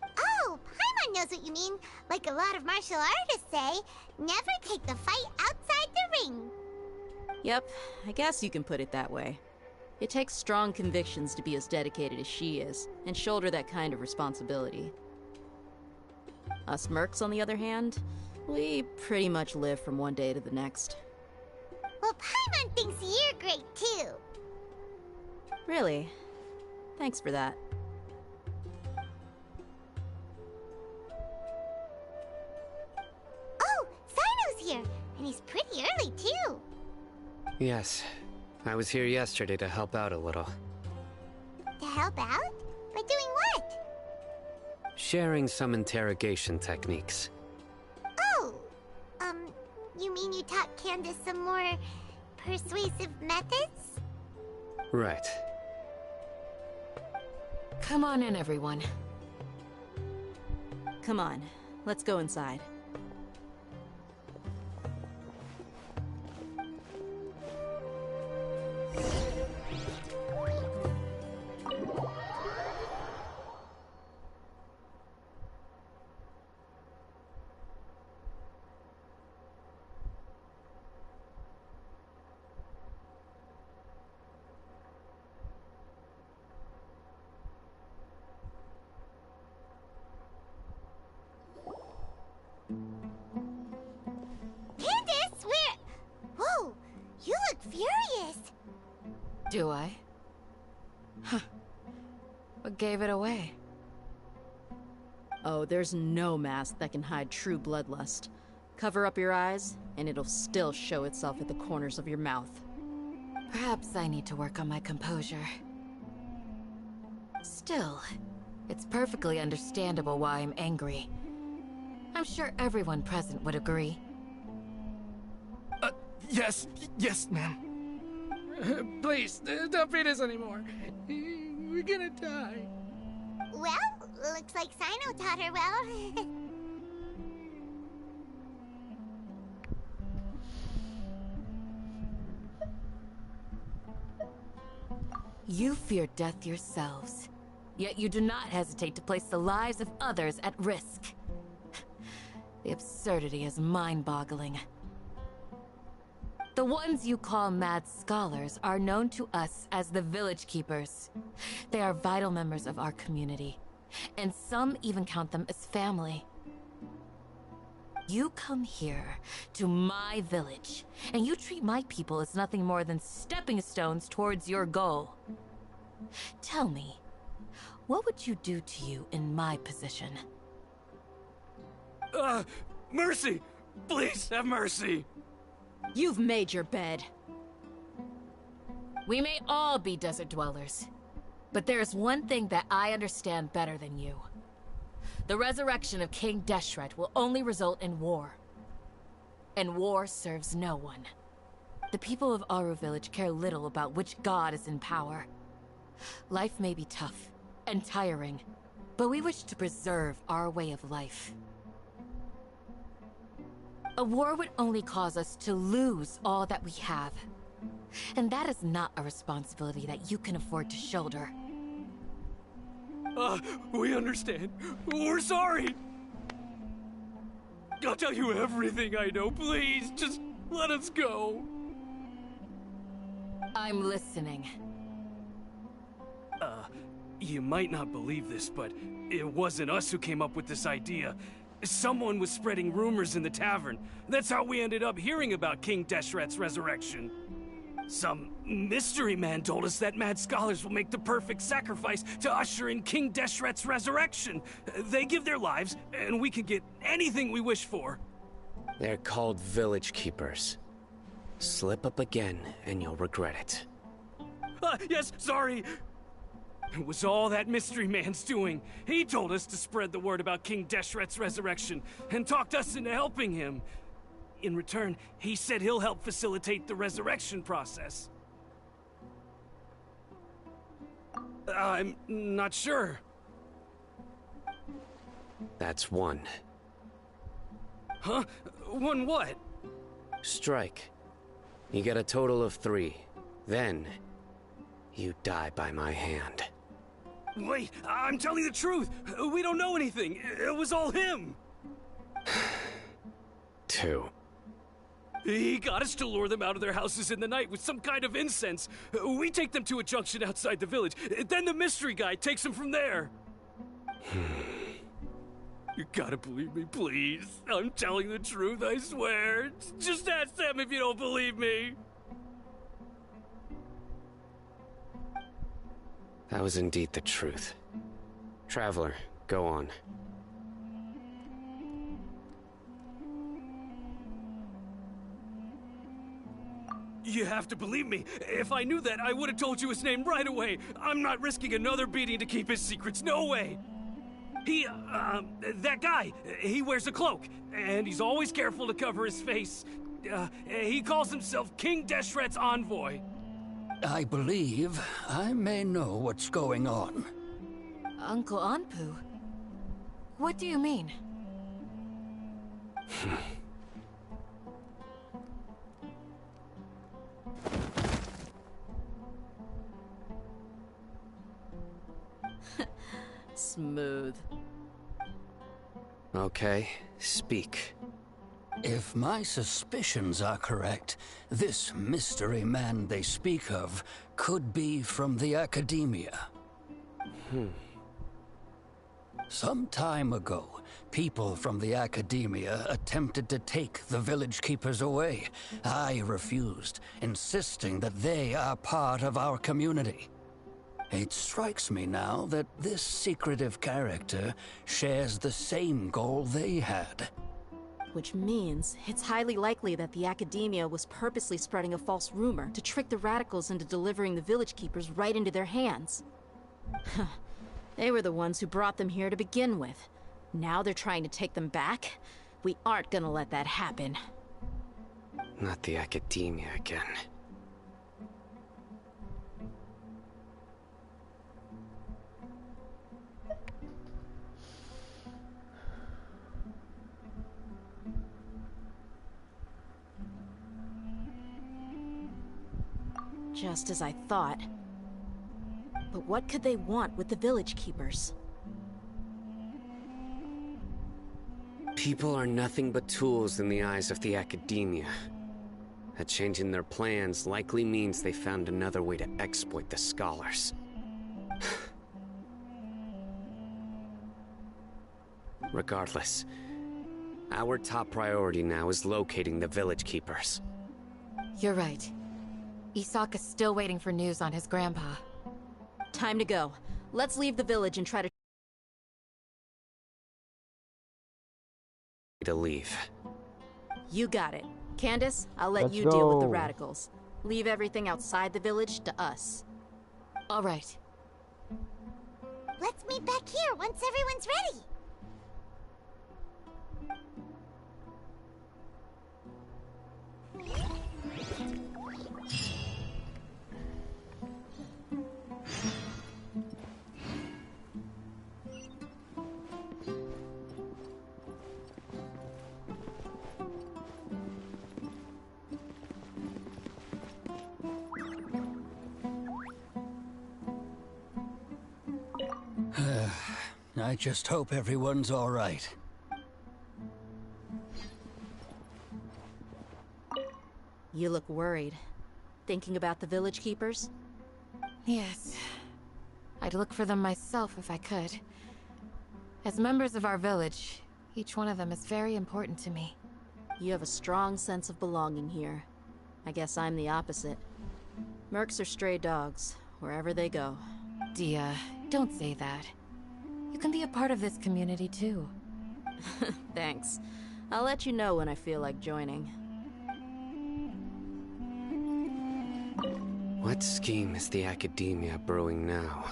Oh, Paimon knows what you mean. Like a lot of martial artists say, never take the fight outside the ring. Yep, I guess you can put it that way. It takes strong convictions to be as dedicated as she is, and shoulder that kind of responsibility. Us mercs, on the other hand, we pretty much live from one day to the next. Well, Paimon thinks you're great too. Really? Thanks for that. Oh, Sino's here, and he's pretty early too. Yes, I was here yesterday to help out a little. To help out? By doing what? Sharing some interrogation techniques. Oh, you mean you taught Candace some more persuasive methods? Right. Come on in, everyone. Come on, let's go inside. Candace, where? Whoa, you look furious. Do I? Huh. What gave it away? Oh, there's no mask that can hide true bloodlust. Cover up your eyes, and it'll still show itself at the corners of your mouth. Perhaps I need to work on my composure. Still, it's perfectly understandable why I'm angry. I'm sure everyone present would agree. Yes, ma'am. Please, don't beat us anymore. We're gonna die. Well, looks like Sino taught her well. You fear death yourselves, yet you do not hesitate to place the lives of others at risk. The absurdity is mind-boggling. The ones you call mad scholars are known to us as the Village Keepers. They are vital members of our community, and some even count them as family. You come here, to my village, and you treat my people as nothing more than stepping stones towards your goal. Tell me, what would you do to you in my position? Mercy! Please, have mercy! You've made your bed. We may all be desert dwellers, but there's one thing that I understand better than you. The resurrection of King Deshret will only result in war. And war serves no one. The people of Aru Village care little about which god is in power. Life may be tough and tiring, but we wish to preserve our way of life. A war would only cause us to lose all that we have. And that is not a responsibility that you can afford to shoulder. We understand. We're sorry. I'll tell you everything I know. Please, just let us go. I'm listening. You might not believe this, but it wasn't us who came up with this idea. Someone was spreading rumors in the tavern. That's how we ended up hearing about King Deshret's resurrection. Some mystery man told us that mad scholars will make the perfect sacrifice to usher in King Deshret's resurrection. They give their lives, and we can get anything we wish for. They're called Village Keepers. Slip up again, and you'll regret it. Yes, sorry. It was all that mystery man's doing. He told us to spread the word about King Deshret's resurrection, and talked us into helping him. In return, he said he'll help facilitate the resurrection process. I'm not sure. That's one. Huh? One what? Strike. You get a total of 3. Then, you die by my hand. Wait, I'm telling the truth! We don't know anything! It was all him! 2. He got us to lure them out of their houses in the night with some kind of incense. We take them to a junction outside the village. Then the mystery guy takes them from there. You gotta believe me, please. I'm telling the truth, I swear. Just ask them if you don't believe me. That was indeed the truth. Traveler, go on. You have to believe me. If I knew that, I would have told you his name right away. I'm not risking another beating to keep his secrets. No way. That guy, he wears a cloak, and he's always careful to cover his face. He calls himself King Deshret's envoy. I believe I may know what's going on. Uncle Anpu? What do you mean? Smooth. Okay, speak. If my suspicions are correct, this mystery man they speak of could be from the Academia. Some time ago, people from the Academia attempted to take the village keepers away. I refused, insisting that they are part of our community. It strikes me now that this secretive character shares the same goal they had. Which means it's highly likely that the Academia was purposely spreading a false rumor to trick the radicals into delivering the village keepers right into their hands. They were the ones who brought them here to begin with. Now they're trying to take them back? We aren't gonna let that happen. Not the Academia again. Just as I thought. But what could they want with the village keepers? People are nothing but tools in the eyes of the Academia. A change in their plans likely means they found another way to exploit the scholars. Regardless, our top priority now is locating the village keepers. You're right. Isak is still waiting for news on his grandpa. Time to go. Let's leave the village and try to leave. You got it. Candace, I'll let Let's you deal with the go. radicals. Leave everything outside the village to us. All right. Let's meet back here once everyone's ready. I just hope everyone's all right. You look worried. Thinking about the village keepers? Yes. I'd look for them myself if I could. As members of our village, each one of them is very important to me. You have a strong sense of belonging here. I guess I'm the opposite. Mercs are stray dogs, wherever they go. Dia, don't say that. You can be a part of this community too. Thanks. I'll let you know when I feel like joining. What scheme is the Academia brewing now?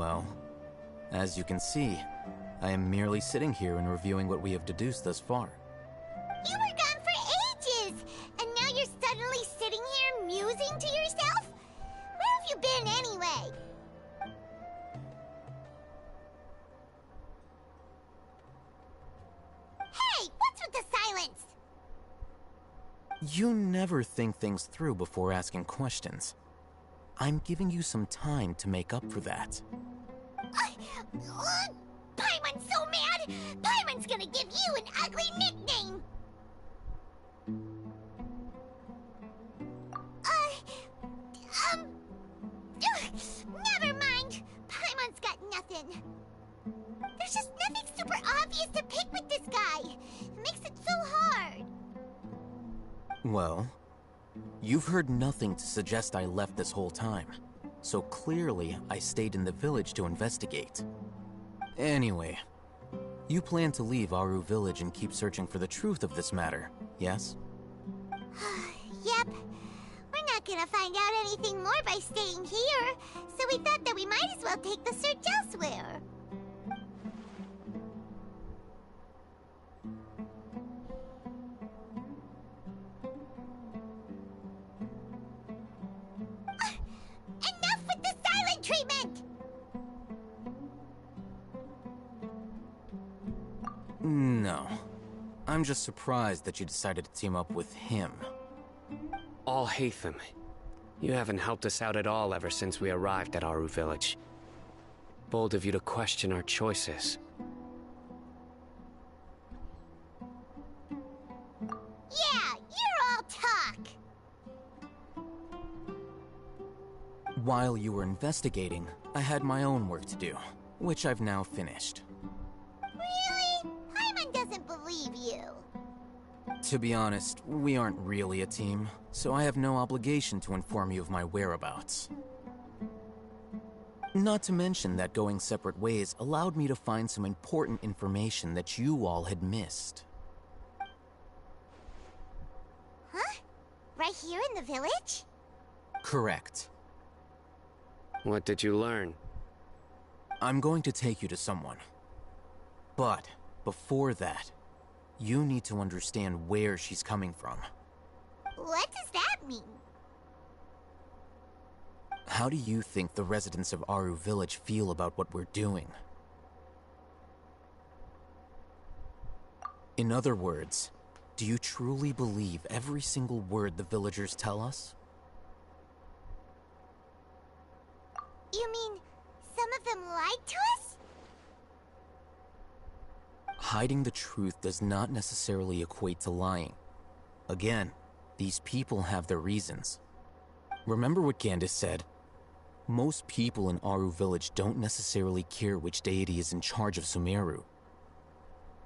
Well, as you can see, I am merely sitting here and reviewing what we have deduced thus far. You were gone for ages, and now you're suddenly sitting here musing to yourself? Where have you been anyway? Hey, what's with the silence? You never think things through before asking questions. I'm giving you some time to make up for that. Paimon's so mad! Paimon's gonna give you an ugly nickname! Never mind. Paimon's got nothing. There's just nothing super obvious to pick with this guy. It makes it so hard. Well, you've heard nothing to suggest I left this whole time, so clearly I stayed in the village to investigate. Anyway, you plan to leave Aru village and keep searching for the truth of this matter, yes? Yep. We're not gonna find out anything more by staying here, so we thought that we might as well take the search elsewhere. Enough with the silent treatment! No. I'm just surprised that you decided to team up with him. Alhaitham, you haven't helped us out at all ever since we arrived at Aru village. Bold of you to question our choices. Yeah, you're all talk! While you were investigating, I had my own work to do, which I've now finished. Really? Paimon doesn't believe you. To be honest, we aren't really a team, so I have no obligation to inform you of my whereabouts. Not to mention that going separate ways allowed me to find some important information that you all had missed. Huh? Right here in the village? Correct. What did you learn? I'm going to take you to someone. But, before that, you need to understand where she's coming from. What does that mean? How do you think the residents of Aru village feel about what we're doing? In other words, do you truly believe every single word the villagers tell us? You mean, some of them lied to us? Hiding the truth does not necessarily equate to lying. Again, these people have their reasons. Remember what Gandis said? Most people in Aru village don't necessarily care which deity is in charge of Sumeru.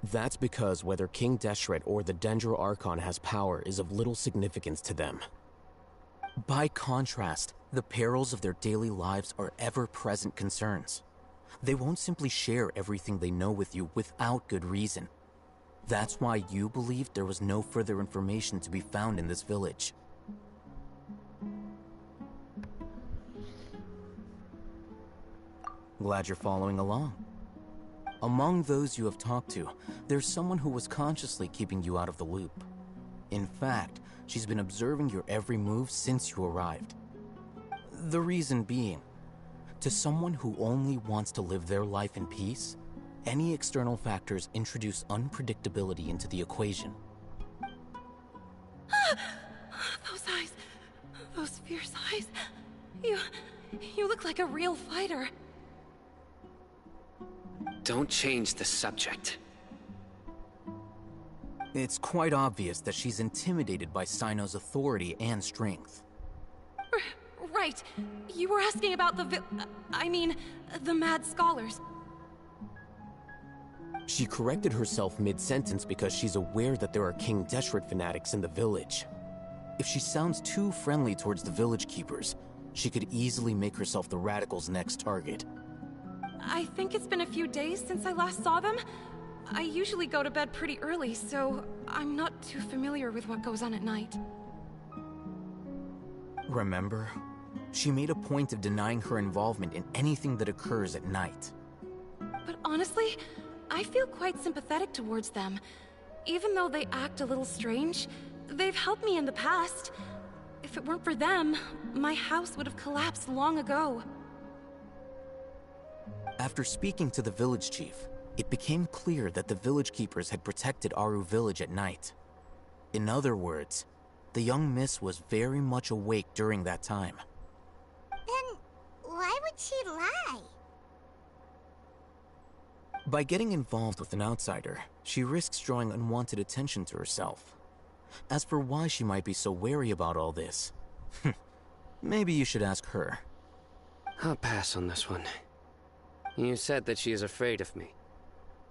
That's because whether King Deshret or the Dendro Archon has power is of little significance to them. By contrast, the perils of their daily lives are ever-present concerns. They won't simply share everything they know with you without good reason. That's why you believed there was no further information to be found in this village. Glad you're following along. Among those you have talked to, there's someone who was consciously keeping you out of the loop. In fact, she's been observing your every move since you arrived. The reason being, to someone who only wants to live their life in peace, any external factors introduce unpredictability into the equation. Those eyes, those fierce eyes. You look like a real fighter. Don't change the subject. It's quite obvious that she's intimidated by Sino's authority and strength. Right. You were asking about the the mad scholars. She corrected herself mid-sentence because she's aware that there are King Deshret fanatics in the village. If she sounds too friendly towards the village keepers, she could easily make herself the radicals' next target. I think it's been a few days since I last saw them. I usually go to bed pretty early, so I'm not too familiar with what goes on at night. Remember? She made a point of denying her involvement in anything that occurs at night. But honestly, I feel quite sympathetic towards them. Even though they act a little strange, they've helped me in the past. If it weren't for them, my house would have collapsed long ago. After speaking to the village chief, it became clear that the village keepers had protected Aru village at night. In other words, the young miss was very much awake during that time. Then why would she lie? By getting involved with an outsider, she risks drawing unwanted attention to herself. As for why she might be so wary about all this, maybe you should ask her. I'll pass on this one. You said that she is afraid of me.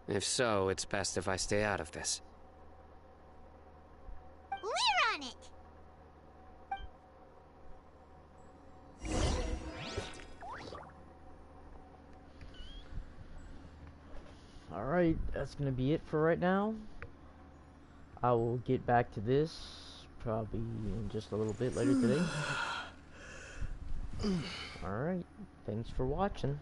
If so, it's best if I stay out of this. We're on it! Alright, that's gonna be it for right now. I will get back to this probably in just a little bit later today. Alright, thanks for watching.